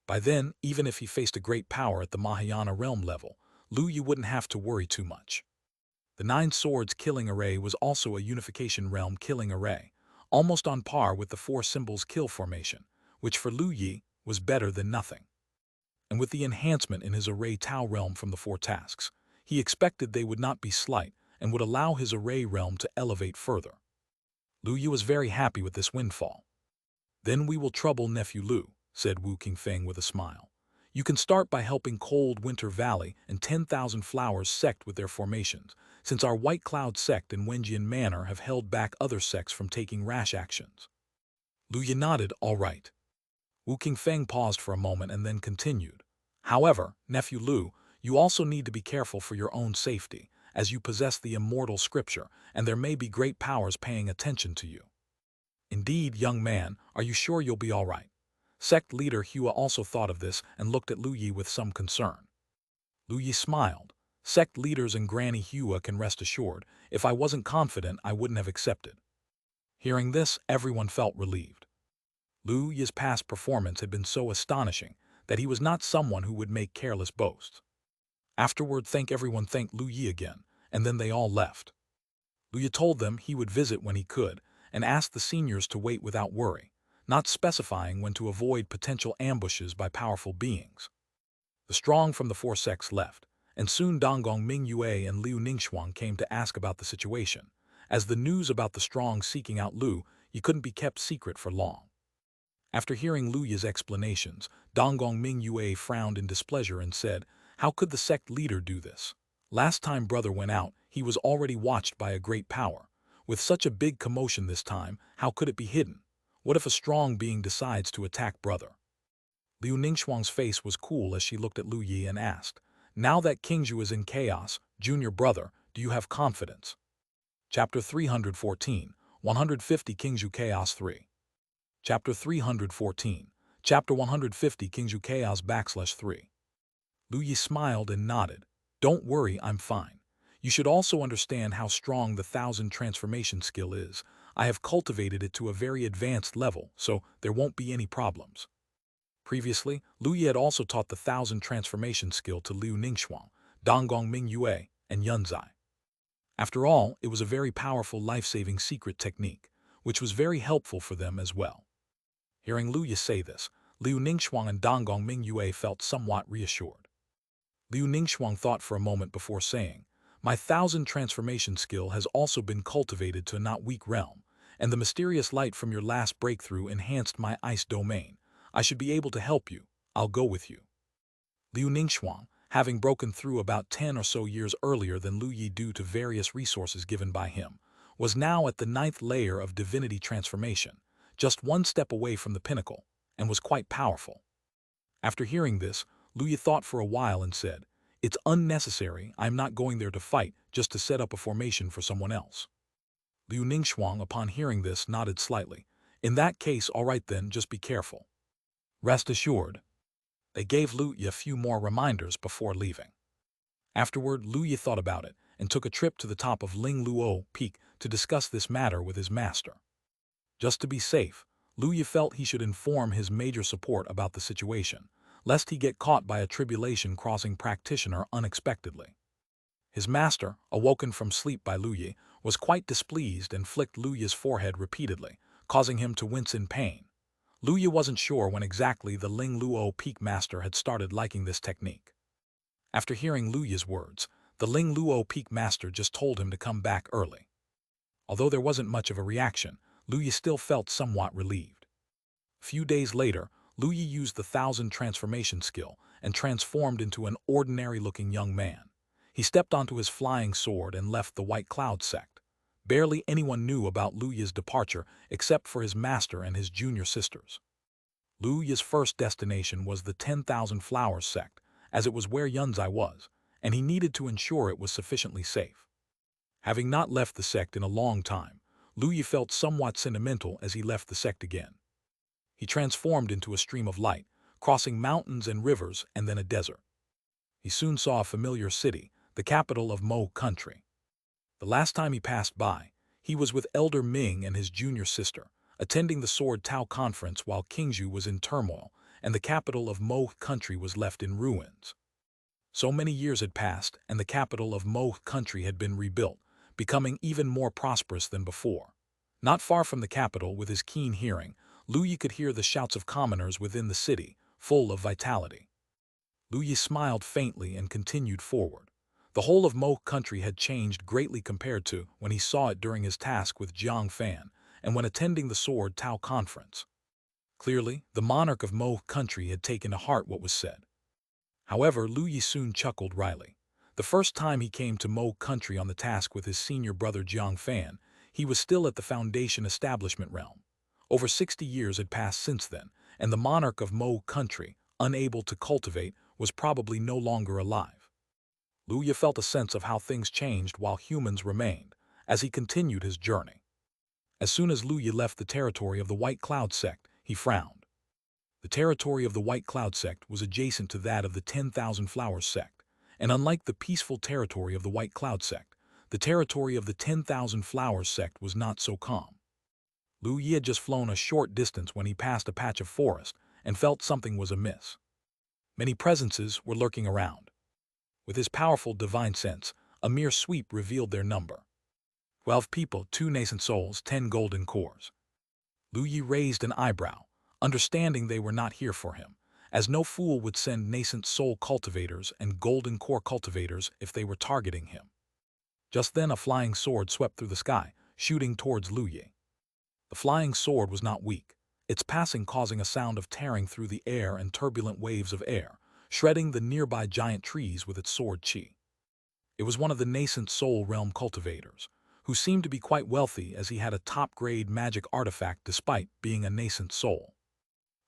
By then, even if he faced a great power at the Mahayana realm level, Lu Yi wouldn't have to worry too much. The 9 Swords Killing Array was also a Unification Realm Killing Array, almost on par with the 4 Symbols Kill Formation, which for Lu Yi was better than nothing. And with the enhancement in his Array Tau realm from the 4 tasks, he expected they would not be slight and would allow his Array realm to elevate further. Lu Yi was very happy with this windfall. Then we will trouble Nephew Lu, said Wu Qingfeng with a smile. You can start by helping Cold Winter Valley and 10,000 Flowers sect with their formations, since our White Cloud sect and Wenjian Manor have held back other sects from taking rash actions. Lu Yi nodded, all right. Wu Qingfeng paused for a moment and then continued. However, Nephew Lu, you also need to be careful for your own safety, as you possess the Immortal Scripture, and there may be great powers paying attention to you. Indeed, young man, are you sure you'll be all right? Sect leader Hua also thought of this and looked at Lu Yi with some concern. Lu Yi smiled. Sect leaders and Granny Hua can rest assured, if I wasn't confident I wouldn't have accepted. Hearing this, everyone felt relieved. Lu Yi's past performance had been so astonishing that he was not someone who would make careless boasts. Afterward, everyone thanked Lu Yi again, and then they all left. Lu Yi told them he would visit when he could, and asked the seniors to wait without worry, not specifying when to avoid potential ambushes by powerful beings. The strong from the 4 sects left, and soon Donggong Mingyue and Liu Ningxuang came to ask about the situation, as the news about the strong seeking out Lu Yi couldn't be kept secret for long. After hearing Lu Yi's explanations, Donggong Mingyue frowned in displeasure and said, how could the sect leader do this? Last time brother went out, he was already watched by a great power. With such a big commotion this time, how could it be hidden? What if a strong being decides to attack brother? Liu Ningxuang's face was cool as she looked at Lu Yi and asked, now that Qingzhou is in chaos, junior brother, do you have confidence? Chapter 314, 150 Qingzhou Chaos 3. Chapter 314, Chapter 150 Qingzhou Chaos /3. Lu Yi smiled and nodded. Don't worry, I'm fine. You should also understand how strong the 1000 transformation skill is. I have cultivated it to a very advanced level, so there won't be any problems. Previously, Lu Yi had also taught the 1000 transformation skill to Liu Ningxuang, Donggong Mingyue, and Yunzai. After all, it was a very powerful life-saving secret technique, which was very helpful for them as well. Hearing Lu Yi say this, Liu Ningxuang and Donggong Mingyue felt somewhat reassured. Liu Ningxuang thought for a moment before saying, my 1000 transformation skill has also been cultivated to a not weak realm, and the mysterious light from your last breakthrough enhanced my ice domain. I should be able to help you. I'll go with you. Liu Ningxuang, having broken through about 10 or so years earlier than Lu Yi due to various resources given by him, was now at the 9th layer of divinity transformation, just one step away from the pinnacle, and was quite powerful. After hearing this, Lu Yi thought for a while and said, "It's unnecessary, I'm not going there to fight, just to set up a formation for someone else." Liu Ningxuang, upon hearing this, nodded slightly. "In that case, all right then, just be careful." Rest assured. They gave Lu Yi a few more reminders before leaving. Afterward, Lu Yi thought about it and took a trip to the top of Ling Luo Peak to discuss this matter with his master. Just to be safe, Lu Yi felt he should inform his major support about the situation, lest he get caught by a tribulation-crossing practitioner unexpectedly. His master, awoken from sleep by Lu Yi, was quite displeased and flicked Lu Yi's forehead repeatedly, causing him to wince in pain. Lu Yi wasn't sure when exactly the Ling Luo Peak Master had started liking this technique. After hearing Lu Yi's words, the Ling Luo Peak Master just told him to come back early. Although there wasn't much of a reaction, Lu Yi still felt somewhat relieved. A few days later, Lu Yi used the 1000 transformation skill and transformed into an ordinary-looking young man. He stepped onto his flying sword and left the White Cloud sect. Barely anyone knew about Lu Yi's departure except for his master and his junior sisters. Lu Yi's first destination was the 10,000 Flowers sect, as it was where Yunzai was, and he needed to ensure it was sufficiently safe. Having not left the sect in a long time, Lu Yi felt somewhat sentimental as he left the sect again. He transformed into a stream of light, crossing mountains and rivers and then a desert. He soon saw a familiar city, the capital of Mo country. The last time he passed by, he was with Elder Ming and his junior sister, attending the Sword Tao conference while Qingzhou was in turmoil and the capital of Mo country was left in ruins. So many years had passed and the capital of Mo country had been rebuilt, becoming even more prosperous than before. Not far from the capital, with his keen hearing, Lu Yi could hear the shouts of commoners within the city, full of vitality. Lu Yi smiled faintly and continued forward. The whole of Mo country had changed greatly compared to when he saw it during his task with Jiang Fan and when attending the Sword Tao conference. Clearly, the monarch of Mo country had taken to heart what was said. However, Lu Yi soon chuckled wryly. The first time he came to Mo country on the task with his senior brother Jiang Fan, he was still at the Foundation establishment realm. Over 60 years had passed since then, and the monarch of Mo country, unable to cultivate, was probably no longer alive. Lu Yi felt a sense of how things changed while humans remained, as he continued his journey. As soon as Lu Yi left the territory of the White Cloud sect, he frowned. The territory of the White Cloud sect was adjacent to that of the 10,000 Flowers sect, and unlike the peaceful territory of the White Cloud sect, the territory of the 10,000 Flowers sect was not so calm. Lu Yi had just flown a short distance when he passed a patch of forest and felt something was amiss. Many presences were lurking around. With his powerful divine sense, a mere sweep revealed their number. 12 people, 2 nascent souls, 10 golden cores. Lu Yi raised an eyebrow, understanding they were not here for him, as no fool would send nascent soul cultivators and golden core cultivators if they were targeting him. Just then a flying sword swept through the sky, shooting towards Lu Yi. The flying sword was not weak, its passing causing a sound of tearing through the air and turbulent waves of air, shredding the nearby giant trees with its sword qi. It was one of the nascent soul realm cultivators, who seemed to be quite wealthy as he had a top-grade magic artifact despite being a nascent soul.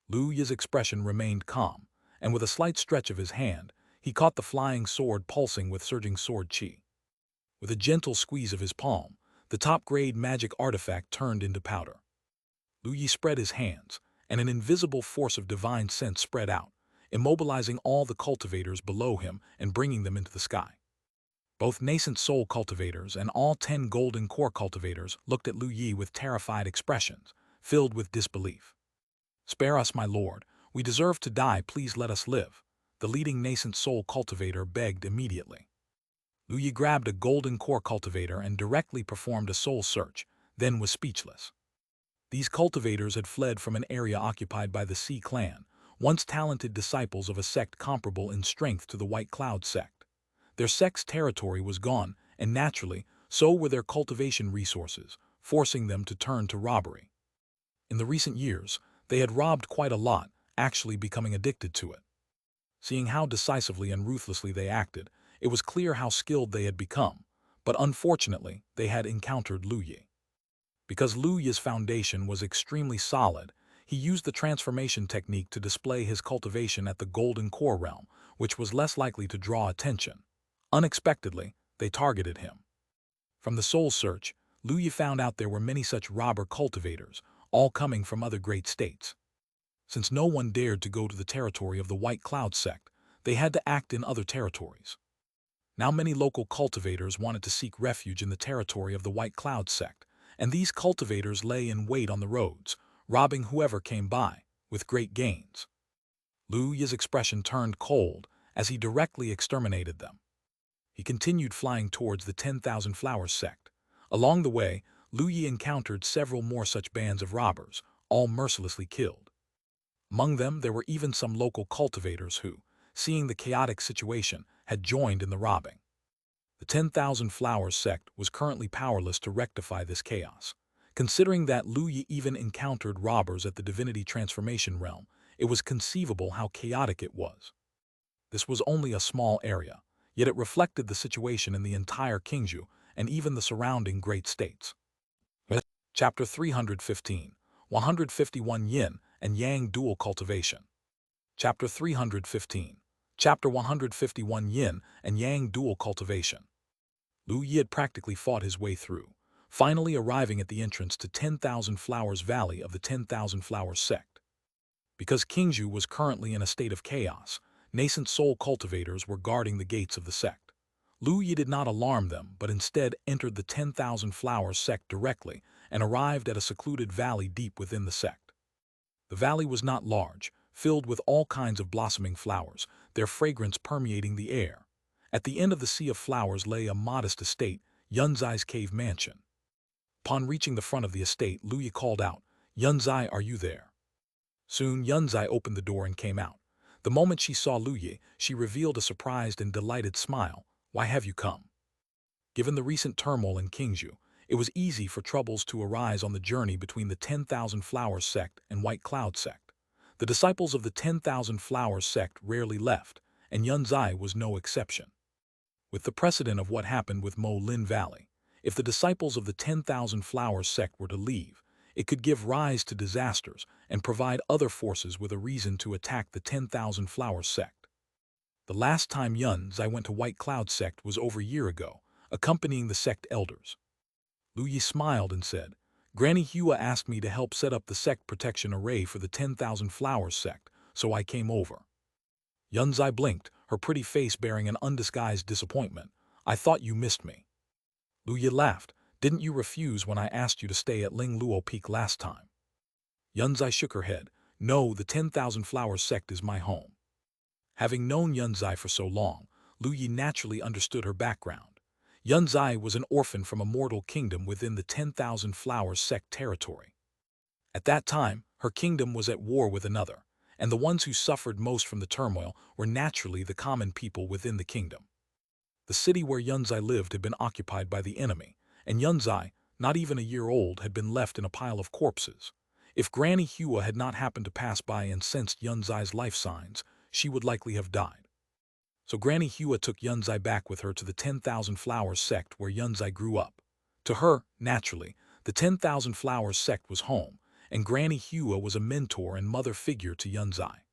Lu Yi's expression remained calm, and with a slight stretch of his hand, he caught the flying sword pulsing with surging sword qi. With a gentle squeeze of his palm, the top-grade magic artifact turned into powder. Lu Yi spread his hands, and an invisible force of divine sense spread out, immobilizing all the cultivators below him and bringing them into the sky. Both nascent soul cultivators and all 10 golden core cultivators looked at Lu Yi with terrified expressions, filled with disbelief. "Spare us, my lord. We deserve to die. Please let us live," the leading nascent soul cultivator begged immediately. Lu Yi grabbed a golden core cultivator and directly performed a soul search, then was speechless. These cultivators had fled from an area occupied by the Sea clan, once talented disciples of a sect comparable in strength to the White Cloud sect. Their sect's territory was gone, and naturally, so were their cultivation resources, forcing them to turn to robbery. In the recent years, they had robbed quite a lot, actually becoming addicted to it. Seeing how decisively and ruthlessly they acted, it was clear how skilled they had become, but unfortunately, they had encountered Lu Yi. Because Lu Yi's foundation was extremely solid, he used the transformation technique to display his cultivation at the Golden Core realm, which was less likely to draw attention. Unexpectedly, they targeted him. From the Soul Search, Lu Yi found out there were many such robber cultivators, all coming from other great states. Since no one dared to go to the territory of the White Cloud sect, they had to act in other territories. Now many local cultivators wanted to seek refuge in the territory of the White Cloud sect, and these cultivators lay in wait on the roads, robbing whoever came by, with great gains. Lu Yi's expression turned cold as he directly exterminated them. He continued flying towards the 10,000 Flowers sect. Along the way, Lu Yi encountered several more such bands of robbers, all mercilessly killed. Among them, there were even some local cultivators who, seeing the chaotic situation, had joined in the robbing. The 10,000 Flowers sect was currently powerless to rectify this chaos. Considering that Lu Yi even encountered robbers at the divinity transformation realm, it was conceivable how chaotic it was. This was only a small area, yet it reflected the situation in the entire Qingzhou and even the surrounding great states. Chapter 315, 151 Yin and Yang Dual Cultivation. Chapter 315. Chapter 151 Yin and Yang Dual Cultivation. Lu Yi had practically fought his way through, finally arriving at the entrance to 10,000 Flowers Valley of the 10,000 Flowers sect. Because Qingzhou was currently in a state of chaos, nascent soul cultivators were guarding the gates of the sect. Lu Yi did not alarm them, but instead entered the 10,000 Flowers sect directly and arrived at a secluded valley deep within the sect. The valley was not large, filled with all kinds of blossoming flowers, their fragrance permeating the air. At the end of the sea of flowers lay a modest estate, Yunzai's cave mansion. Upon reaching the front of the estate, Lu Yi called out, "Yunzai, are you there?" Soon Yunzai opened the door and came out. The moment she saw Lu Yi, she revealed a surprised and delighted smile. "Why have you come?" Given the recent turmoil in Qingzhou, it was easy for troubles to arise on the journey between the 10,000 Flowers sect and White Cloud sect. The disciples of the 10,000 Flowers sect rarely left, and Yunzai was no exception. With the precedent of what happened with Mo Lin Valley, if the disciples of the 10,000 Flowers sect were to leave, it could give rise to disasters and provide other forces with a reason to attack the 10,000 Flowers sect. The last time Yunzai went to White Cloud sect was over a year ago, accompanying the sect elders. Lu Yi smiled and said, "Granny Hua asked me to help set up the sect protection array for the 10,000 Flowers sect, so I came over." Yunzai blinked, her pretty face bearing an undisguised disappointment. "I thought you missed me." Lu Yi laughed. "Didn't you refuse when I asked you to stay at Ling Luo Peak last time?" Yunzai shook her head. "No, the 10,000 Flowers sect is my home." Having known Yunzai for so long, Lu Yi naturally understood her background. Yunzai was an orphan from a mortal kingdom within the 10,000 Flowers sect territory. At that time, her kingdom was at war with another, and the ones who suffered most from the turmoil were naturally the common people within the kingdom. The city where Yunzai lived had been occupied by the enemy, and Yunzai, not even a year old, had been left in a pile of corpses. If Granny Hua had not happened to pass by and sensed Yunzai's life signs, she would likely have died. So Granny Hua took Yunzai back with her to the 10,000 Flowers sect where Yunzai grew up. To her, naturally, the 10,000 Flowers sect was home, and Granny Hua was a mentor and mother figure to Yunzai.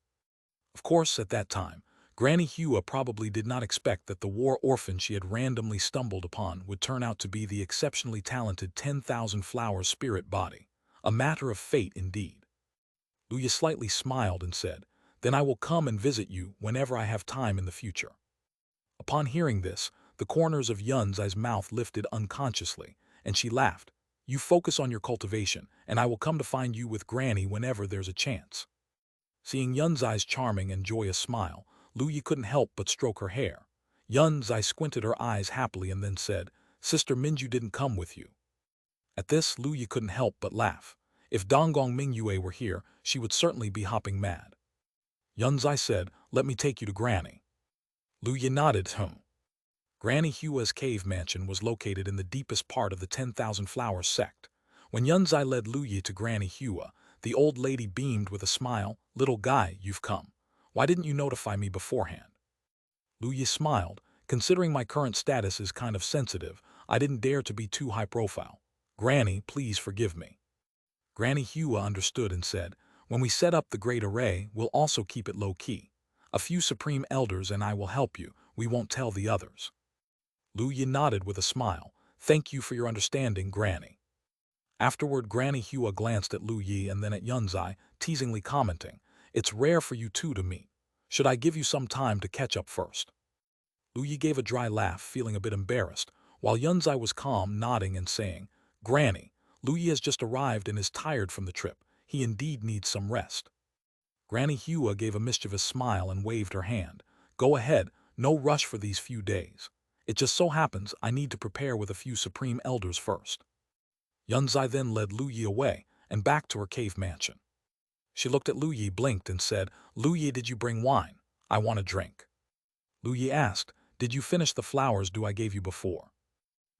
Of course, at that time, Granny Hua probably did not expect that the war orphan she had randomly stumbled upon would turn out to be the exceptionally talented 10,000 Flowers spirit body. A matter of fate indeed. Lu Yi slightly smiled and said, "Then I will come and visit you whenever I have time in the future." Upon hearing this, the corners of Yunzai's mouth lifted unconsciously, and she laughed. "You focus on your cultivation, and I will come to find you with Granny whenever there's a chance." Seeing Yunzai's charming and joyous smile, Lu Yi couldn't help but stroke her hair. Yunzai squinted her eyes happily and then said, "Sister Minju didn't come with you." At this, Lu Yi couldn't help but laugh. If Donggong Mingyue were here, she would certainly be hopping mad. Yunzai said, "Let me take you to Granny." Lu Yi nodded. Granny Hua's cave mansion was located in the deepest part of the 10,000 Flowers sect. When Yunzai led Lu Yi to Granny Hua, The old lady beamed with a smile. "Little guy, you've come. Why didn't you notify me beforehand?" Lu Yi smiled. "Considering my current status is kind of sensitive, I didn't dare to be too high profile. Granny, please forgive me." Granny Hua understood and said, "When we set up the Great Array, we'll also keep it low-key. A few Supreme Elders and I will help you. We won't tell the others." Lu Yi nodded with a smile. "Thank you for your understanding, Granny." Afterward, Granny Hua glanced at Lu Yi and then at Yunzai, teasingly commenting, "It's rare for you two to meet. Should I give you some time to catch up first?" Lu Yi gave a dry laugh, feeling a bit embarrassed, while Yunzai was calm, nodding and saying, "Granny, Lu Yi has just arrived and is tired from the trip. He indeed needs some rest." Granny Hua gave a mischievous smile and waved her hand. "Go ahead, no rush for these few days. It just so happens I need to prepare with a few Supreme Elders first." Yunzai then led Lu Yi away and back to her cave mansion. She looked at Lu Yi, blinked, and said, "Lu Yi, did you bring wine? I want a drink." Lu Yi asked, "Did you finish the flowers dew I gave you before?"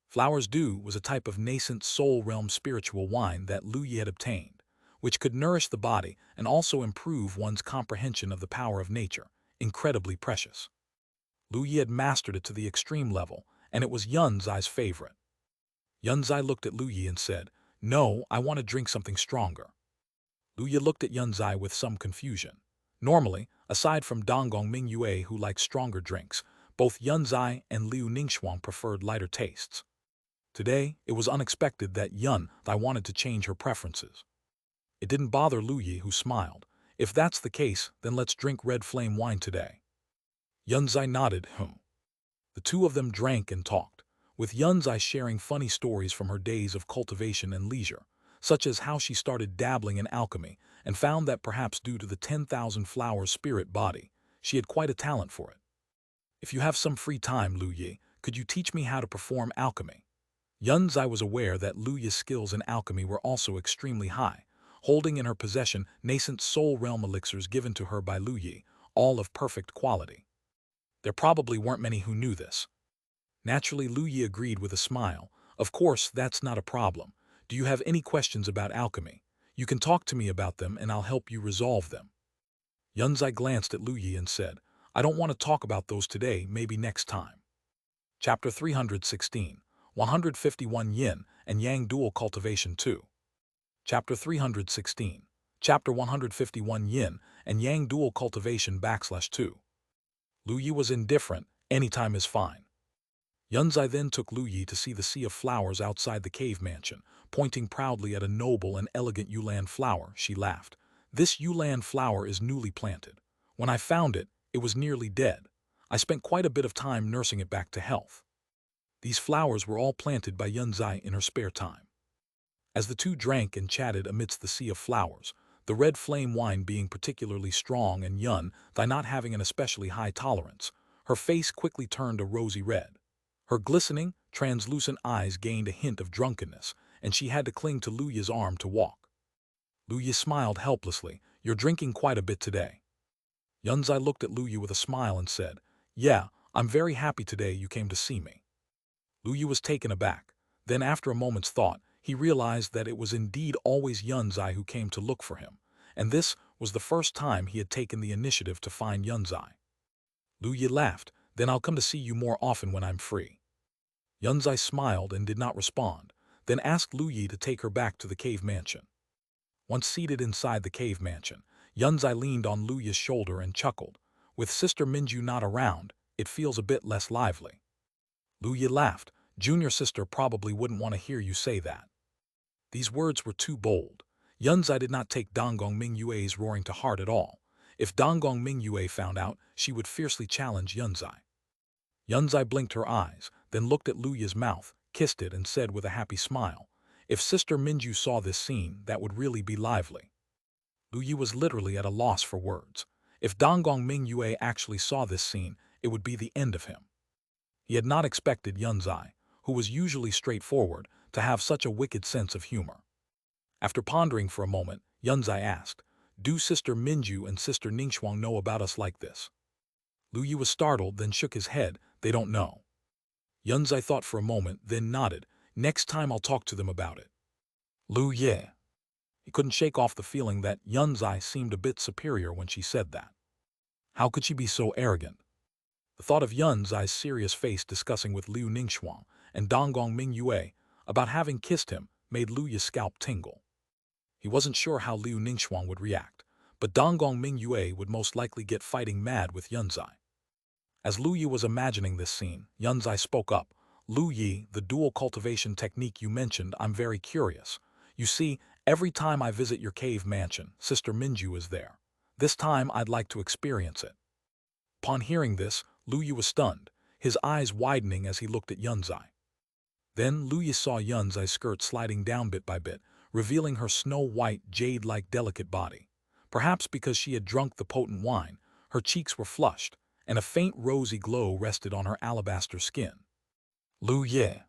Flowers dew was a type of nascent soul realm spiritual wine that Lu Yi had obtained, which could nourish the body and also improve one's comprehension of the power of nature, incredibly precious. Lu Yi had mastered it to the extreme level, and it was Yunzai's favorite. Yunzai looked at Lu Yi and said, "No, I want to drink something stronger." Lu Yi looked at Yunzai with some confusion. Normally, aside from Donggong Mingyue who liked stronger drinks, both Yunzai and Liu Ningxuang preferred lighter tastes. Today, it was unexpected that Yunzai wanted to change her preferences. It didn't bother Lu Yi, who smiled. "If that's the case, then let's drink red flame wine today." Yunzai nodded. The two of them drank and talked, with Yunzai sharing funny stories from her days of cultivation and leisure, such as how she started dabbling in alchemy and found that perhaps due to the 10,000 flowers spirit body, she had quite a talent for it. "If you have some free time, Lu Yi, could you teach me how to perform alchemy?" Yunzai was aware that Lu Yi's skills in alchemy were also extremely high, holding in her possession nascent soul realm elixirs given to her by Lu Yi, all of perfect quality. There probably weren't many who knew this. Naturally, Lu Yi agreed with a smile. "Of course, that's not a problem. Do you have any questions about alchemy? You can talk to me about them and I'll help you resolve them." Yunzai glanced at Lu Yi and said, "I don't want to talk about those today, maybe next time." Chapter 316, 151 Yin and Yang Dual Cultivation 2. Chapter 316, Chapter 151 Yin and Yang Dual Cultivation /2. Lu Yi was indifferent, anytime is fine. Yunzai then took Lu Yi to see the sea of flowers outside the cave mansion. Pointing proudly at a noble and elegant Yulan flower, she laughed. "This Yulan flower is newly planted. When I found it, it was nearly dead. I spent quite a bit of time nursing it back to health." These flowers were all planted by Yunzai in her spare time. As the two drank and chatted amidst the sea of flowers, the red flame wine being particularly strong and Yunzai not having an especially high tolerance, her face quickly turned a rosy red. Her glistening, translucent eyes gained a hint of drunkenness, and she had to cling to Lu Yi's arm to walk. Lu Yi smiled helplessly. "You're drinking quite a bit today." Yunzai looked at Lu Yi with a smile and said, "Yeah, I'm very happy today you came to see me." Lu Yi was taken aback. Then after a moment's thought, he realized that it was indeed always Yunzai who came to look for him, and this was the first time he had taken the initiative to find Yunzai. Lu Yi laughed. "Then I'll come to see you more often when I'm free." Yunzai smiled and did not respond, then asked Lu Yi to take her back to the cave mansion. Once seated inside the cave mansion, Yunzai leaned on Lu Yi's shoulder and chuckled. "With Sister Minju not around, it feels a bit less lively." Lu Yi laughed. "Junior sister probably wouldn't want to hear you say that." These words were too bold. Yunzai did not take Donggong Mingyue's roaring to heart at all. If Donggong Mingyue found out, she would fiercely challenge Yunzai. Yunzai blinked her eyes, then looked at Lu Yi's mouth, kissed it and said with a happy smile, "If Sister Minju saw this scene, that would really be lively." Lu Yi was literally at a loss for words. If Donggong Mingyue actually saw this scene, it would be the end of him. He had not expected Yunzai, who was usually straightforward, to have such a wicked sense of humor. After pondering for a moment, Yunzai asked, "Do Sister Minju and Sister Ningxuang know about us like this?" Lu Yi was startled, then shook his head. "They don't know." Yunzai thought for a moment, then nodded. "Next time I'll talk to them about it." Lu Yi. He couldn't shake off the feeling that Yunzai seemed a bit superior when she said that. How could she be so arrogant? The thought of Yunzai's serious face discussing with Liu Ningxuan and Donggong Mingyue about having kissed him made Liu Yi's scalp tingle. He wasn't sure how Liu Ningxuan would react, but Donggong Mingyue would most likely get fighting mad with Yunzai. As Liu Yi was imagining this scene, Yunzai spoke up. Liu Yi, the dual cultivation technique you mentioned, I'm very curious. You see, every time I visit your cave mansion, Sister Minju is there. This time I'd like to experience it. Upon hearing this, Liu Yi was stunned, his eyes widening as he looked at Yunzai. Then Liu Yi saw Yunzai's skirt sliding down bit by bit, revealing her snow-white, jade-like delicate body. Perhaps because she had drunk the potent wine, her cheeks were flushed, and a faint rosy glow rested on her alabaster skin. Liu Yi.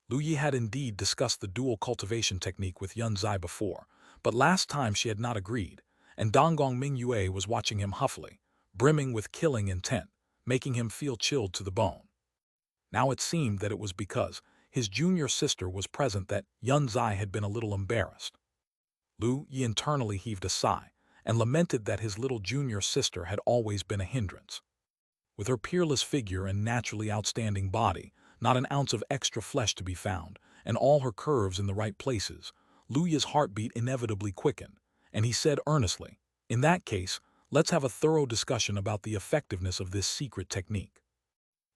Liu Yi had indeed discussed the dual cultivation technique with Yunzai before, but last time she had not agreed, and Donggong Mingyue was watching him huffily, brimming with killing intent, making him feel chilled to the bone. Now it seemed that it was because his junior sister was present that Yunzai had been a little embarrassed. Liu Yi internally heaved a sigh and lamented that his little junior sister had always been a hindrance. With her peerless figure and naturally outstanding body, not an ounce of extra flesh to be found, and all her curves in the right places, Liu Yi's heartbeat inevitably quickened, and he said earnestly, "In that case, let's have a thorough discussion about the effectiveness of this secret technique."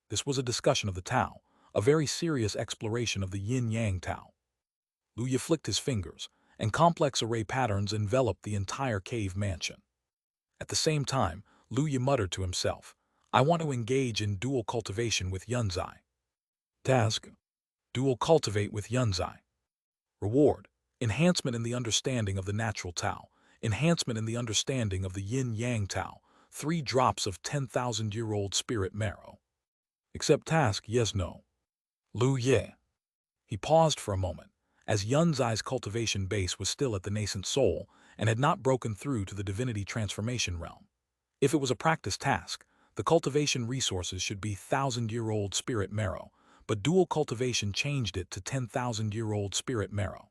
This was a discussion of the Tao, a very serious exploration of the yin-yang Tao. Liu Yi flicked his fingers, and complex array patterns enveloped the entire cave mansion. At the same time, Liu Yi muttered to himself, "I want to engage in dual cultivation with Yunzai." Task: Dual cultivate with Yunzai. Reward: enhancement in the understanding of the natural Tao, enhancement in the understanding of the yin-yang Tao, 3 drops of 10,000-year-old spirit marrow. Accept task, yes, no. Liu Yi. He paused for a moment, as Yunzai's cultivation base was still at the nascent soul and had not broken through to the divinity transformation realm. If it was a practice task, the cultivation resources should be 1,000-year-old spirit marrow, but dual cultivation changed it to 10,000-year-old spirit marrow.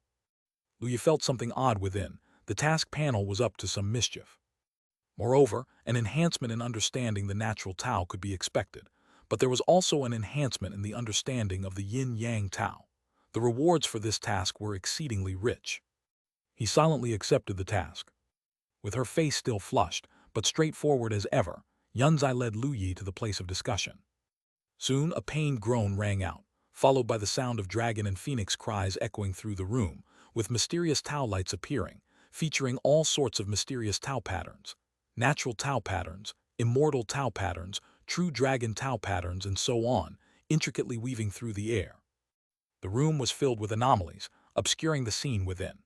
Liu Yi felt something odd within. The task panel was up to some mischief. Moreover, an enhancement in understanding the natural Tao could be expected, but there was also an enhancement in the understanding of the yin-yang Tao. The rewards for this task were exceedingly rich. He silently accepted the task. With her face still flushed, but straightforward as ever, Yunzai led Liu Yi to the place of discussion. Soon a pained groan rang out, followed by the sound of dragon and phoenix cries echoing through the room, with mysterious Tao lights appearing, featuring all sorts of mysterious Tao patterns, natural Tao patterns, immortal Tao patterns, true dragon Tao patterns, and so on, intricately weaving through the air. The room was filled with anomalies, obscuring the scene within.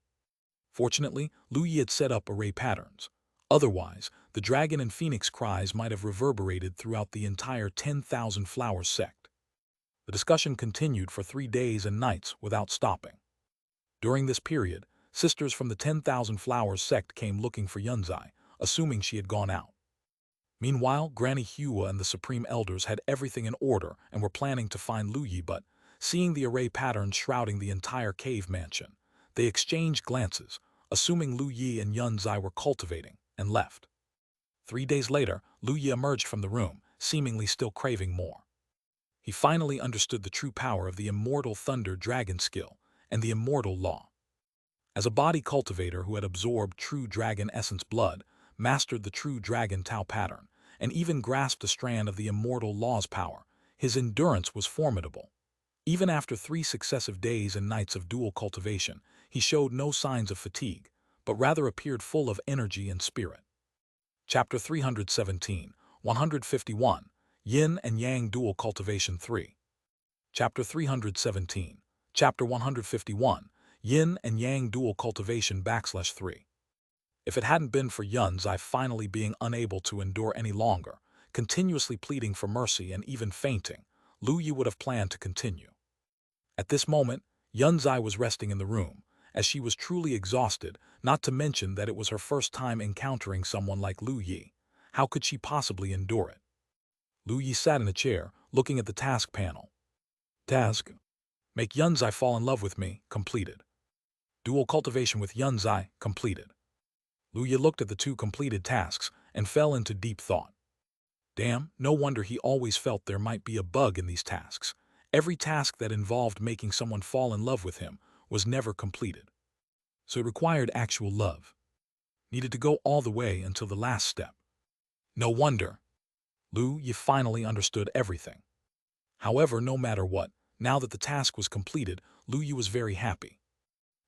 Fortunately, Liu Yi had set up array patterns. Otherwise, the dragon and phoenix cries might have reverberated throughout the entire 10,000 Flowers sect. The discussion continued for 3 days and nights without stopping. During this period, sisters from the 10,000 Flowers sect came looking for Yunzai, assuming she had gone out. Meanwhile, Granny Hua and the Supreme Elders had everything in order and were planning to find Liu Yi, but, seeing the array patterns shrouding the entire cave mansion, they exchanged glances, assuming Liu Yi and Yunzai were cultivating, and left. 3 days later, Liu Yi emerged from the room, seemingly still craving more. He finally understood the true power of the Immortal Thunder Dragon skill and the Immortal Law. As a body cultivator who had absorbed true dragon essence blood, mastered the true dragon Tao pattern, and even grasped a strand of the Immortal Law's power, his endurance was formidable. Even after 3 successive days and nights of dual cultivation, he showed no signs of fatigue, but rather appeared full of energy and spirit. Chapter 317, 151, Yin and Yang Dual Cultivation 3. Chapter 317, Chapter 151, Yin and Yang Dual Cultivation /3. If it hadn't been for Yunzai finally being unable to endure any longer, continuously pleading for mercy and even fainting, Liu Yi would have planned to continue. At this moment, Yunzai was resting in the room, as she was truly exhausted, not to mention that it was her first time encountering someone like Liu Yi. How could she possibly endure it? Liu Yi sat in a chair, looking at the task panel. Task: Make Yunzai fall in love with me, completed. Dual cultivation with Xianxia completed. Lu Yi looked at the two completed tasks and fell into deep thought. Damn, no wonder he always felt there might be a bug in these tasks. Every task that involved making someone fall in love with him was never completed. So it required actual love. Needed to go all the way until the last step. No wonder. Lu Yi finally understood everything. However, no matter what, now that the task was completed, Lu Yi was very happy.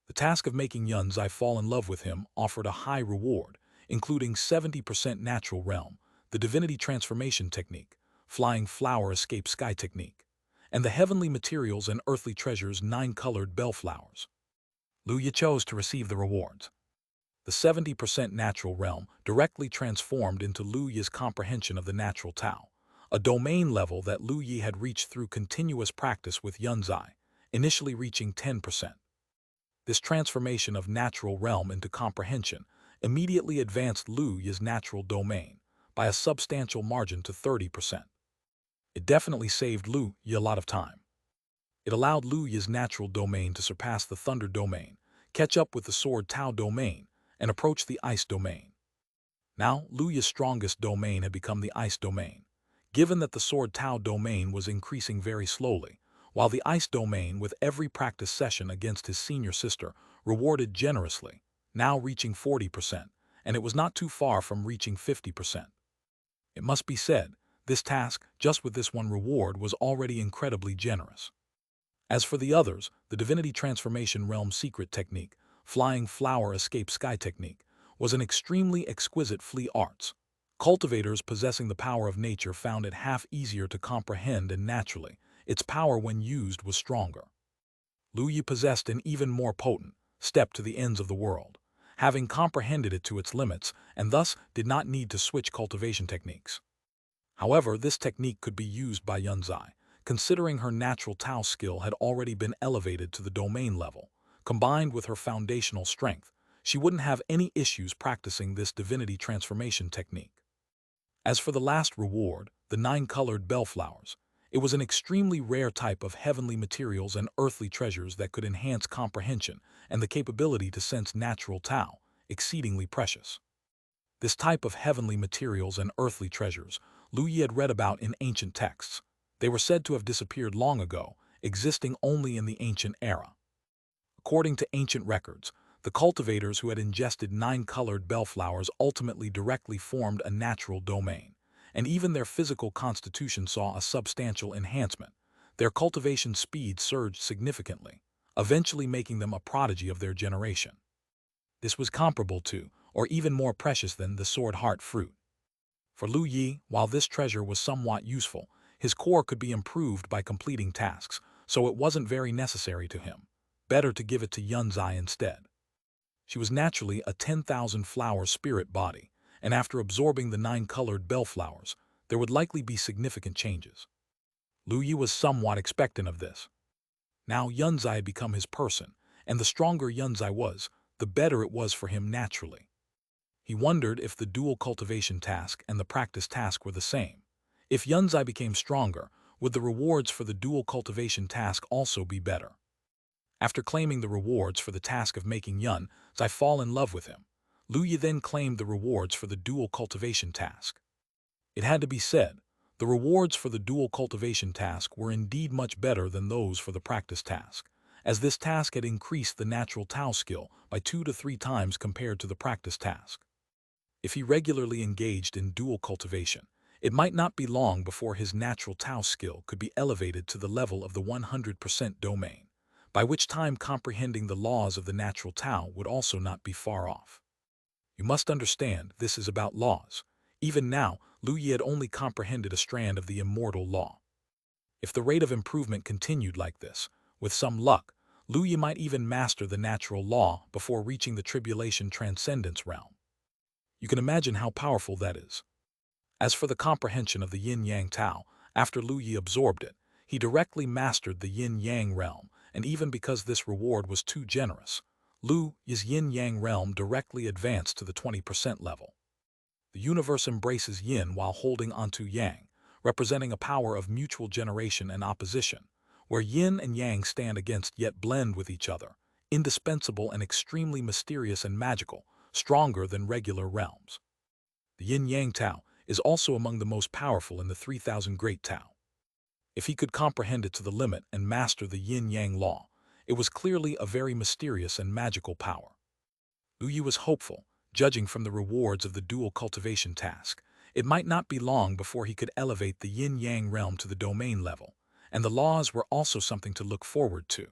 The task of making Xianxia fall in love with him offered a high reward, including 70% natural realm, the divinity transformation technique, flying flower escape sky technique, and the heavenly materials and earthly treasures 9-colored bellflowers. Lu Yi chose to receive the rewards. The 70% natural realm directly transformed into Lu Yi's comprehension of the natural Tao, a domain level that Lu Yi had reached through continuous practice with Xianxia, initially reaching 10%. This transformation of natural realm into comprehension immediately advanced Lu Yi's natural domain by a substantial margin to 30%. It definitely saved Lu Yi a lot of time. It allowed Lu Yi's natural domain to surpass the thunder domain, catch up with the sword Tao domain, and approach the ice domain. Now, Lu Yi's strongest domain had become the ice domain, given that the sword Tao domain was increasing very slowly, while the ice domain, with every practice session against his senior sister, rewarded generously, now reaching 40%, and it was not too far from reaching 50%. It must be said, this task, just with this one reward, was already incredibly generous. As for the others, the divinity transformation realm secret technique, flying flower escape sky technique, was an extremely exquisite flee arts. Cultivators possessing the power of nature found it half easier to comprehend, and naturally, its power when used was stronger. Lu Yi possessed an even more potent step to the ends of the world, having comprehended it to its limits, and thus did not need to switch cultivation techniques. However, this technique could be used by Xianxia, considering her natural Tao skill had already been elevated to the domain level. Combined with her foundational strength, she wouldn't have any issues practicing this divinity transformation technique. As for the last reward, the 9-colored bellflowers, it was an extremely rare type of heavenly materials and earthly treasures that could enhance comprehension and the capability to sense natural Tao, exceedingly precious. This type of heavenly materials and earthly treasures Lu Yi had read about in ancient texts. They were said to have disappeared long ago, existing only in the ancient era. According to ancient records, the cultivators who had ingested 9-colored bellflowers ultimately directly formed a natural domain, and even their physical constitution saw a substantial enhancement. Their cultivation speed surged significantly, eventually making them a prodigy of their generation. This was comparable to, or even more precious than, the sword heart fruit. For Lu Yi, while this treasure was somewhat useful, his core could be improved by completing tasks, so it wasn't very necessary to him. Better to give it to Xianxia instead. She was naturally a 10,000-flower spirit body, and after absorbing the 9-colored bellflowers, there would likely be significant changes. Lu Yi was somewhat expectant of this. Now Xianxia had become his person, and the stronger Xianxia was, the better it was for him naturally. He wondered if the dual cultivation task and the practice task were the same. If Xianxia became stronger, would the rewards for the dual cultivation task also be better? After claiming the rewards for the task of making Xianxia fall in love with him, Lu Yi then claimed the rewards for the dual cultivation task. It had to be said, the rewards for the dual cultivation task were indeed much better than those for the practice task, as this task had increased the natural Tao skill by 2 to 3 times compared to the practice task. If he regularly engaged in dual cultivation, it might not be long before his natural Tao skill could be elevated to the level of the 100% domain, by which time comprehending the laws of the natural Tao would also not be far off. You must understand, this is about laws. Even now, Lu Yi had only comprehended a strand of the immortal law. If the rate of improvement continued like this, with some luck, Lu Yi might even master the natural law before reaching the tribulation transcendence realm. You can imagine how powerful that is. As for the comprehension of the yin-yang Tao, after Lu Yi absorbed it, he directly mastered the yin-yang realm, and even because this reward was too generous, Lu Yi's yin-yang realm directly advanced to the 20% level. The universe embraces yin while holding onto yang, representing a power of mutual generation and opposition, where yin and yang stand against yet blend with each other, indispensable and extremely mysterious and magical, stronger than regular realms. The Yin-Yang Tao is also among the most powerful in the 3,000 Great Tao. If he could comprehend it to the limit and master the Yin-Yang law, it was clearly a very mysterious and magical power. Lu Yi was hopeful, judging from the rewards of the dual cultivation task. It might not be long before he could elevate the Yin-Yang realm to the domain level, and the laws were also something to look forward to.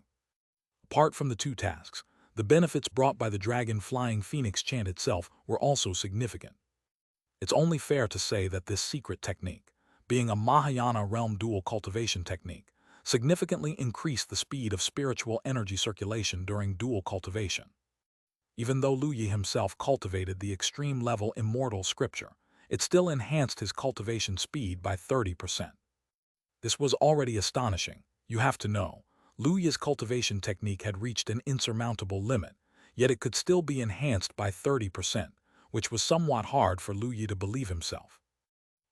Apart from the two tasks, the benefits brought by the dragon flying phoenix chant itself were also significant. It's only fair to say that this secret technique, being a Mahayana realm dual cultivation technique, significantly increased the speed of spiritual energy circulation during dual cultivation. Even though Lu Yi himself cultivated the extreme-level Immortal scripture, it still enhanced his cultivation speed by 30%. This was already astonishing. You have to know, Lu Yi's cultivation technique had reached an insurmountable limit, yet it could still be enhanced by 30%, which was somewhat hard for Lu Yi to believe himself.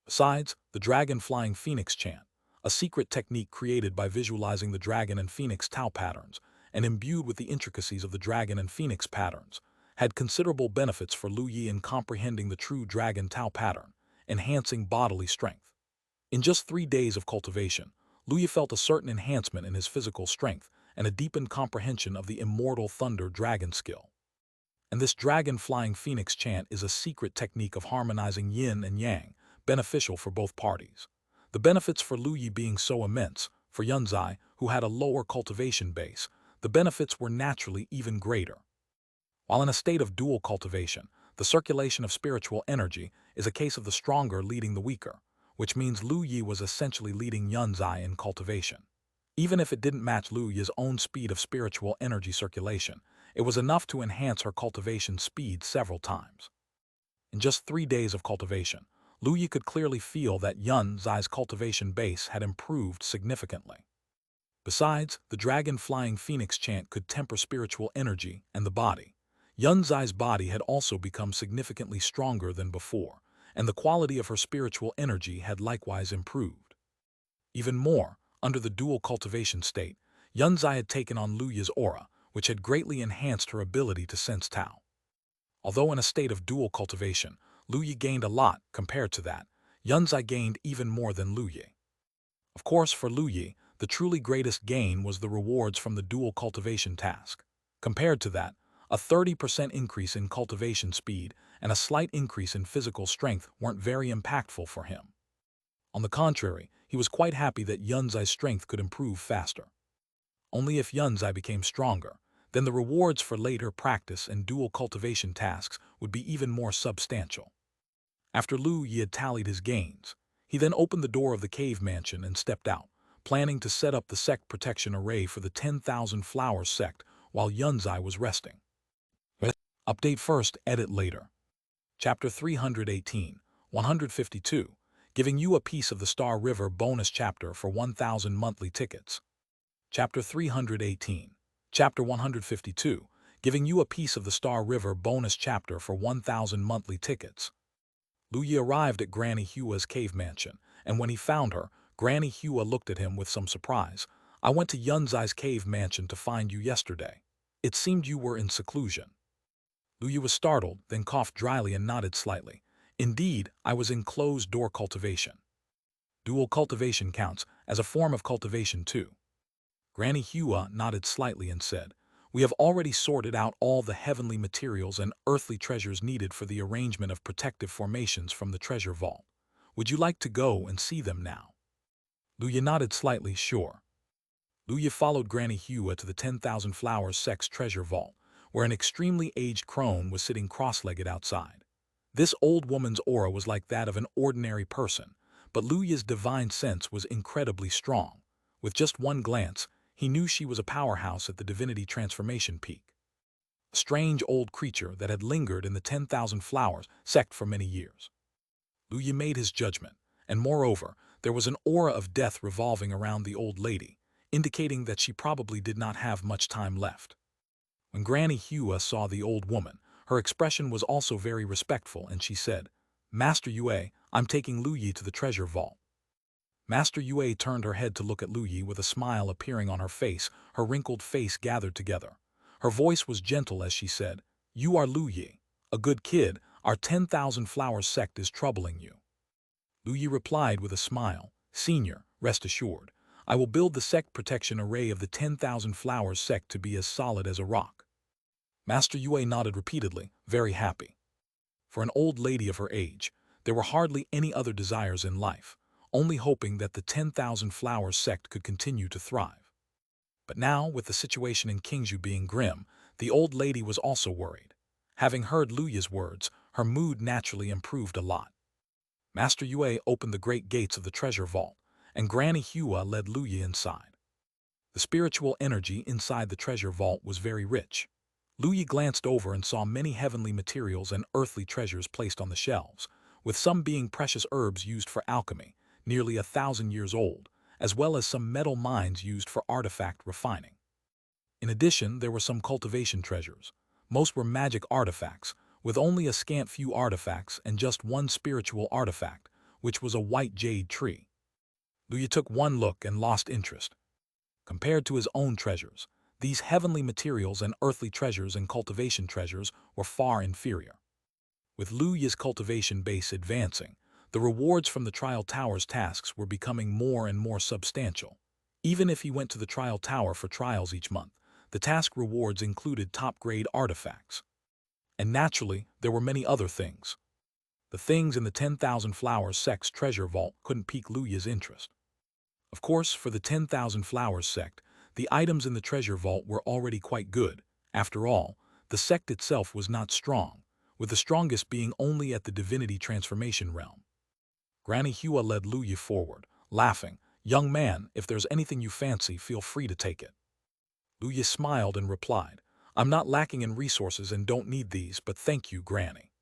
Besides, the dragon flying phoenix chant, a secret technique created by visualizing the dragon and phoenix Tao patterns and imbued with the intricacies of the dragon and phoenix patterns, had considerable benefits for Lu Yi in comprehending the true dragon Tao pattern, enhancing bodily strength. In just 3 days of cultivation, Lu Yi felt a certain enhancement in his physical strength and a deepened comprehension of the Immortal Thunder Dragon skill. And this dragon flying phoenix chant is a secret technique of harmonizing yin and yang, beneficial for both parties. The benefits for Lu Yi being so immense, for Yunzai, who had a lower cultivation base, the benefits were naturally even greater. While in a state of dual cultivation, the circulation of spiritual energy is a case of the stronger leading the weaker, which means Lu Yi was essentially leading Yunzai in cultivation. Even if it didn't match Lu Yi's own speed of spiritual energy circulation, it was enough to enhance her cultivation speed several times. In just 3 days of cultivation, Lu Yi could clearly feel that Yunzai's cultivation base had improved significantly. Besides, the dragon flying phoenix chant could temper spiritual energy and the body. Yunzai's body had also become significantly stronger than before, and the quality of her spiritual energy had likewise improved. Even more, under the dual cultivation state, Yunzai had taken on Lu Yi's aura, which had greatly enhanced her ability to sense Tao. Although in a state of dual cultivation, Lu Yi gained a lot compared to that, Yunzai gained even more than Lu Yi. Of course, for Lu Yi, the truly greatest gain was the rewards from the dual cultivation task. Compared to that, a 30% increase in cultivation speed and a slight increase in physical strength weren't very impactful for him. On the contrary, he was quite happy that Yunzai's strength could improve faster. Only if Yunzai became stronger, then the rewards for later practice and dual cultivation tasks would be even more substantial. After Lu Yi had tallied his gains, he then opened the door of the cave mansion and stepped out, planning to set up the sect protection array for the 10,000 Flowers sect while Yunzai was resting. Update first, edit later. Chapter 318, 152, giving you a piece of the Star River bonus chapter for 1,000 monthly tickets. Chapter 318, Chapter 152, giving you a piece of the Star River bonus chapter for 1,000 monthly tickets. Lu Yi arrived at Granny Hua's cave mansion, and when he found her, Granny Hua looked at him with some surprise. "I went to Yunzai's cave mansion to find you yesterday. It seemed you were in seclusion." Lu Yi was startled, then coughed dryly and nodded slightly. "Indeed, I was in closed-door cultivation." Dual cultivation counts as a form of cultivation too. Granny Hua nodded slightly and said, "We have already sorted out all the heavenly materials and earthly treasures needed for the arrangement of protective formations from the treasure vault. Would you like to go and see them now?" Lu Yi nodded slightly, sure. Lu Yi followed Granny Hua to the 10,000 Flowers sect's treasure vault, where an extremely aged crone was sitting cross-legged outside. This old woman's aura was like that of an ordinary person, but Lu Yi's divine sense was incredibly strong. With just one glance, he knew she was a powerhouse at the divinity transformation peak. A strange old creature that had lingered in the 10,000 Flowers sect for many years. Lu Yi made his judgment, and moreover, there was an aura of death revolving around the old lady, indicating that she probably did not have much time left. When Granny Hua saw the old woman, her expression was also very respectful, and she said, "Master Yue, I'm taking Lu Yi to the treasure vault." Master Yue turned her head to look at Lu Yi with a smile appearing on her face, her wrinkled face gathered together. Her voice was gentle as she said, "You are Lu Yi, a good kid. Our 10,000 Flowers sect is troubling you." Lu Yi replied with a smile, "Senior, rest assured. I will build the sect protection array of the 10,000 Flowers sect to be as solid as a rock." Master Yue nodded repeatedly, very happy. For an old lady of her age, there were hardly any other desires in life, only hoping that the 10,000 Flowers sect could continue to thrive. But now, with the situation in Qingzhou being grim, the old lady was also worried. Having heard Lu Yi's words, her mood naturally improved a lot. Master Yue opened the great gates of the treasure vault, and Granny Hua led Lu Yi inside. The spiritual energy inside the treasure vault was very rich. Lu Yi glanced over and saw many heavenly materials and earthly treasures placed on the shelves, with some being precious herbs used for alchemy, nearly 1,000 years old, as well as some metal mines used for artifact refining. In addition, there were some cultivation treasures. Most were magic artifacts, with only a scant few artifacts and just one spiritual artifact, which was a white jade tree. Lu Yi took one look and lost interest. Compared to his own treasures, these heavenly materials and earthly treasures and cultivation treasures were far inferior. With Lu Yi's cultivation base advancing, the rewards from the Trial Tower's tasks were becoming more and more substantial. Even if he went to the Trial Tower for trials each month, the task rewards included top-grade artifacts. And naturally, there were many other things. The things in the 10,000 Flowers sect's treasure vault couldn't pique Lu Yi's interest. Of course, for the 10,000 Flowers sect, the items in the treasure vault were already quite good. After all, the sect itself was not strong, with the strongest being only at the divinity transformation realm. Granny Hua led Lu Yi forward, laughing, "Young man, if there's anything you fancy, feel free to take it." Lu Yi smiled and replied, "I'm not lacking in resources and don't need these, but thank you, Granny."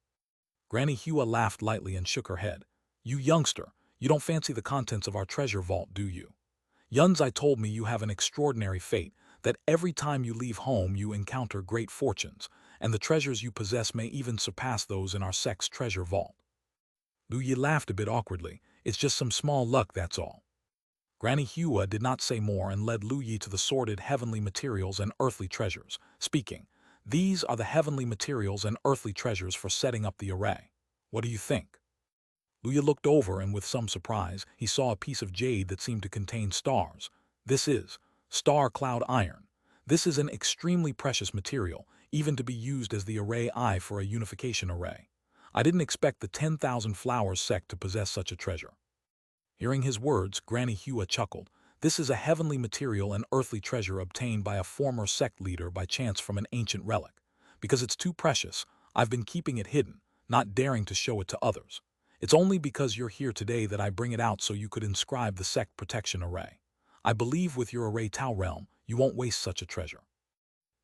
Granny Hua laughed lightly and shook her head. "You youngster, you don't fancy the contents of our treasure vault, do you? Yunzai told me you have an extraordinary fate, that every time you leave home you encounter great fortunes, and the treasures you possess may even surpass those in our sect's treasure vault." Lu Yi laughed a bit awkwardly. "It's just some small luck, that's all." Granny Hua did not say more and led Lu Yi to the sorted heavenly materials and earthly treasures, speaking, "These are the heavenly materials and earthly treasures for setting up the array. What do you think?" Lu Yi looked over and with some surprise, he saw a piece of jade that seemed to contain stars. "This is star cloud iron. This is an extremely precious material, even to be used as the array eye for a unification array. I didn't expect the 10,000 Flowers sect to possess such a treasure." Hearing his words, Granny Hua chuckled. "This is a heavenly material and earthly treasure obtained by a former sect leader by chance from an ancient relic. Because it's too precious, I've been keeping it hidden, not daring to show it to others. It's only because you're here today that I bring it out so you could inscribe the sect protection array. I believe with your array Tao realm, you won't waste such a treasure."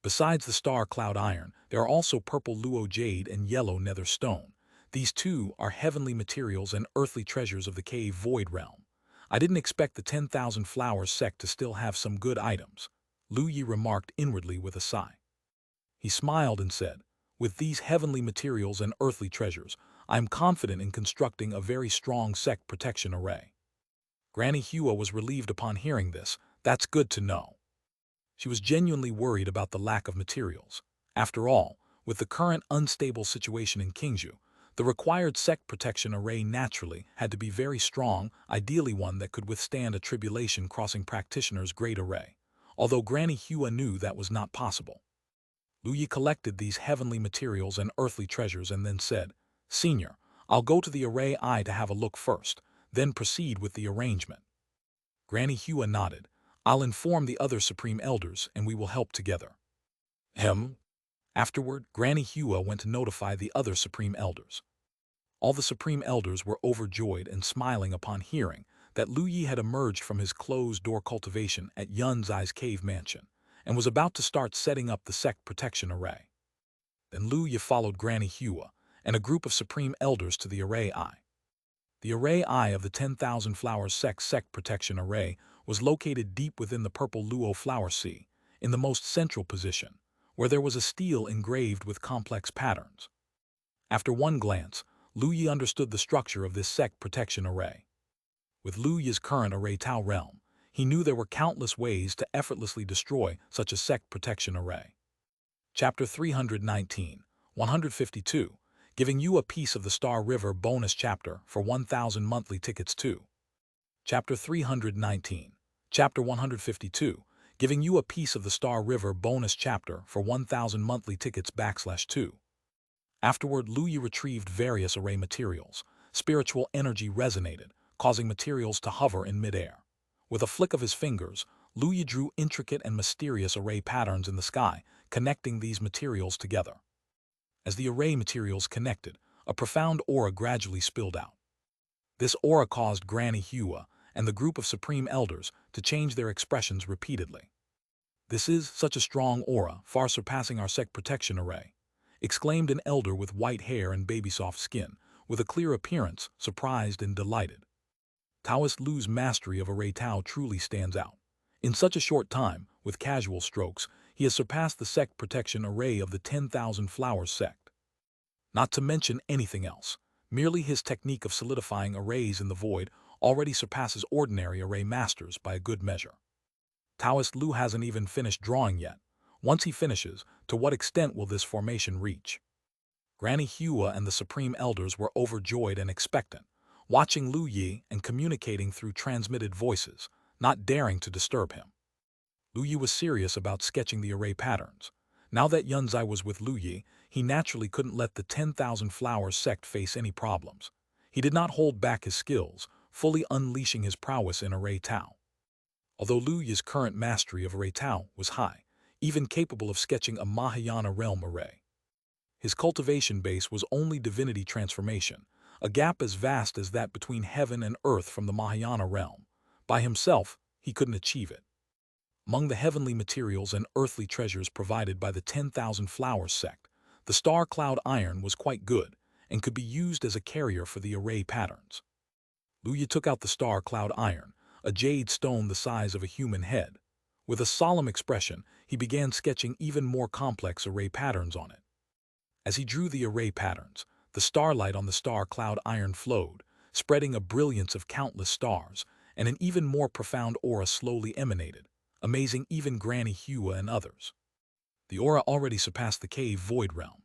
Besides the star cloud iron, there are also purple luo jade and yellow nether stone. These two are heavenly materials and earthly treasures of the cave void realm. I didn't expect the 10,000 Flowers sect to still have some good items, Lu Yi remarked inwardly with a sigh. He smiled and said, "With these heavenly materials and earthly treasures, I am confident in constructing a very strong sect protection array." Granny Hua was relieved upon hearing this. "That's good to know." She was genuinely worried about the lack of materials. After all, with the current unstable situation in Qingzhou, the required sect protection array naturally had to be very strong, ideally one that could withstand a tribulation crossing practitioner's great array, although Granny Hua knew that was not possible. Lu Yi collected these heavenly materials and earthly treasures and then said, "Senior, I'll go to the array eye to have a look first, then proceed with the arrangement." Granny Hua nodded. "I'll inform the other Supreme Elders and we will help together." Afterward, Granny Hua went to notify the other Supreme Elders. All the Supreme Elders were overjoyed and smiling upon hearing that Lu Yi had emerged from his closed-door cultivation at Yunzai's cave mansion and was about to start setting up the sect protection array. Then Lu Yi followed Granny Hua and a group of Supreme Elders to the array eye. The array eye of the 10,000 Flowers sect protection array was located deep within the purple luo flower sea, in the most central position, where there was a stele engraved with complex patterns. After one glance, Lu Yi understood the structure of this sect protection array. With Lu Yi's current array Tao realm, he knew there were countless ways to effortlessly destroy such a sect protection array. Chapter 319, 152, giving you a piece of the Star River bonus chapter for 1,000 monthly tickets too. Chapter 319, Chapter 152, giving you a piece of the Star River bonus chapter for 1,000 monthly tickets /2. Afterward, Lu Yi retrieved various array materials. Spiritual energy resonated, causing materials to hover in midair. With a flick of his fingers, Lu Yi drew intricate and mysterious array patterns in the sky, connecting these materials together. As the array materials connected, a profound aura gradually spilled out. This aura caused Granny Hua and the group of Supreme Elders to change their expressions repeatedly. "This is such a strong aura, far surpassing our sect protection array," exclaimed an elder with white hair and baby-soft skin, with a clear appearance, surprised and delighted. Taoist Lu's mastery of array Tao truly stands out. In such a short time, with casual strokes, he has surpassed the sect protection array of the 10,000 Flowers sect. Not to mention anything else, merely his technique of solidifying arrays in the void already surpasses ordinary array masters by a good measure. Taoist Lu hasn't even finished drawing yet. Once he finishes, to what extent will this formation reach? Granny Hua and the Supreme Elders were overjoyed and expectant, watching Lu Yi and communicating through transmitted voices, not daring to disturb him. Lu Yi was serious about sketching the array patterns. Now that Yunzai was with Lu Yi, he naturally couldn't let the 10,000 Flowers sect face any problems. He did not hold back his skills, fully unleashing his prowess in array Tao. Although Lu Yi's current mastery of array Tao was high, even capable of sketching a Mahayana realm array, his cultivation base was only divinity transformation, a gap as vast as that between heaven and earth from the Mahayana realm. By himself, he couldn't achieve it. Among the heavenly materials and earthly treasures provided by the 10,000 Flowers sect, the star cloud iron was quite good and could be used as a carrier for the array patterns. Lu Yi took out the star cloud iron, a jade stone the size of a human head. With a solemn expression, he began sketching even more complex array patterns on it. As he drew the array patterns, the starlight on the star cloud iron flowed, spreading a brilliance of countless stars, and an even more profound aura slowly emanated, amazing even Granny Hua and others. The aura already surpassed the cave void realm.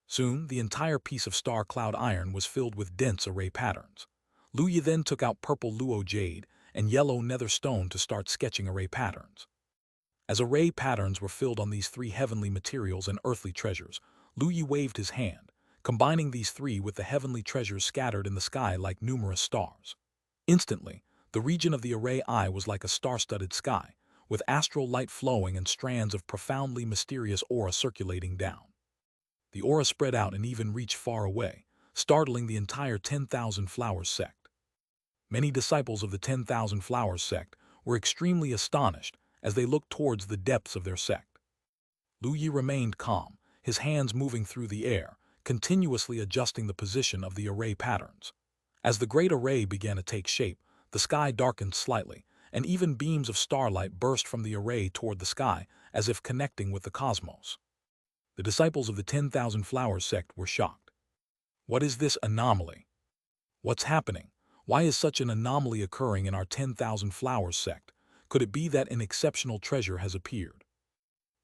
Soon, the entire piece of star cloud iron was filled with dense array patterns. Lu Yi then took out purple luo jade and yellow nether stone to start sketching array patterns. As array patterns were filled on these three heavenly materials and earthly treasures, Lu Yi waved his hand, combining these three with the heavenly treasures scattered in the sky like numerous stars. Instantly, the region of the array eye was like a star-studded sky, with astral light flowing and strands of profoundly mysterious aura circulating down. The aura spread out and even reached far away, startling the entire 10,000 Flowers sect. Many disciples of the 10,000 Flowers sect were extremely astonished as they looked towards the depths of their sect. Lu Yi remained calm, his hands moving through the air, continuously adjusting the position of the array patterns. As the great array began to take shape, the sky darkened slightly, and even beams of starlight burst from the array toward the sky as if connecting with the cosmos. The disciples of the 10,000 Flowers sect were shocked. What is this anomaly? What's happening? Why is such an anomaly occurring in our 10,000 Flowers sect? Could it be that an exceptional treasure has appeared?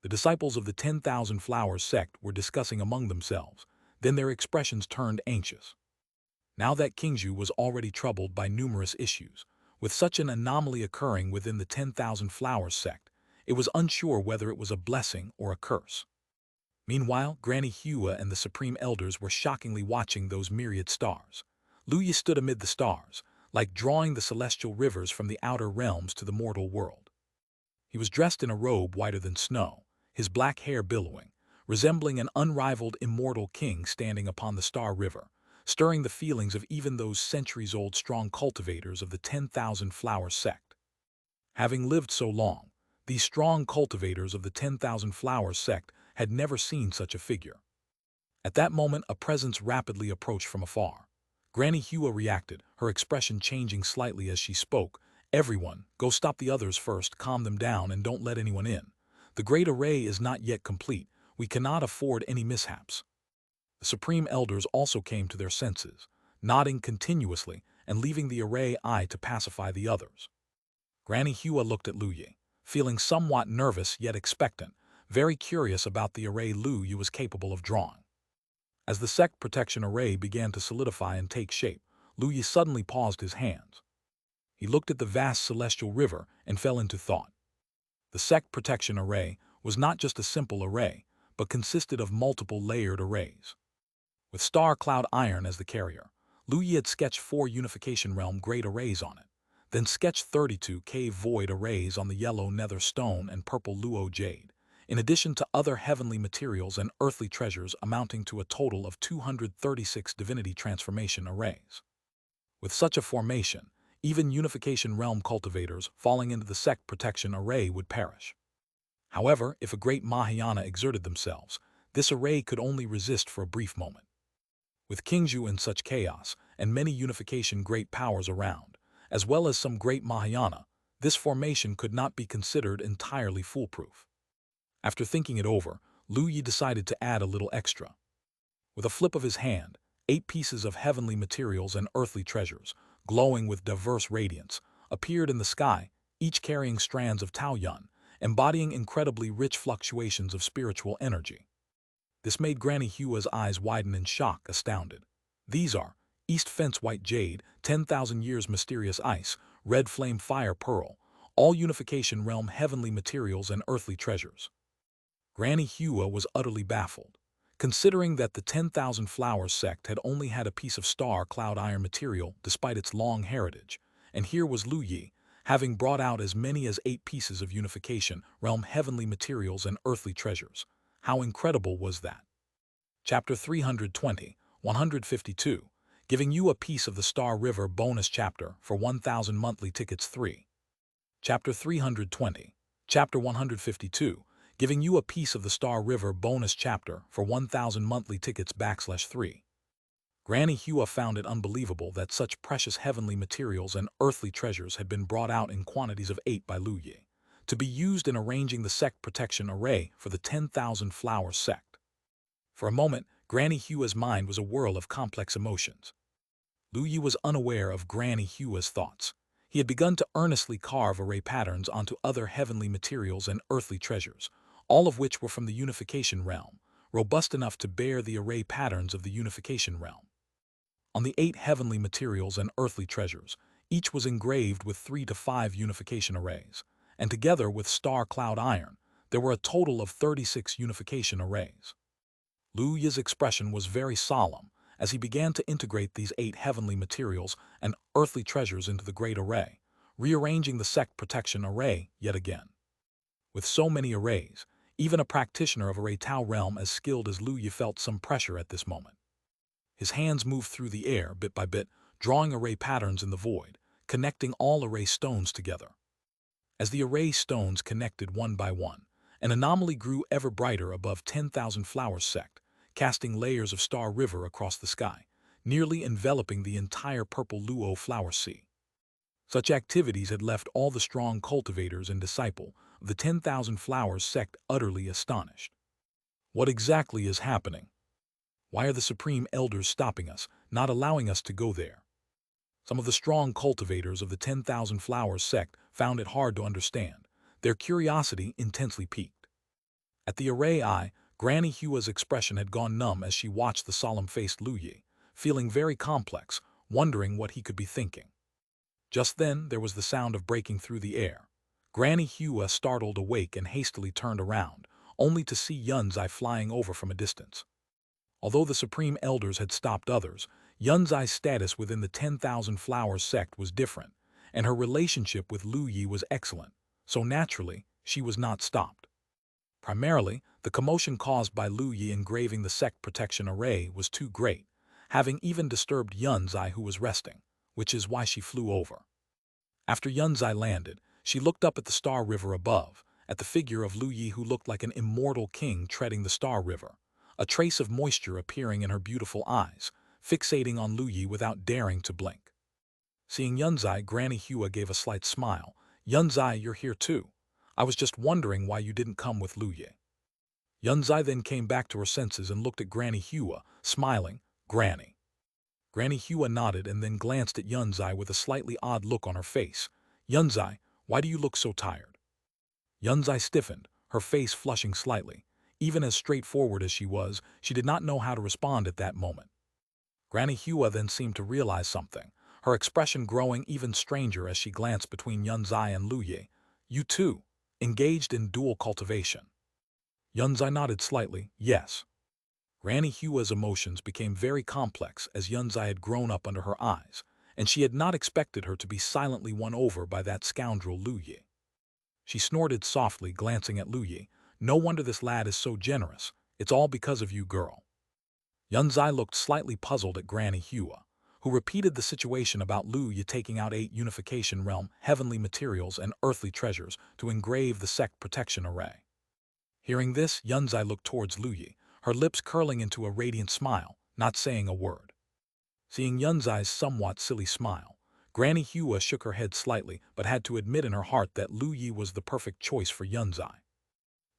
The disciples of the 10,000 Flowers sect were discussing among themselves. Then their expressions turned anxious. Now that Qingzhu was already troubled by numerous issues, with such an anomaly occurring within the 10,000 Flowers sect, it was unsure whether it was a blessing or a curse. Meanwhile, Granny Hua and the Supreme Elders were shockingly watching those myriad stars. Lu Yi stood amid the stars, like drawing the celestial rivers from the outer realms to the mortal world. He was dressed in a robe whiter than snow, his black hair billowing, resembling an unrivaled immortal king standing upon the star river, stirring the feelings of even those centuries-old strong cultivators of the 10,000 Flowers sect. Having lived so long, these strong cultivators of the 10,000 Flowers sect had never seen such a figure. At that moment, a presence rapidly approached from afar. Granny Hua reacted, her expression changing slightly as she spoke. "Everyone, go stop the others first, calm them down, and don't let anyone in. The great array is not yet complete. We cannot afford any mishaps." The Supreme Elders also came to their senses, nodding continuously and leaving the array eye to pacify the others. Granny Hua looked at Lu Yi, feeling somewhat nervous yet expectant, very curious about the array Lu Yu was capable of drawing. As the sect protection array began to solidify and take shape, Lu Yu suddenly paused his hands. He looked at the vast celestial river and fell into thought. The sect protection array was not just a simple array, but consisted of multiple layered arrays. With star cloud iron as the carrier, Lu Yu had sketched 4 unification realm great arrays on it, then sketched 32 cave void arrays on the yellow nether stone and purple luo jade, in addition to other heavenly materials and earthly treasures amounting to a total of 236 divinity transformation arrays. With such a formation, even unification realm cultivators falling into the sect protection array would perish. However, if a great Mahayana exerted themselves, this array could only resist for a brief moment. With Qingzhou in such chaos and many unification great powers around, as well as some great Mahayana, this formation could not be considered entirely foolproof. After thinking it over, Lu Yu decided to add a little extra. With a flip of his hand, 8 pieces of heavenly materials and earthly treasures, glowing with diverse radiance, appeared in the sky, each carrying strands of Taoyuan, embodying incredibly rich fluctuations of spiritual energy. This made Granny Hua's eyes widen in shock, astounded. These are East Fence White Jade, 10,000 Years Mysterious Ice, Red Flame Fire Pearl, all unification realm heavenly materials and earthly treasures. Granny Hua was utterly baffled, considering that the 10,000 Flowers sect had only had a piece of star cloud iron material despite its long heritage, and here was Lu Yu, having brought out as many as 8 pieces of unification realm heavenly materials and earthly treasures. How incredible was that? Chapter 320, 152, giving you a piece of the Star River bonus chapter for 1,000 monthly tickets 3. Chapter 320, Chapter 152, giving you a piece of the Star River bonus chapter for 1,000 monthly tickets /3. Granny Hua found it unbelievable that such precious heavenly materials and earthly treasures had been brought out in quantities of 8 by Lu Yu, to be used in arranging the sect protection array for the 10,000 Flower sect. For a moment, Granny Hua's mind was a whirl of complex emotions. Lu Yu was unaware of Granny Hua's thoughts. He had begun to earnestly carve array patterns onto other heavenly materials and earthly treasures, all of which were from the unification realm, robust enough to bear the array patterns of the unification realm. On the 8 heavenly materials and earthly treasures, each was engraved with 3 to 5 unification arrays, and together with star cloud iron, there were a total of 36 unification arrays. Lu Yu's expression was very solemn as he began to integrate these 8 heavenly materials and earthly treasures into the great array, rearranging the sect protection array yet again. With so many arrays, even a practitioner of array Tao realm as skilled as Lu Yu felt some pressure at this moment. His hands moved through the air bit by bit, drawing array patterns in the void, connecting all array stones together. As the array stones connected one by one, an anomaly grew ever brighter above 10,000 Flowers sect, casting layers of Star River across the sky, nearly enveloping the entire purple Luo flower sea. Such activities had left all the strong cultivators and disciple of the 10,000 Flowers sect utterly astonished. What exactly is happening? Why are the Supreme Elders stopping us, not allowing us to go there? Some of the strong cultivators of the 10,000 Flowers sect found it hard to understand, their curiosity intensely piqued. At the array eye, Granny Hua's expression had gone numb as she watched the solemn-faced Lu Yu, feeling very complex, wondering what he could be thinking. Just then, there was the sound of breaking through the air. Granny Hua startled awake and hastily turned around, only to see Yunzai flying over from a distance. Although the Supreme Elders had stopped others, Yunzai's status within the 10,000 Flowers sect was different, and her relationship with Lu Yu was excellent, so naturally, she was not stopped. Primarily, the commotion caused by Lu Yu engraving the sect protection array was too great, having even disturbed Yunzai who was resting, which is why she flew over. After Yunzai landed, she looked up at the Star River above, at the figure of Lu Yu who looked like an immortal king treading the Star River, a trace of moisture appearing in her beautiful eyes, fixating on Lu Yu without daring to blink. Seeing Yunzai, Granny Hua gave a slight smile. "Yunzai, you're here too. I was just wondering why you didn't come with Lu Yu." Yunzai then came back to her senses and looked at Granny Hua, smiling. "Granny." Granny Hua nodded and then glanced at Yunzai with a slightly odd look on her face. "Yunzai, why do you look so tired?" Yunzai stiffened, her face flushing slightly. Even as straightforward as she was, she did not know how to respond at that moment. Granny Hua then seemed to realize something, her expression growing even stranger as she glanced between Yunzai and Lu Yi. "You too, engaged in dual cultivation?" Yunzai nodded slightly, yes. Granny Hua's emotions became very complex as Yunzai had grown up under her eyes, and she had not expected her to be silently won over by that scoundrel Lu Yi. She snorted softly, glancing at Lu Yi. "No wonder this lad is so generous. It's all because of you, girl." Yunzai looked slightly puzzled at Granny Hua, who repeated the situation about Lu Yi taking out 8 unification realm, heavenly materials, and earthly treasures to engrave the sect protection array. Hearing this, Yunzai looked towards Lu Yi, her lips curling into a radiant smile, not saying a word. Seeing Yunzai's somewhat silly smile, Granny Hua shook her head slightly but had to admit in her heart that Lu Yi was the perfect choice for Yunzai.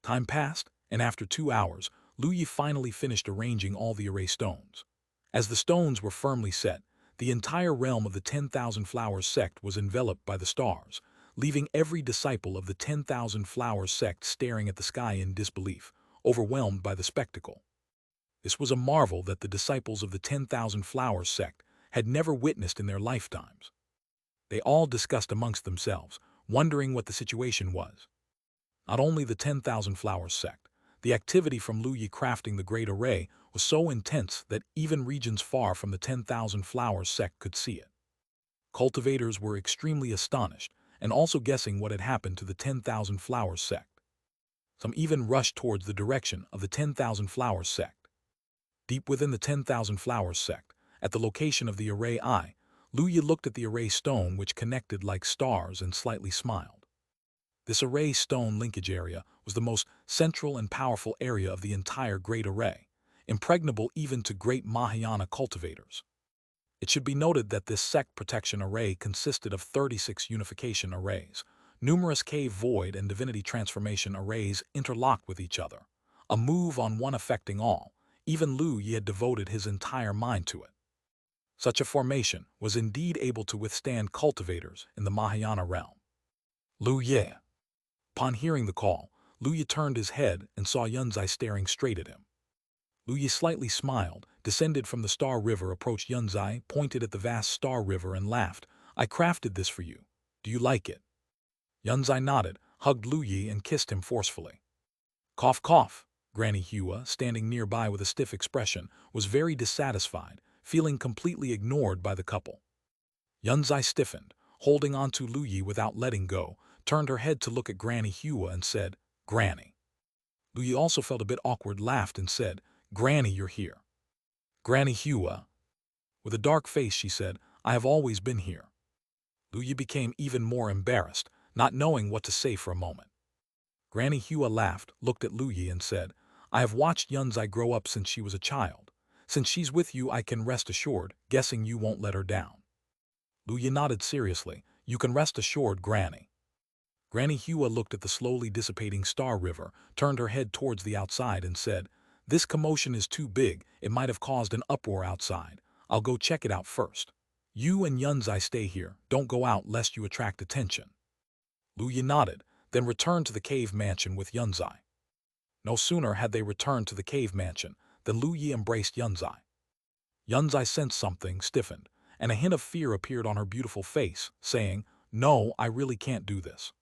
Time passed, and after 2 hours, Lu Yi finally finished arranging all the array stones. As the stones were firmly set, the entire realm of the 10,000 Flowers sect was enveloped by the stars, leaving every disciple of the 10,000 Flowers sect staring at the sky in disbelief, overwhelmed by the spectacle. This was a marvel that the disciples of the 10,000 Flowers sect had never witnessed in their lifetimes. They all discussed amongst themselves, wondering what the situation was. Not only the 10,000 Flowers sect, the activity from Lu Yi crafting the Great Array was so intense that even regions far from the 10,000 Flowers sect could see it. Cultivators were extremely astonished and also guessing what had happened to the 10,000 Flowers sect. Some even rushed towards the direction of the 10,000 Flowers sect. Deep within the 10,000 Flowers sect, at the location of the array eye, Lu Yi looked at the array stone which connected like stars and slightly smiled. This array stone linkage area was the most central and powerful area of the entire Great Array, impregnable even to great Mahayana cultivators. It should be noted that this sect protection array consisted of 36 unification arrays, numerous cave void and divinity transformation arrays interlocked with each other, a move on one affecting all. Even Lu Yi had devoted his entire mind to it. Such a formation was indeed able to withstand cultivators in the Mahayana realm. Lu Yi. Upon hearing the call, Lu Yi turned his head and saw Yunzai staring straight at him. Lu Yi slightly smiled, descended from the Star River, approached Yunzai, pointed at the vast Star River and laughed. "I crafted this for you. Do you like it?" Yunzai nodded, hugged Lu Yi and kissed him forcefully. Cough cough. Granny Hua, standing nearby with a stiff expression, was very dissatisfied, feeling completely ignored by the couple. Yunzai stiffened, holding on to Lu Yi without letting go, turned her head to look at Granny Hua and said, "Granny." Lu Yi also felt a bit awkward, laughed and said, "Granny, you're here." Granny Hua. With a dark face she said, "I have always been here." Lu Yi became even more embarrassed, not knowing what to say for a moment. Granny Hua laughed, looked at Lu Yi and said, "I have watched Yunzai grow up since she was a child. Since she's with you I can rest assured, guessing you won't let her down." Lu Yi nodded seriously. "You can rest assured, Granny." Granny Hua looked at the slowly dissipating Star River, turned her head towards the outside and said, "This commotion is too big, it might have caused an uproar outside. I'll go check it out first. You and Yunzai stay here, don't go out lest you attract attention." Lu Yi nodded, then returned to the cave mansion with Yunzai. No sooner had they returned to the cave mansion than Lu Yi embraced Yunzai. Yunzai sensed something, stiffened, and a hint of fear appeared on her beautiful face, saying, "No, I really can't do this."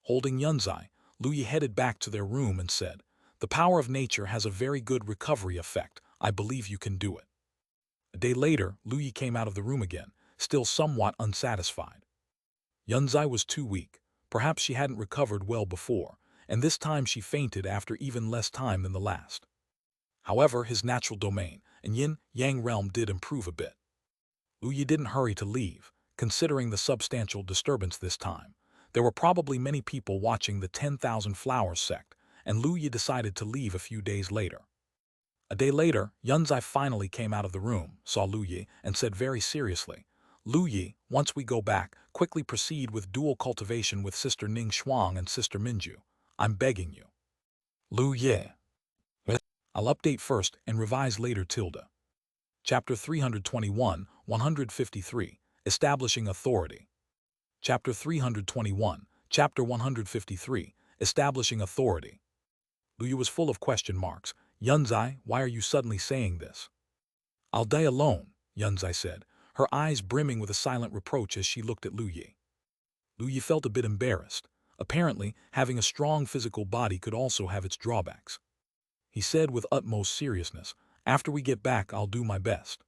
Holding Yunzai, Lu Yi headed back to their room and said, "The power of nature has a very good recovery effect. I believe you can do it." A day later, Lu Yi came out of the room again, still somewhat unsatisfied. Yunzai was too weak. Perhaps she hadn't recovered well before, and this time she fainted after even less time than the last. However, his natural domain and yin-yang realm did improve a bit. Lu Yi didn't hurry to leave, considering the substantial disturbance this time. There were probably many people watching the 10,000 Flowers sect, and Lu Yi decided to leave a few days later. A day later, Yunzai finally came out of the room, saw Lu Yi, and said very seriously, "Lu Yi, once we go back, quickly proceed with dual cultivation with Sister Ning Shuang and Sister Minju. I'm begging you." Lu Yi. I'll update first and revise later. Chapter 321, 153, Establishing Authority. Chapter 321, Chapter 153, establishing authority. Lu Yu was full of question marks. Yunzai, why are you suddenly saying this? I'll die alone, Yunzai said, her eyes brimming with a silent reproach as she looked at Lu Yi. Lu Yi felt a bit embarrassed. Apparently, having a strong physical body could also have its drawbacks. He said with utmost seriousness, after we get back, I'll do my best.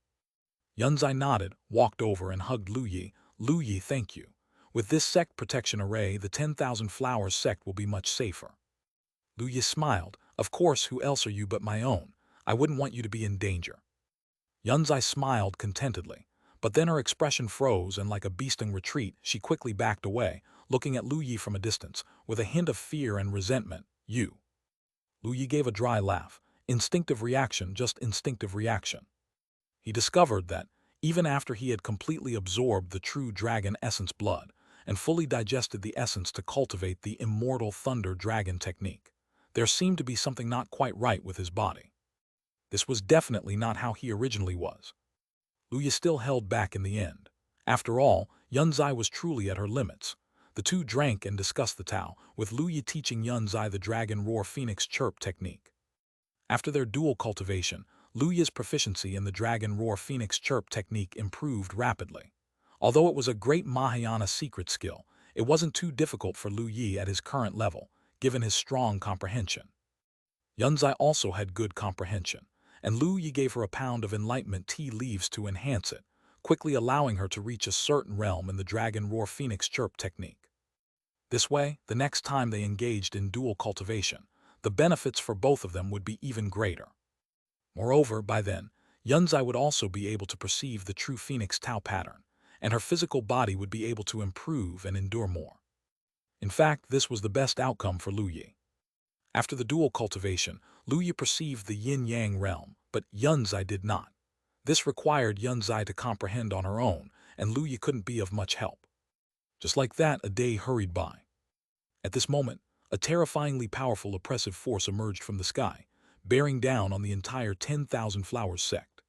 Yunzai nodded, walked over and hugged Lu Yi. Lu Yi, thank you. With this sect protection array, the 10,000 Flowers sect will be much safer. Lu Yi smiled. Of course, who else are you but my own? I wouldn't want you to be in danger. Yunzai smiled contentedly, but then her expression froze and like a beast in retreat, she quickly backed away, looking at Lu Yi from a distance, with a hint of fear and resentment. You. Lu Yi gave a dry laugh. Instinctive reaction, just instinctive reaction. He discovered that, even after he had completely absorbed the true dragon essence blood, and fully digested the essence to cultivate the immortal thunder dragon technique, there seemed to be something not quite right with his body. This was definitely not how he originally was. Lu Yi still held back in the end. After all, Yunzai was truly at her limits. The two drank and discussed the Tao, with Lu Yi teaching Yunzai the dragon roar phoenix chirp technique. After their dual cultivation, Lu Yi's proficiency in the dragon roar phoenix chirp technique improved rapidly. Although it was a great Mahayana secret skill, it wasn't too difficult for Lu Yi at his current level, given his strong comprehension. Yunzai also had good comprehension, and Lu Yi gave her a pound of enlightenment tea leaves to enhance it, quickly allowing her to reach a certain realm in the dragon roar phoenix chirp technique. This way, the next time they engaged in dual cultivation, the benefits for both of them would be even greater. Moreover, by then, Yunzai would also be able to perceive the true Phoenix Tao pattern, and her physical body would be able to improve and endure more. In fact, this was the best outcome for Lu Yi. After the dual cultivation, Lu Yi perceived the yin-yang realm, but Yunzai did not. This required Yunzai to comprehend on her own, and Lu Yi couldn't be of much help. Just like that, a day hurried by. At this moment, a terrifyingly powerful oppressive force emerged from the sky, bearing down on the entire 10,000 Flowers sect.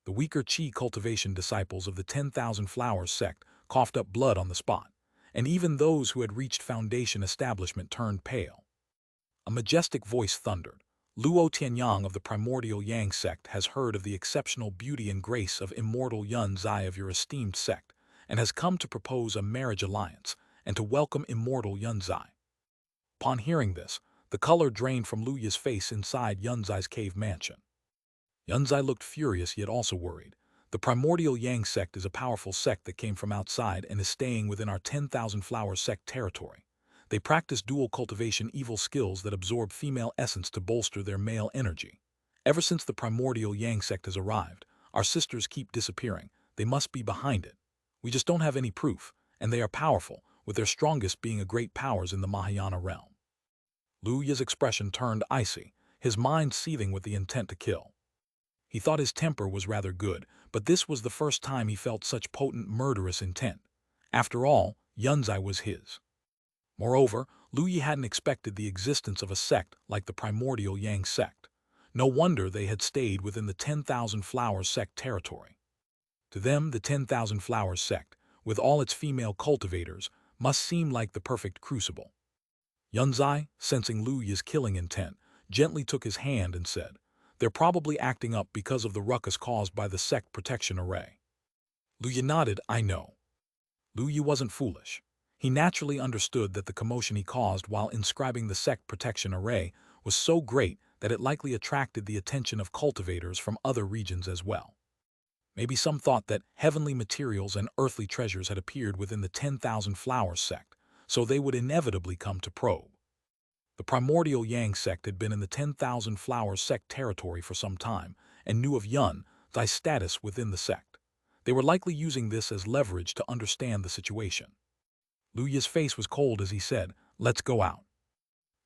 The weaker Qi cultivation disciples of the 10,000 Flowers sect coughed up blood on the spot, and even those who had reached foundation establishment turned pale. A majestic voice thundered. Luo Tianyang of the primordial Yang sect has heard of the exceptional beauty and grace of immortal Yunzai of your esteemed sect, and has come to propose a marriage alliance, and to welcome immortal Yunzai. Upon hearing this, the color drained from Lu Yi's face inside Yunzai's cave mansion. Yunzai looked furious yet also worried. The primordial Yang sect is a powerful sect that came from outside and is staying within our 10,000 Flowers sect territory. They practice dual cultivation evil skills that absorb female essence to bolster their male energy. Ever since the primordial Yang sect has arrived, our sisters keep disappearing. They must be behind it. We just don't have any proof, and they are powerful, with their strongest being a great powers in the Mahayana realm. Lu Yi's expression turned icy, his mind seething with the intent to kill. He thought his temper was rather good, but this was the first time he felt such potent murderous intent. After all, Yunzai was his. Moreover, Lu Yi hadn't expected the existence of a sect like the primordial Yang sect. No wonder they had stayed within the 10,000 Flowers sect territory. To them, the 10,000 Flowers sect, with all its female cultivators, must seem like the perfect crucible. Yunzai, sensing Lu Yi's killing intent, gently took his hand and said, "They're probably acting up because of the ruckus caused by the sect protection array." Lu Yi nodded, "I know." Lu Yi wasn't foolish. He naturally understood that the commotion he caused while inscribing the sect protection array was so great that it likely attracted the attention of cultivators from other regions as well. Maybe some thought that heavenly materials and earthly treasures had appeared within the 10,000 Flowers sect, so they would inevitably come to probe. The primordial Yang sect had been in the 10,000 Flowers sect territory for some time and knew of Yunzai's status within the sect. They were likely using this as leverage to understand the situation. Lu Yi's face was cold as he said, "Let's go out."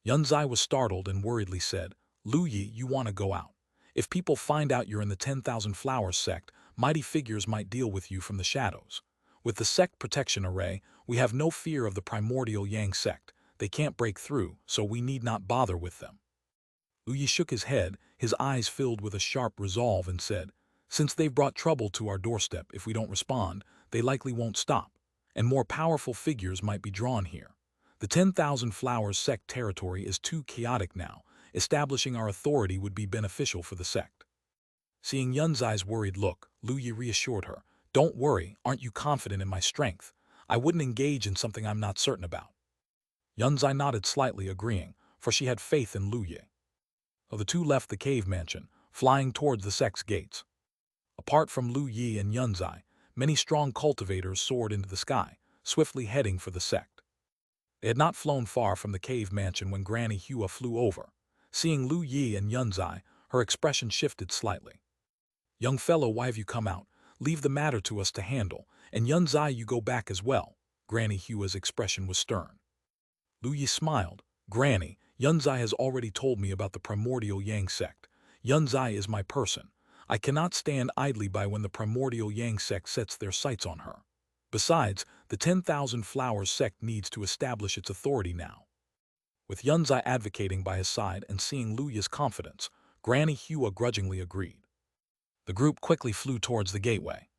Yunzai was startled and worriedly said, "Lu Yi, you want to go out. If people find out you're in the 10,000 Flowers sect, mighty figures might deal with you from the shadows. With the sect protection array, we have no fear of the primordial Yang sect. They can't break through, so we need not bother with them." Lu Yi shook his head, his eyes filled with a sharp resolve, and said, "Since they've brought trouble to our doorstep, if we don't respond, they likely won't stop, and more powerful figures might be drawn here. The 10,000 Flowers sect territory is too chaotic now. Establishing our authority would be beneficial for the sect. Seeing Yunzai's worried look, Lu Yi reassured her. Don't worry, aren't you confident in my strength? I wouldn't engage in something I'm not certain about. Yunzai nodded slightly, agreeing, for she had faith in Lu Yi. So the two left the cave mansion, flying towards the sect's gates. Apart from Lu Yi and Yunzai, many strong cultivators soared into the sky, swiftly heading for the sect. They had not flown far from the cave mansion when Granny Hua flew over. Seeing Lu Yi and Yunzai, her expression shifted slightly. Young fellow, why have you come out? Leave the matter to us to handle, and Yunzai, you go back as well. Granny Hua's expression was stern. Lu Yi smiled. Granny, Yunzai has already told me about the primordial Yang sect. Yunzai is my person. I cannot stand idly by when the primordial Yang sect sets their sights on her. Besides, the 10,000 Flowers sect needs to establish its authority now. With Yunzai advocating by his side and seeing Lu Yi's confidence, Granny Hua grudgingly agreed. The group quickly flew towards the gateway.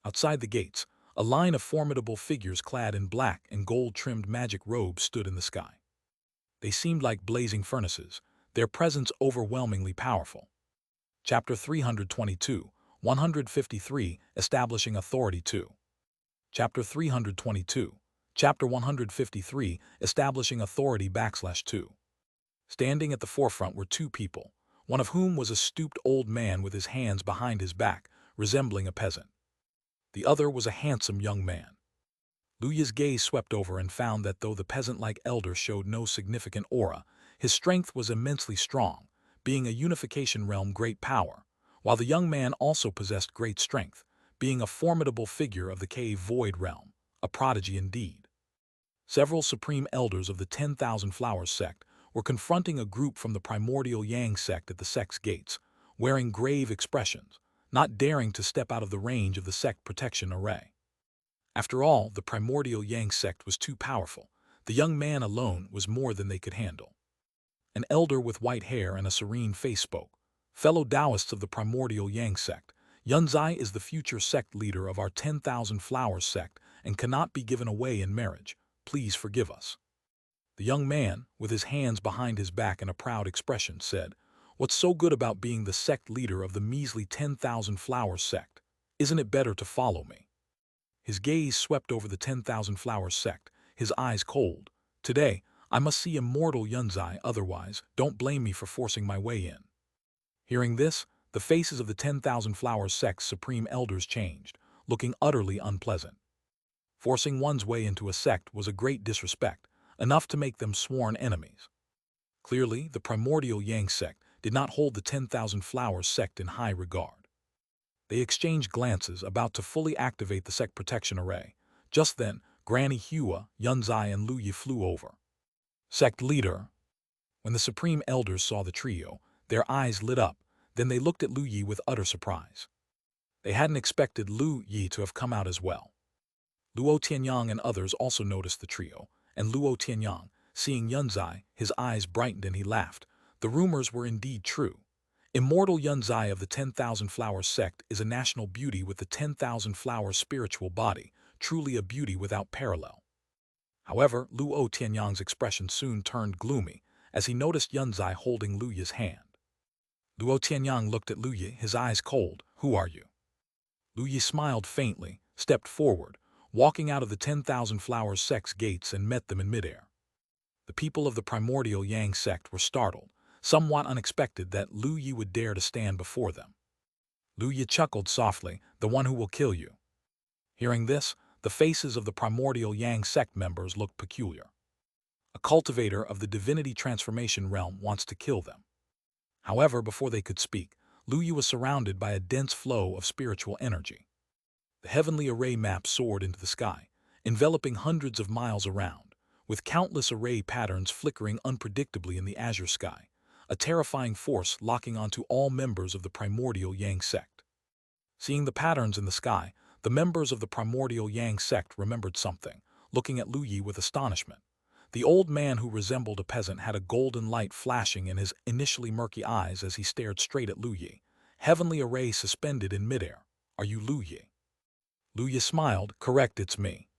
Outside the gates, a line of formidable figures clad in black and gold-trimmed magic robes stood in the sky. They seemed like blazing furnaces, their presence overwhelmingly powerful. Chapter 322, 153, Establishing Authority 2. Chapter 322, Chapter 153, Establishing Authority /2. Standing at the forefront were two people, one of whom was a stooped old man with his hands behind his back, resembling a peasant. The other was a handsome young man. Lu Yi's gaze swept over and found that though the peasant-like elder showed no significant aura, his strength was immensely strong, being a unification realm great power, while the young man also possessed great strength, being a formidable figure of the cave void realm, a prodigy indeed. Several supreme elders of the 10,000 Flowers sect were confronting a group from the primordial Yang sect at the sect's gates, wearing grave expressions, not daring to step out of the range of the sect protection array. After all, the primordial Yang sect was too powerful. The young man alone was more than they could handle. An elder with white hair and a serene face spoke. Fellow Taoists of the primordial Yang sect, Yunzai is the future sect leader of our 10,000 Flowers sect and cannot be given away in marriage. Please forgive us. The young man, with his hands behind his back and a proud expression, said, What's so good about being the sect leader of the measly 10,000 Flowers sect? Isn't it better to follow me? His gaze swept over the 10,000 Flowers sect, his eyes cold. Today, I must see Immortal Yunzai, otherwise, don't blame me for forcing my way in. Hearing this, the faces of the 10,000 Flowers sect's supreme elders changed, looking utterly unpleasant. Forcing one's way into a sect was a great disrespect, enough to make them sworn enemies. Clearly, the primordial Yang sect did not hold the 10,000 Flowers sect in high regard. They exchanged glances, about to fully activate the sect protection array. Just then, Granny Hua, Yunzai, and Lu Yi flew over. Sect leader. When the supreme elders saw the trio, their eyes lit up, then they looked at Lu Yi with utter surprise. They hadn't expected Lu Yi to have come out as well. Luo Tianyang and others also noticed the trio, and Luo Tianyang, seeing Yunzai, his eyes brightened and he laughed. The rumors were indeed true. Immortal Yunzai of the 10,000 Flowers sect is a national beauty with the 10,000 Flowers spiritual body, truly a beauty without parallel. However, Luo Tianyang's expression soon turned gloomy as he noticed Yunzai holding Lu Yi's hand. Luo Tianyang looked at Lu Yi, his eyes cold. Who are you? Lu Yi smiled faintly, stepped forward, walking out of the 10,000 Flowers sect's gates and met them in midair. The people of the primordial Yang sect were startled, somewhat unexpected that Lu Yi would dare to stand before them. Lu Yi chuckled softly, the one who will kill you. Hearing this, the faces of the primordial Yang sect members looked peculiar. A cultivator of the divinity transformation realm wants to kill them. However, before they could speak, Lu Yi was surrounded by a dense flow of spiritual energy. The heavenly array map soared into the sky, enveloping hundreds of miles around, with countless array patterns flickering unpredictably in the azure sky, a terrifying force locking onto all members of the primordial Yang sect. Seeing the patterns in the sky, the members of the primordial Yang sect remembered something, looking at Lu Yi with astonishment. The old man who resembled a peasant had a golden light flashing in his initially murky eyes as he stared straight at Lu Yi. Heavenly array suspended in midair. Are you Lu Yi? Lu Yi smiled. Correct, it's me.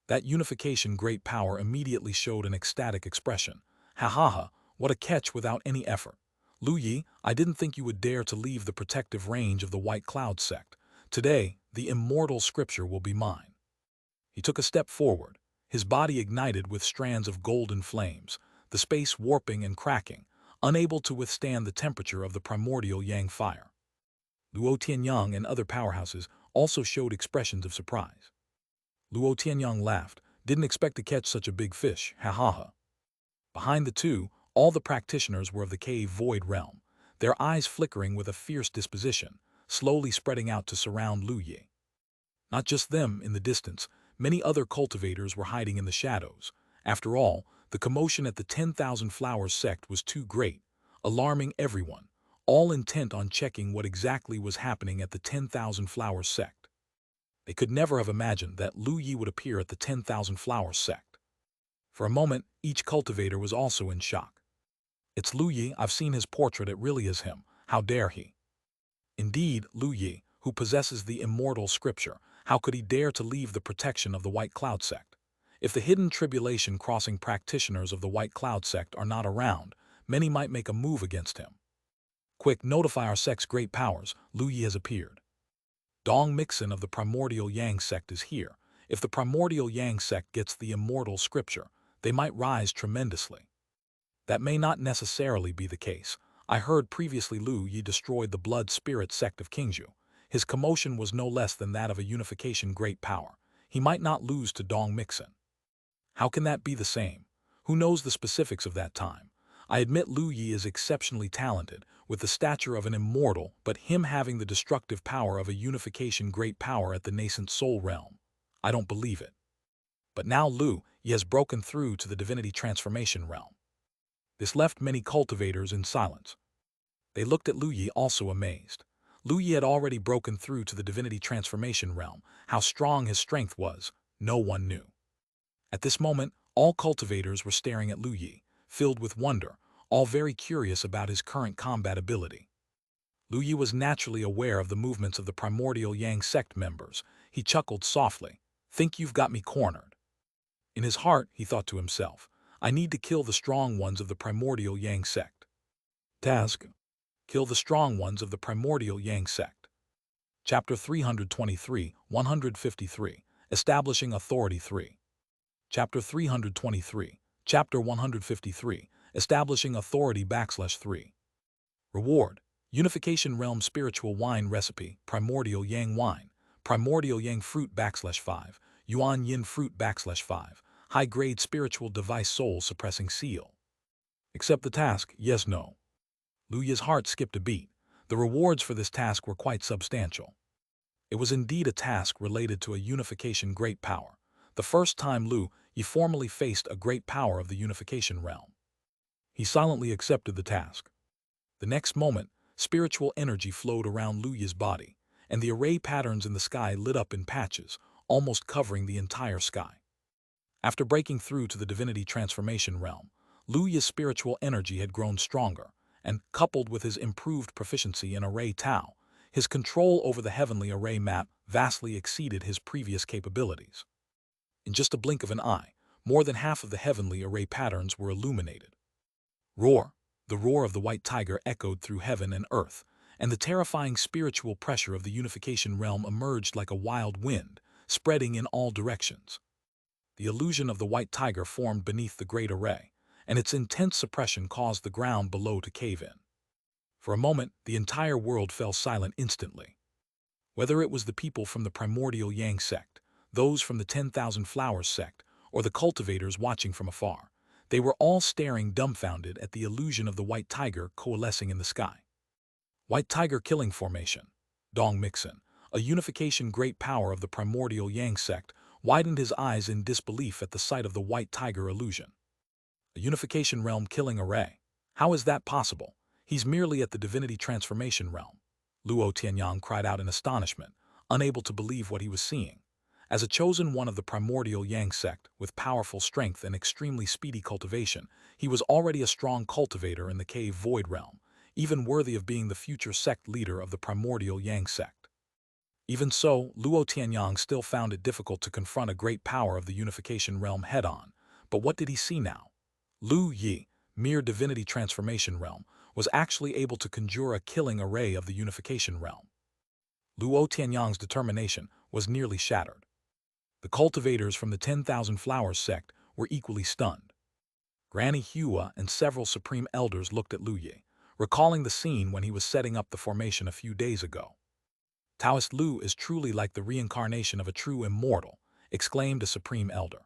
That unification great power immediately showed an ecstatic expression. Ha ha ha, what a catch without any effort. Lu Yi, I didn't think you would dare to leave the protective range of the White Cloud sect. Today, the immortal scripture will be mine. He took a step forward, his body ignited with strands of golden flames, the space warping and cracking, unable to withstand the temperature of the primordial yang fire. Luo Tianyang and other powerhouses also showed expressions of surprise. Luo Tianyang laughed, didn't expect to catch such a big fish, ha ha ha. Behind the two, all the practitioners were of the cave void realm, their eyes flickering with a fierce disposition, slowly spreading out to surround Lu Yi. Not just them in the distance, many other cultivators were hiding in the shadows. After all, the commotion at the 10,000 Flowers sect was too great, alarming everyone, all intent on checking what exactly was happening at the 10,000 Flowers sect. They could never have imagined that Lu Yi would appear at the 10,000 Flowers sect. For a moment, each cultivator was also in shock. It's Lu Yi, I've seen his portrait, it really is him, how dare he? Indeed, Lu Yi, who possesses the immortal scripture, how could he dare to leave the protection of the White Cloud sect? If the hidden tribulation crossing practitioners of the White Cloud sect are not around, many might make a move against him. Quick, notify our sect's great powers, Lu Yi has appeared. Dong Mixin of the primordial Yang sect is here. If the primordial Yang sect gets the immortal scripture, they might rise tremendously. That may not necessarily be the case. I heard previously Lu Yi destroyed the blood spirit sect of Qingzhou. His commotion was no less than that of a unification great power. He might not lose to Dong Mixin. How can that be the same? Who knows the specifics of that time? I admit Lu Yi is exceptionally talented, with the stature of an immortal, but him having the destructive power of a unification great power at the nascent soul realm. I don't believe it. But now Lu Yi has broken through to the divinity transformation realm. This left many cultivators in silence. They looked at Lu Yi also amazed. Lu Yi had already broken through to the divinity transformation realm. How strong his strength was, no one knew. At this moment, all cultivators were staring at Lu Yi, filled with wonder, all very curious about his current combat ability. Lu Yi was naturally aware of the movements of the primordial Yang sect members. He chuckled softly. Think you've got me cornered. In his heart, he thought to himself, I need to kill the strong ones of the primordial Yang sect. Task: kill the strong ones of the primordial Yang sect. Chapter 323, 153, Establishing Authority 3. Chapter 323, Chapter 153, Establishing Authority /3. Reward: Unification Realm Spiritual Wine Recipe, Primordial Yang Wine, Primordial Yang Fruit /5, Yuan Yin Fruit /5, High-Grade Spiritual Device Soul Suppressing Seal. Accept the task, yes, no. Lu Yi's heart skipped a beat. The rewards for this task were quite substantial. It was indeed a task related to a unification great power, the first time Lu Yi formally faced a great power of the unification realm. He silently accepted the task. The next moment, spiritual energy flowed around Lu Yi's body, and the array patterns in the sky lit up in patches, almost covering the entire sky. After breaking through to the divinity transformation realm, Lu Yi's spiritual energy had grown stronger, and, coupled with his improved proficiency in Array Tao, his control over the heavenly array map vastly exceeded his previous capabilities. In just a blink of an eye, more than half of the heavenly array patterns were illuminated. Roar! The roar of the white tiger echoed through heaven and earth, and the terrifying spiritual pressure of the unification realm emerged like a wild wind, spreading in all directions. The illusion of the white tiger formed beneath the great array, and its intense suppression caused the ground below to cave in. For a moment, the entire world fell silent instantly. Whether it was the people from the primordial Yang sect, those from the 10,000 Flowers sect, or the cultivators watching from afar, they were all staring dumbfounded at the illusion of the white tiger coalescing in the sky. White tiger killing formation. Dong Mixin, a unification great power of the primordial Yang sect, widened his eyes in disbelief at the sight of the white tiger illusion. A unification realm killing array. How is that possible? He's merely at the divinity transformation realm. Luo Tianyang cried out in astonishment, unable to believe what he was seeing. As a chosen one of the primordial Yang sect, with powerful strength and extremely speedy cultivation, he was already a strong cultivator in the cave void realm, even worthy of being the future sect leader of the primordial Yang sect. Even so, Luo Tianyang still found it difficult to confront a great power of the unification realm head-on. But what did he see now? Lu Yi, mere divinity transformation realm, was actually able to conjure a killing array of the unification realm. Luo Tianyang's determination was nearly shattered. The cultivators from the 10,000 Flowers sect were equally stunned. Granny Hua and several supreme elders looked at Lu Yi, recalling the scene when he was setting up the formation a few days ago. Taoist Lu is truly like the reincarnation of a true immortal, exclaimed a supreme elder.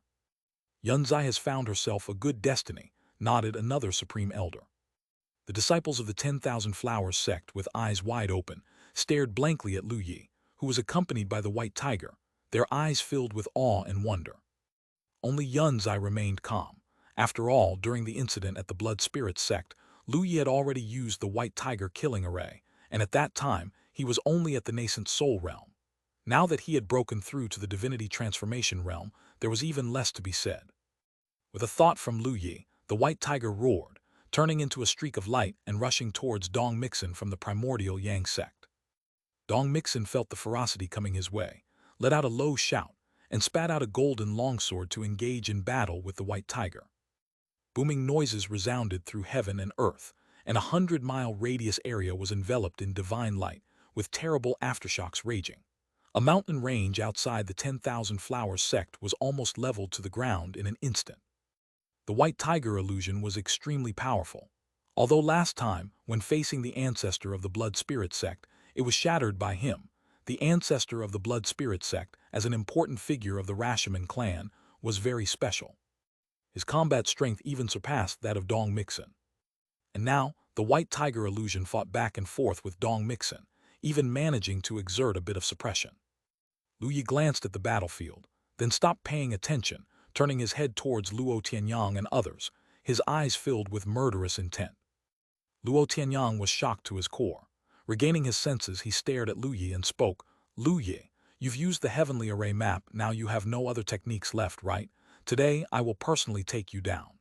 Yunzai has found herself a good destiny, nodded another supreme elder. The disciples of the 10,000 Flowers sect, with eyes wide open, stared blankly at Lu Yi, who was accompanied by the white tiger, their eyes filled with awe and wonder. Only Yunzai remained calm. After all, during the incident at the Blood Spirit sect, Lu Yi had already used the white tiger killing array, and at that time, he was only at the nascent soul realm. Now that he had broken through to the divinity transformation realm, there was even less to be said. With a thought from Lu Yi, the white tiger roared, turning into a streak of light and rushing towards Dong Mixin from the primordial Yang sect. Dong Mixin felt the ferocity coming his way, let out a low shout, and spat out a golden longsword to engage in battle with the white tiger. Booming noises resounded through heaven and earth, and a 100-mile radius area was enveloped in divine light, with terrible aftershocks raging. A mountain range outside the 10,000 Flowers sect was almost leveled to the ground in an instant. The white tiger illusion was extremely powerful. Although last time, when facing the ancestor of the Blood Spirit sect, it was shattered by him, the ancestor of the Blood Spirit sect, as an important figure of the Rashomon clan, was very special. His combat strength even surpassed that of Dong Mixin. And now, the white tiger illusion fought back and forth with Dong Mixin, even managing to exert a bit of suppression. Lu Yi glanced at the battlefield, then stopped paying attention, turning his head towards Luo Tianyang and others, his eyes filled with murderous intent. Luo Tianyang was shocked to his core. Regaining his senses, he stared at Lu Yi and spoke, "Lu Yi, you've used the heavenly array map, now you have no other techniques left, right? Today, I will personally take you down."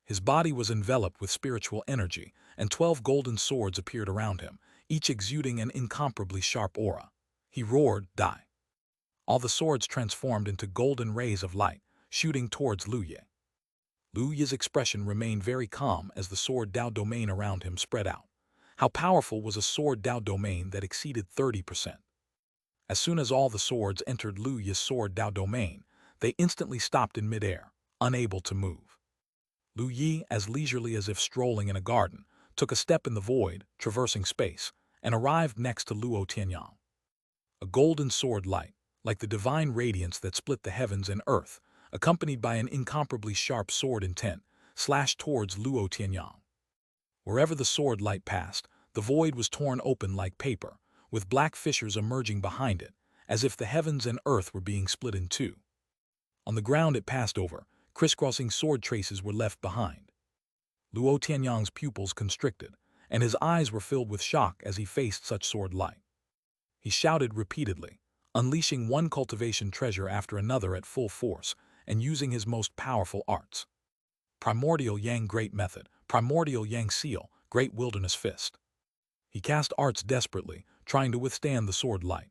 His body was enveloped with spiritual energy, and 12 golden swords appeared around him, each exuding an incomparably sharp aura. He roared, "Die!" All the swords transformed into golden rays of light, shooting towards Lu Yi. Lu Yi's expression remained very calm as the sword Dao domain around him spread out. How powerful was a sword Dao domain that exceeded 30%? As soon as all the swords entered Lu Yi's sword Dao domain, they instantly stopped in midair, unable to move. Lu Yi, as leisurely as if strolling in a garden, took a step in the void, traversing space, and arrived next to Luo Tianyang. A golden sword light, like the divine radiance that split the heavens and earth, accompanied by an incomparably sharp sword intent, slashed towards Luo Tianyang. Wherever the sword light passed, the void was torn open like paper, with black fissures emerging behind it, as if the heavens and earth were being split in two. On the ground it passed over, crisscrossing sword traces were left behind. Luo Tianyang's pupils constricted, and his eyes were filled with shock as he faced such sword light. He shouted repeatedly, unleashing one cultivation treasure after another at full force, and using his most powerful arts. Primordial Yang Great Method, Primordial Yang Seal, Great Wilderness Fist. He cast arts desperately, trying to withstand the sword light.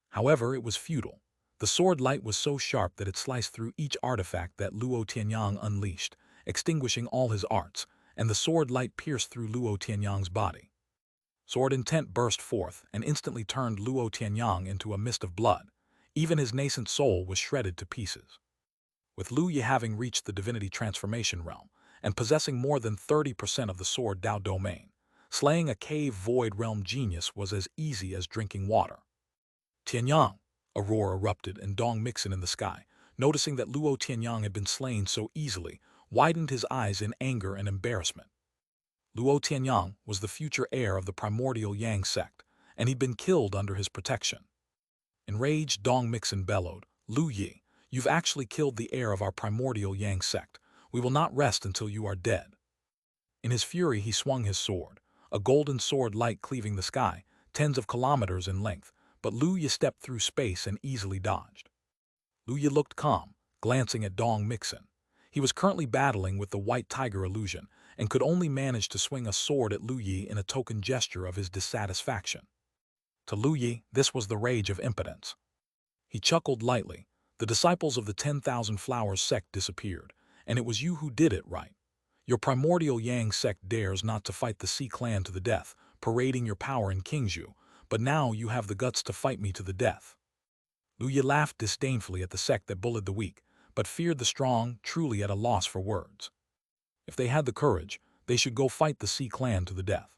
However, it was futile. The sword light was so sharp that it sliced through each artifact that Luo Tianyang unleashed, extinguishing all his arts, and the sword light pierced through Luo Tianyang's body. Sword intent burst forth and instantly turned Luo Tianyang into a mist of blood. Even his nascent soul was shredded to pieces. With Lu Yi having reached the divinity transformation realm and possessing more than 30% of the sword Dao domain, slaying a cave void realm genius was as easy as drinking water. Tianyang! A roar erupted, and Dong Mixin in the sky, noticing that Luo Tianyang had been slain so easily, widened his eyes in anger and embarrassment. Luo Tianyang was the future heir of the primordial Yang sect, and he'd been killed under his protection. Enraged, Dong Mixin bellowed, "Lu Yi, you've actually killed the heir of our primordial Yang sect. We will not rest until you are dead." In his fury, he swung his sword, a golden sword light cleaving the sky, tens of kilometers in length, but Lu Yi stepped through space and easily dodged. Lu Yi looked calm, glancing at Dong Mixin. He was currently battling with the white tiger illusion and could only manage to swing a sword at Lu Yi in a token gesture of his dissatisfaction. To Lu Yi, this was the rage of impotence. He chuckled lightly. The disciples of the 10,000 Flowers sect disappeared, and it was you who did it, right? Your primordial Yang sect dares not to fight the Sea clan to the death, parading your power in Qingzhou, but now you have the guts to fight me to the death. Lu Yi laughed disdainfully at the sect that bullied the weak, but feared the strong, truly at a loss for words. If they had the courage, they should go fight the Sea clan to the death.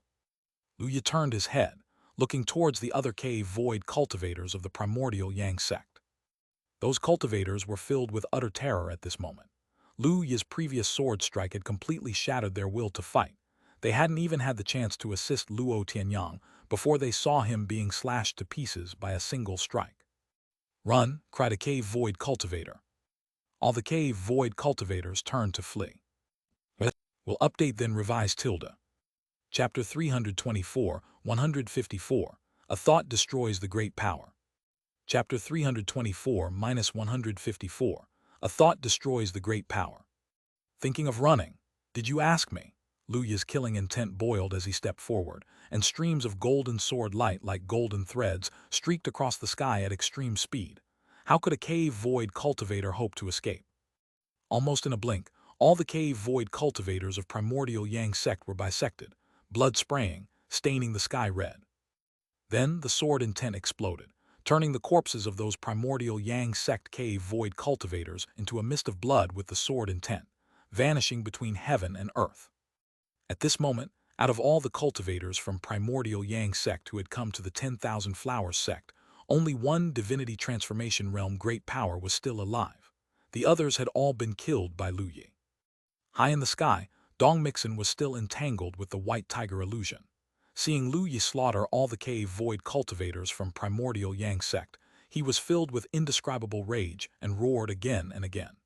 Lu Yi turned his head, looking towards the other cave void cultivators of the primordial Yang sect. Those cultivators were filled with utter terror at this moment. Lu Yi's previous sword strike had completely shattered their will to fight. They hadn't even had the chance to assist Luo Tianyang before they saw him being slashed to pieces by a single strike. "Run!" cried a cave void cultivator. All the cave void cultivators turned to flee. We'll update then revise tilde. Chapter 324, 154. A thought destroys the great power. Chapter 324-154. A thought destroys the great power. Thinking of running? Did you ask me? Lu Yi's killing intent boiled as he stepped forward, and streams of golden sword light like golden threads streaked across the sky at extreme speed. How could a cave void cultivator hope to escape? Almost in a blink, all the cave void cultivators of primordial Yang sect were bisected, blood spraying, staining the sky red. Then the sword intent exploded, turning the corpses of those primordial Yang sect cave void cultivators into a mist of blood with the sword intent, vanishing between heaven and earth. At this moment, out of all the cultivators from primordial Yang sect who had come to the 10,000 Flowers sect, only one divinity transformation realm great power was still alive. The others had all been killed by Lu Yi. High in the sky, Dong Mixin was still entangled with the white tiger illusion. Seeing Lu Yi slaughter all the cave void cultivators from primordial Yang sect, he was filled with indescribable rage and roared again and again.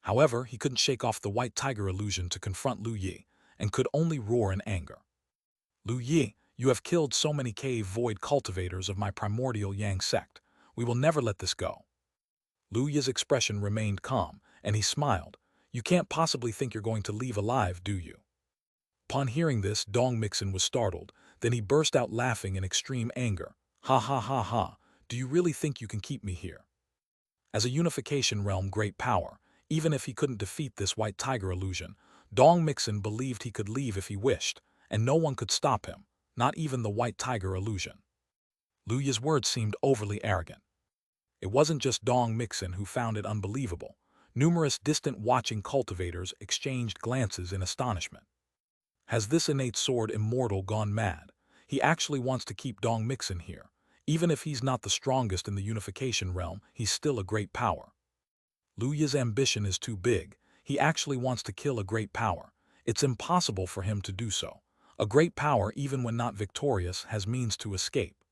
However, he couldn't shake off the white tiger illusion to confront Lu Yi, and could only roar in anger. "Lu Yi, you have killed so many cave void cultivators of my primordial Yang sect. We will never let this go." Lu Yi's expression remained calm, and he smiled. "You can't possibly think you're going to leave alive, do you?" Upon hearing this, Dong Mixin was startled. Then he burst out laughing in extreme anger. "Ha ha ha ha, do you really think you can keep me here?" As a unification realm great power, even if he couldn't defeat this white tiger illusion, Dong Mixin believed he could leave if he wished, and no one could stop him, not even the white tiger illusion. Lu Yi's words seemed overly arrogant. It wasn't just Dong Mixin who found it unbelievable. Numerous distant watching cultivators exchanged glances in astonishment. Has this innate sword Immortal gone mad? He actually wants to keep Dong Mixin here. Even if he's not the strongest in the unification realm, he's still a great power. Lu Yi's ambition is too big. He actually wants to kill a great power. It's impossible for him to do so. A great power, even when not victorious, has means to escape.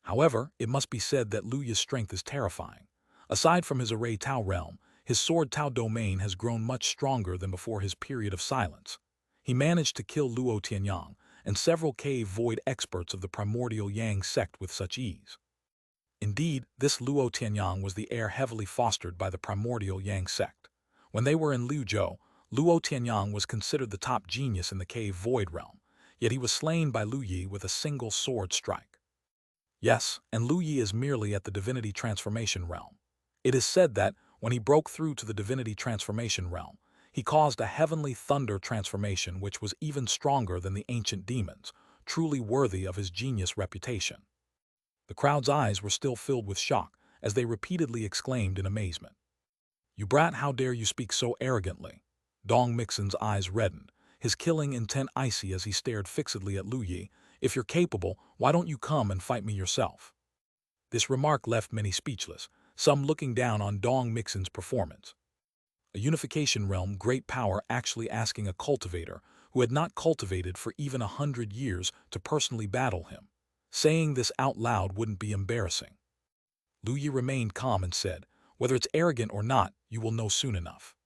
However, it must be said that Lu Yi's strength is terrifying. Aside from his Array Tao realm, his Sword Tao domain has grown much stronger than before his period of silence. He managed to kill Luo Tianyang and several cave void experts of the primordial Yang sect with such ease. Indeed, this Luo Tianyang was the heir heavily fostered by the primordial Yang sect. When they were in Liuzhou, Luo Tianyang was considered the top genius in the cave void realm, yet he was slain by Lu Yi with a single sword strike. Yes, and Lu Yi is merely at the divinity transformation realm. It is said that, when he broke through to the divinity transformation realm, he caused a heavenly thunder transformation which was even stronger than the ancient demons, truly worthy of his genius reputation. The crowd's eyes were still filled with shock as they repeatedly exclaimed in amazement. "You brat, how dare you speak so arrogantly?" Dong Mixin's eyes reddened, his killing intent icy as he stared fixedly at Lu Yi. "If you're capable, why don't you come and fight me yourself?" This remark left many speechless, some looking down on Dong Mixin's performance. A unification realm great power actually asking a cultivator who had not cultivated for even 100 years to personally battle him. Saying this out loud wouldn't be embarrassing. Lu Yi remained calm and said, "Whether it's arrogant or not, you will know soon enough."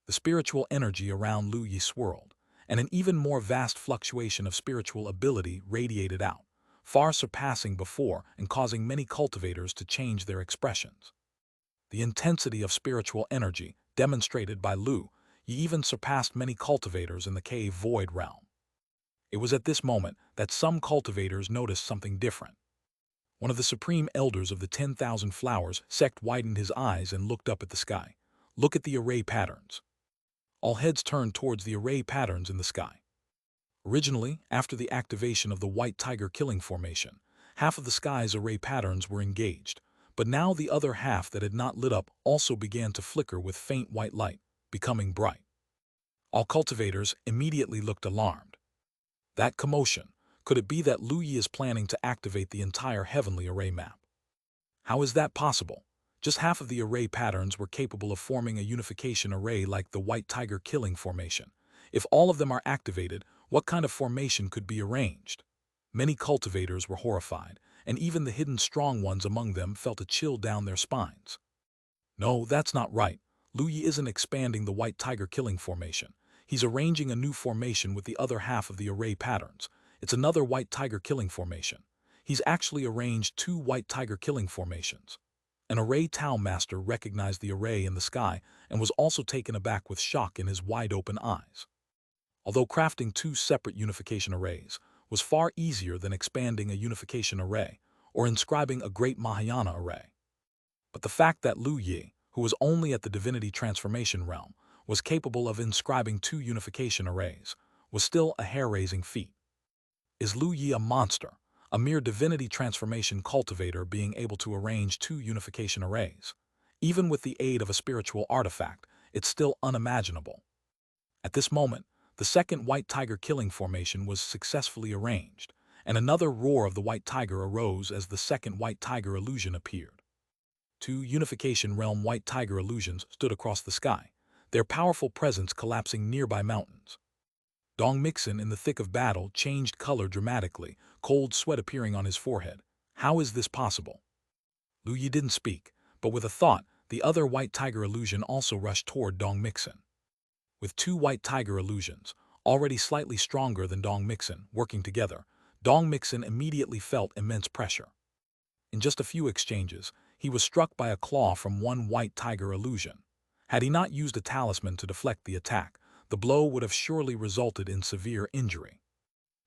The spiritual energy around Lu Yi swirled, and an even more vast fluctuation of spiritual ability radiated out, far surpassing before and causing many cultivators to change their expressions. The intensity of spiritual energy demonstrated by Lu Yi even surpassed many cultivators in the cave void realm. It was at this moment that some cultivators noticed something different. One of the supreme elders of the 10,000 flowers sect widened his eyes and looked up at the sky. Look at the array patterns. All heads turned towards the array patterns in the sky. Originally, after the activation of the white tiger killing formation, half of the sky's array patterns were engaged, but now the other half that had not lit up also began to flicker with faint white light, becoming bright. All cultivators immediately looked alarmed. That commotion, could it be that Lu Yi is planning to activate the entire heavenly array map? How is that possible? Just half of the array patterns were capable of forming a unification array like the white tiger killing formation. If all of them are activated, what kind of formation could be arranged? Many cultivators were horrified, and even the hidden strong ones among them felt a chill down their spines. No, that's not right. Lu Yi isn't expanding the white tiger killing formation. He's arranging a new formation with the other half of the array patterns. It's another white tiger killing formation. He's actually arranged two white tiger killing formations. An array Tao master recognized the array in the sky and was also taken aback with shock in his wide-open eyes. Although crafting two separate unification arrays was far easier than expanding a unification array or inscribing a great Mahayana array. But the fact that Lu Yi, who was only at the divinity transformation realm, was capable of inscribing two unification arrays, was still a hair-raising feat. Is Lu Yi a monster, a mere divinity transformation cultivator being able to arrange two unification arrays? Even with the aid of a spiritual artifact, it's still unimaginable. At this moment, the second white tiger killing formation was successfully arranged, and another roar of the white tiger arose as the second white tiger illusion appeared. Two unification realm white tiger illusions stood across the sky, their powerful presence collapsing nearby mountains. Dong Mixin, in the thick of battle, changed color dramatically, cold sweat appearing on his forehead. How is this possible? Lu Yi didn't speak, but with a thought, the other white tiger illusion also rushed toward Dong Mixin. With two white tiger illusions, already slightly stronger than Dong Mixin, working together, Dong Mixin immediately felt immense pressure. In just a few exchanges, he was struck by a claw from one white tiger illusion. Had he not used a talisman to deflect the attack, the blow would have surely resulted in severe injury.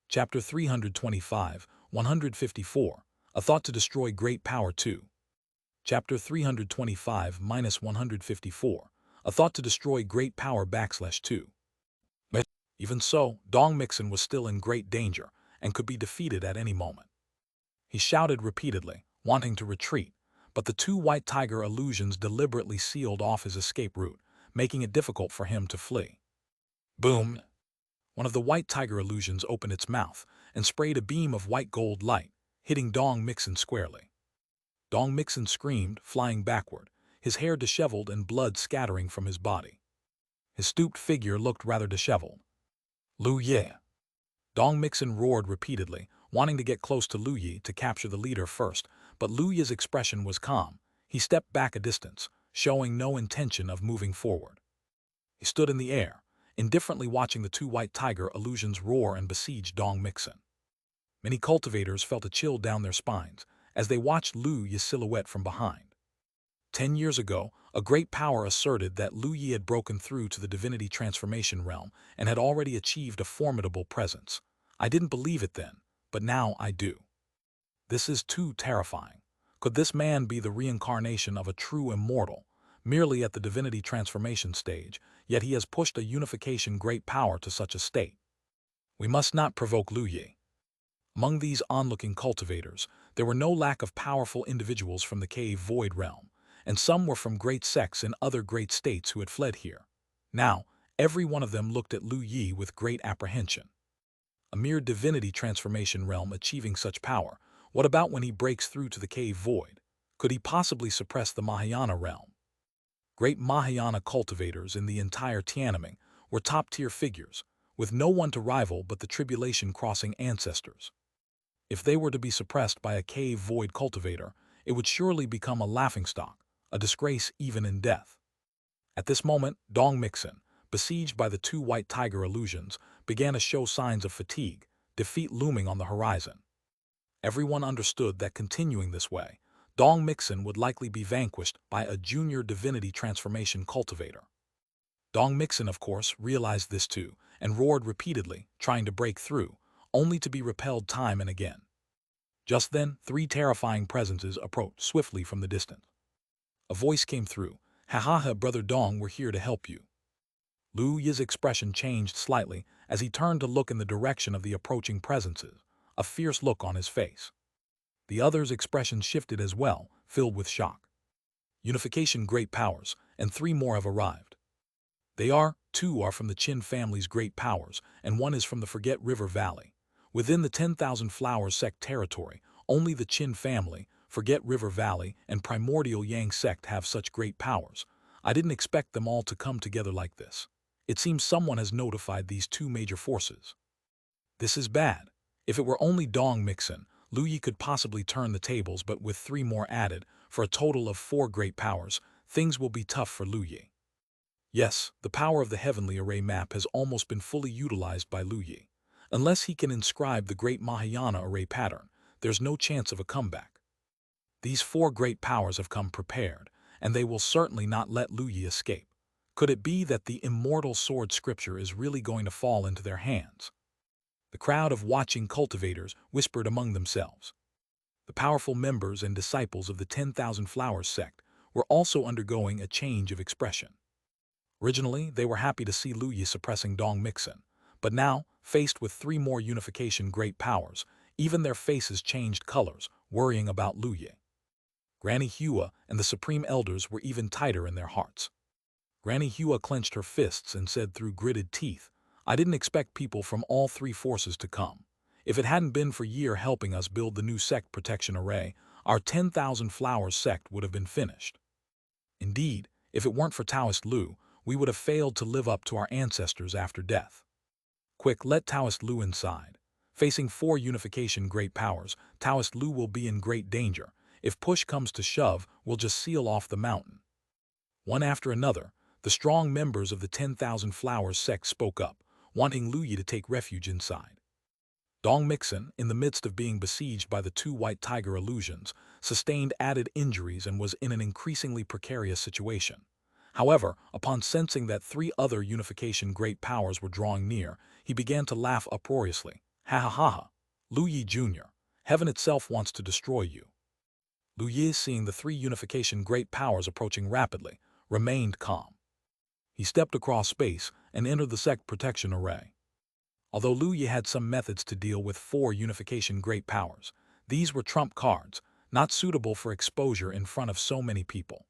Chapter 325, 154, A Thought to Destroy Great Power 2. Chapter 325-154, A Thought to Destroy Great Power /2. Even so, Dong Mixin was still in great danger and could be defeated at any moment. He shouted repeatedly, wanting to retreat, but the two white tiger illusions deliberately sealed off his escape route, making it difficult for him to flee. Boom! One of the white tiger illusions opened its mouth and sprayed a beam of white gold light, hitting Dong Mixin squarely. Dong Mixin screamed, flying backward, his hair disheveled and blood scattering from his body. His stooped figure looked rather disheveled. Lu Yi! Dong Mixin roared repeatedly, wanting to get close to Lu Yi to capture the leader first, but Lu Yi's expression was calm. He stepped back a distance, showing no intention of moving forward. He stood in the air, indifferently watching the two white tiger illusions roar and besiege Dong Mixin. Many cultivators felt a chill down their spines as they watched Lu Yi's silhouette from behind. 10 years ago, a great power asserted that Lu Yi had broken through to the divinity transformation realm and had already achieved a formidable presence. I didn't believe it then, but now I do. This is too terrifying. Could this man be the reincarnation of a true immortal, merely at the divinity transformation stage, yet he has pushed a unification great power to such a state? We must not provoke Lu Yi. Among these onlooking cultivators, there were no lack of powerful individuals from the cave void realm, and some were from great sects in other great states who had fled here. Now, every one of them looked at Lu Yi with great apprehension. A mere divinity transformation realm achieving such power, what about when he breaks through to the cave void? Could he possibly suppress the Mahayana realm? Great Mahayana cultivators in the entire Tiananmen were top-tier figures, with no one to rival but the tribulation-crossing ancestors. If they were to be suppressed by a cave void cultivator, it would surely become a laughingstock, a disgrace even in death. At this moment, Dong Mixin, besieged by the two white tiger illusions, began to show signs of fatigue, defeat looming on the horizon. Everyone understood that continuing this way, Dong Mixin would likely be vanquished by a junior divinity transformation cultivator. Dong Mixin, of course, realized this too, and roared repeatedly, trying to break through, only to be repelled time and again. Just then, three terrifying presences approached swiftly from the distance. A voice came through. "Ha ha ha, Brother Dong, we're here to help you." Lu Yi's expression changed slightly as he turned to look in the direction of the approaching presences, a fierce look on his face. The others' expressions shifted as well, filled with shock. Unification great powers, and three more have arrived. Two are from the Qin family's great powers, and one is from the Forget River Valley. Within the 10,000 Flowers sect territory, only the Qin family, Forget River Valley, and Primordial Yang sect have such great powers. I didn't expect them all to come together like this. It seems someone has notified these two major forces. This is bad. If it were only Dong Mixin, Lu Yi could possibly turn the tables, but with three more added, for a total of 4 great powers, things will be tough for Lu Yi. Yes, the power of the heavenly array map has almost been fully utilized by Lu Yi. Unless he can inscribe the great Mahayana array pattern, there's no chance of a comeback. These 4 great powers have come prepared, and they will certainly not let Lu Yi escape. Could it be that the immortal sword scripture is really going to fall into their hands? The crowd of watching cultivators whispered among themselves. The powerful members and disciples of the 10,000 Flowers sect were also undergoing a change of expression. Originally, they were happy to see Lu Yi suppressing Dong Mixin, but now, faced with 3 more unification great powers, even their faces changed colors, worrying about Lu Yi. Granny Hua and the Supreme Elders were even tighter in their hearts. Granny Hua clenched her fists and said through gritted teeth, "I didn't expect people from all 3 forces to come. If it hadn't been for Yi helping us build the new sect protection array, our 10,000 Flowers sect would have been finished. Indeed, if it weren't for Taoist Lu, we would have failed to live up to our ancestors after death. Quick, let Taoist Lu inside." Facing 4 unification great powers, Taoist Lu will be in great danger. If push comes to shove, we'll just seal off the mountain. One after another, the strong members of the 10,000 Flowers sect spoke up, wanting Lu Yi to take refuge inside. Dong Mixin, in the midst of being besieged by the 2 white tiger illusions, sustained added injuries and was in an increasingly precarious situation. However, upon sensing that 3 other unification great powers were drawing near, he began to laugh uproariously. "Ha ha ha ha! Lu Yi Jr., heaven itself wants to destroy you." Lu Yi, seeing the 3 unification great powers approaching rapidly, remained calm. He stepped across space and entered the sect protection array. Although Lu Yi had some methods to deal with 4 unification great powers, these were trump cards, not suitable for exposure in front of so many people.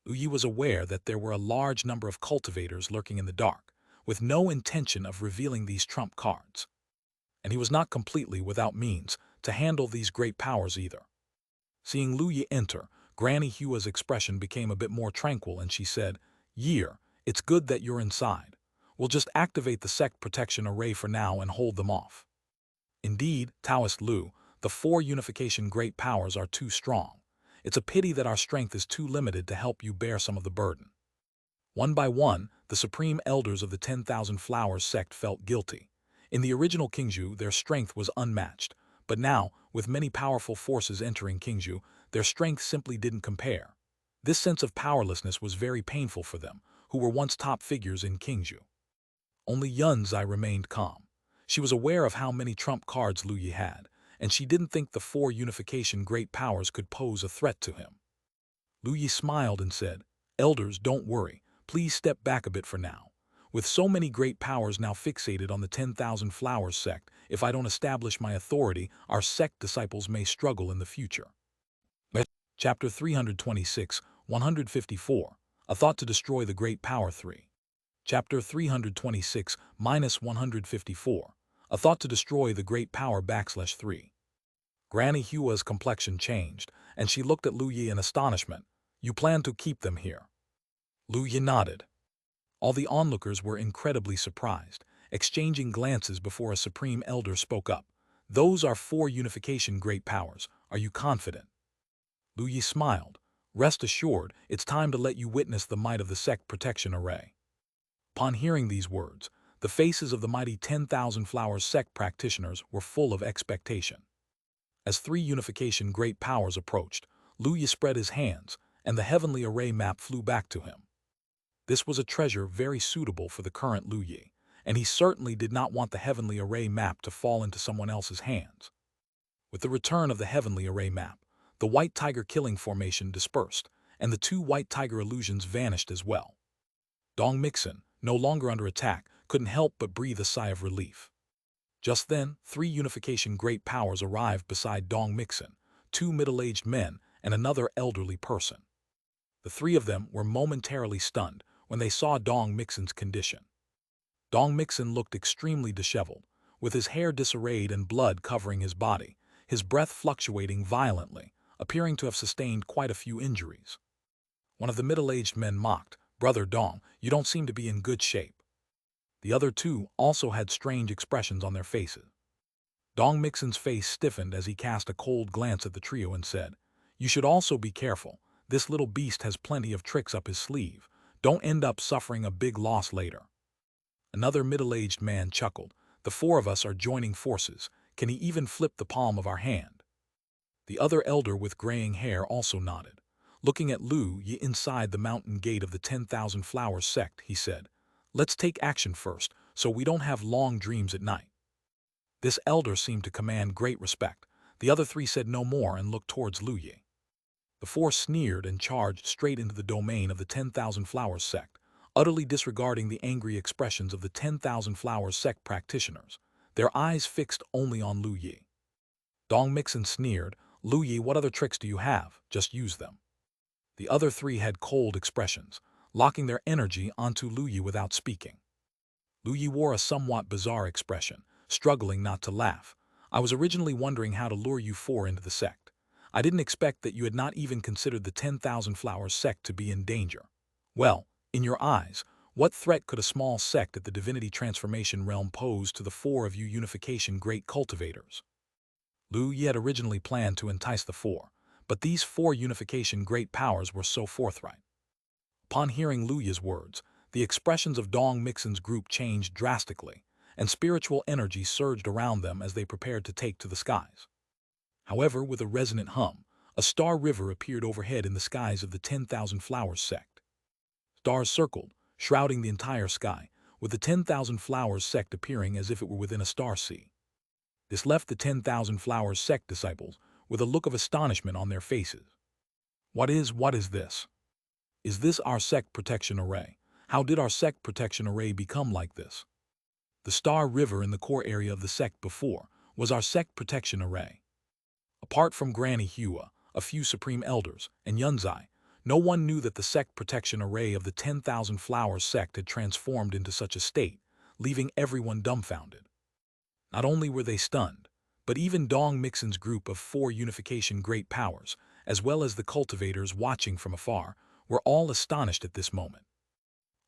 Lu Yi was aware that there were a large number of cultivators lurking in the dark, with no intention of revealing these trump cards. And he was not completely without means to handle these great powers either. Seeing Lu Yi enter, Granny Hua's expression became a bit more tranquil and she said, "Yi, it's good that you're inside. We'll just activate the sect protection array for now and hold them off." Indeed, Taoist Lu, the 4 unification great powers are too strong. It's a pity that our strength is too limited to help you bear some of the burden. One by one, the Supreme Elders of the 10,000 Flowers sect felt guilty. In the original Qingzhou, their strength was unmatched, but now, with many powerful forces entering Qingzhou, their strength simply didn't compare. This sense of powerlessness was very painful for them, who were once top figures in Qingzhou. Only Yunzai remained calm. She was aware of how many trump cards Lu Yi had, and she didn't think the 4 unification great powers could pose a threat to him. Lu Yi smiled and said, "Elders, don't worry. Please step back a bit for now. With so many great powers now fixated on the 10,000 Flowers sect, if I don't establish my authority, our sect disciples may struggle in the future." Chapter 326, 154, A Thought to Destroy the Great Power 3. Chapter 326-154, A Thought to Destroy the Great Power /3. Granny Hua's complexion changed, and she looked at Lu Yi in astonishment. "You plan to keep them here?" Lu Yi nodded. All the onlookers were incredibly surprised, exchanging glances before a Supreme Elder spoke up. "Those are 4 unification great powers. Are you confident?" Lu Yi smiled. "Rest assured, it's time to let you witness the might of the sect protection array." Upon hearing these words, the faces of the mighty 10,000 Flowers sect practitioners were full of expectation. As 3 unification great powers approached, Lu Yi spread his hands, and the heavenly array map flew back to him. This was a treasure very suitable for the current Lu Yi, and he certainly did not want the heavenly array map to fall into someone else's hands. With the return of the heavenly array map, the white tiger killing formation dispersed, and the two white tiger illusions vanished as well. Dong Mixin, no longer under attack, couldn't help but breathe a sigh of relief. Just then, 3 unification great powers arrived beside Dong Mixin, 2 middle-aged men and another elderly person. The 3 of them were momentarily stunned when they saw Dong Mixin's condition. Dong Mixin looked extremely disheveled, with his hair disarrayed and blood covering his body, his breath fluctuating violently, appearing to have sustained quite a few injuries. One of the middle-aged men mocked, "Brother Dong, you don't seem to be in good shape." The other 2 also had strange expressions on their faces. Dong Mixin's face stiffened as he cast a cold glance at the trio and said, "You should also be careful. This little beast has plenty of tricks up his sleeve. Don't end up suffering a big loss later." Another middle-aged man chuckled, "The 4 of us are joining forces. Can he even flip the palm of our hand?" The other elder with graying hair also nodded. Looking at Lu Yi inside the mountain gate of the 10,000 Flowers sect, he said, "Let's take action first, so we don't have long dreams at night." This elder seemed to command great respect. The other 3 said no more and looked towards Lu Yi. The 4 sneered and charged straight into the domain of the 10,000 Flowers sect, utterly disregarding the angry expressions of the 10,000 Flowers sect practitioners, their eyes fixed only on Lu Yi. Dong Mixin sneered, "Lu Yi, what other tricks do you have? Just use them." The other 3 had cold expressions, locking their energy onto Lu Yi without speaking. Lu Yi wore a somewhat bizarre expression, struggling not to laugh. "I was originally wondering how to lure you 4 into the sect. I didn't expect that you had not even considered the 10,000 Flowers sect to be in danger. Well, in your eyes, what threat could a small sect at the divinity transformation realm pose to the 4 of you unification great cultivators?" Lu Yi had originally planned to entice the 4, but these 4 unification great powers were so forthright. Upon hearing Lu Yi's words, the expressions of Dong Mixin's group changed drastically, and spiritual energy surged around them as they prepared to take to the skies. However, with a resonant hum, a star river appeared overhead in the skies of the 10,000 Flowers sect. Stars circled, shrouding the entire sky, with the 10,000 Flowers sect appearing as if it were within a star sea. This left the 10,000 Flowers sect disciples with a look of astonishment on their faces. What is this? Is this our sect protection array? How did our sect protection array become like this? The star river in the core area of the sect before was our sect protection array. Apart from Granny Hua, a few supreme elders, and Yunzai, no one knew that the sect protection array of the 10,000 Flowers sect had transformed into such a state, leaving everyone dumbfounded. Not only were they stunned, but even Dong Mixin's group of 4 unification great powers, as well as the cultivators watching from afar, were all astonished at this moment.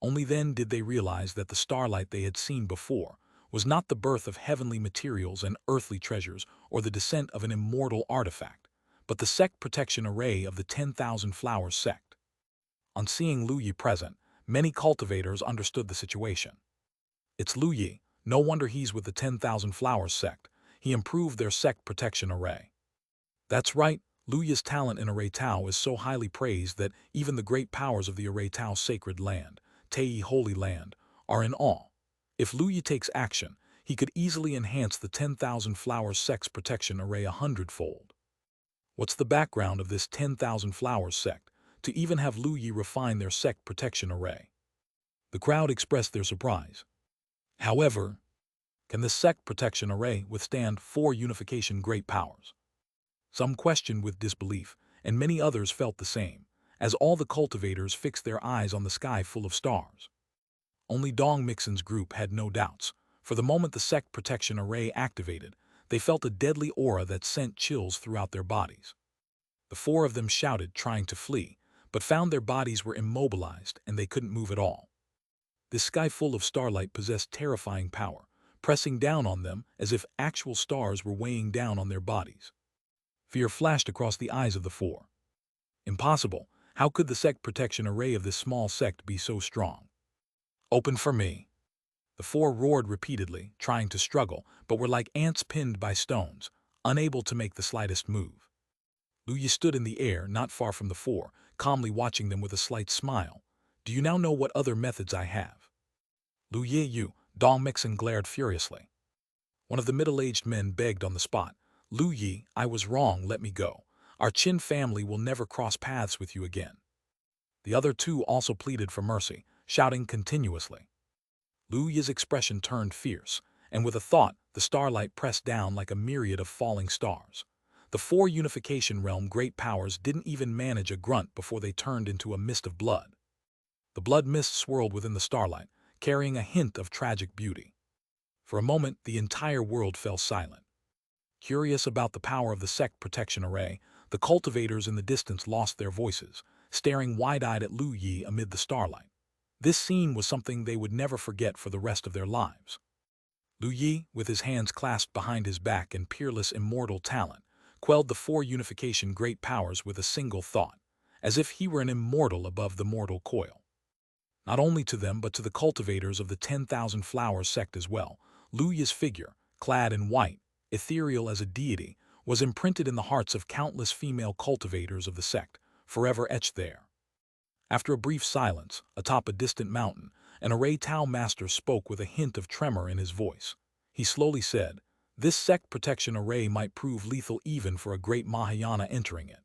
Only then did they realize that the starlight they had seen before was not the birth of heavenly materials and earthly treasures or the descent of an immortal artifact, but the sect protection array of the 10,000 Flowers sect. On seeing Lu Yi present, many cultivators understood the situation. "It's Lu Yi. No wonder he's with the 10,000 Flowers sect. He improved their sect protection array." That's right, Lu Yi's talent in Array Tao is so highly praised that even the great powers of the Array Tao sacred land, Tei Holy Land, are in awe. If Lu Yi takes action, he could easily enhance the 10,000 Flowers sect's protection array 100-fold. What's the background of this 10,000 Flowers sect to even have Lu Yi refine their sect protection array? The crowd expressed their surprise. However, can the sect protection array withstand 4 unification great powers? Some questioned with disbelief, and many others felt the same, as all the cultivators fixed their eyes on the sky full of stars. Only Dong Mixin's group had no doubts. For the moment the sect protection array activated, they felt a deadly aura that sent chills throughout their bodies. The 4 of them shouted, trying to flee, but found their bodies were immobilized and they couldn't move at all. This sky full of starlight possessed terrifying power, pressing down on them as if actual stars were weighing down on their bodies. Fear flashed across the eyes of the 4. Impossible. How could the sect protection array of this small sect be so strong? "Open for me." The 4 roared repeatedly, trying to struggle, but were like ants pinned by stones, unable to make the slightest move. Lu Yi stood in the air not far from the 4, calmly watching them with a slight smile. "Do you now know what other methods I have?" "Lu Yi, you," Dong Mixin glared furiously. One of the middle-aged men begged on the spot. Lu Yi, I was wrong, let me go. Our Qin family will never cross paths with you again. The other two also pleaded for mercy, shouting continuously. Lu Yi's expression turned fierce, and with a thought, the starlight pressed down like a myriad of falling stars. The four unification realm great powers didn't even manage a grunt before they turned into a mist of blood. The blood mist swirled within the starlight, carrying a hint of tragic beauty. For a moment, the entire world fell silent. Curious about the power of the sect protection array, the cultivators in the distance lost their voices, staring wide-eyed at Lu Yi amid the starlight. This scene was something they would never forget for the rest of their lives. Lu Yi, with his hands clasped behind his back in peerless immortal talent, quelled the four unification great powers with a single thought, as if he were an immortal above the mortal coil. Not only to them but to the cultivators of the 10,000 Flowers sect as well, Lu Yi's figure, clad in white, ethereal as a deity, was imprinted in the hearts of countless female cultivators of the sect, forever etched there. After a brief silence, atop a distant mountain, an array Tao master spoke with a hint of tremor in his voice. He slowly said, "This sect protection array might prove lethal even for a great Mahayana entering it.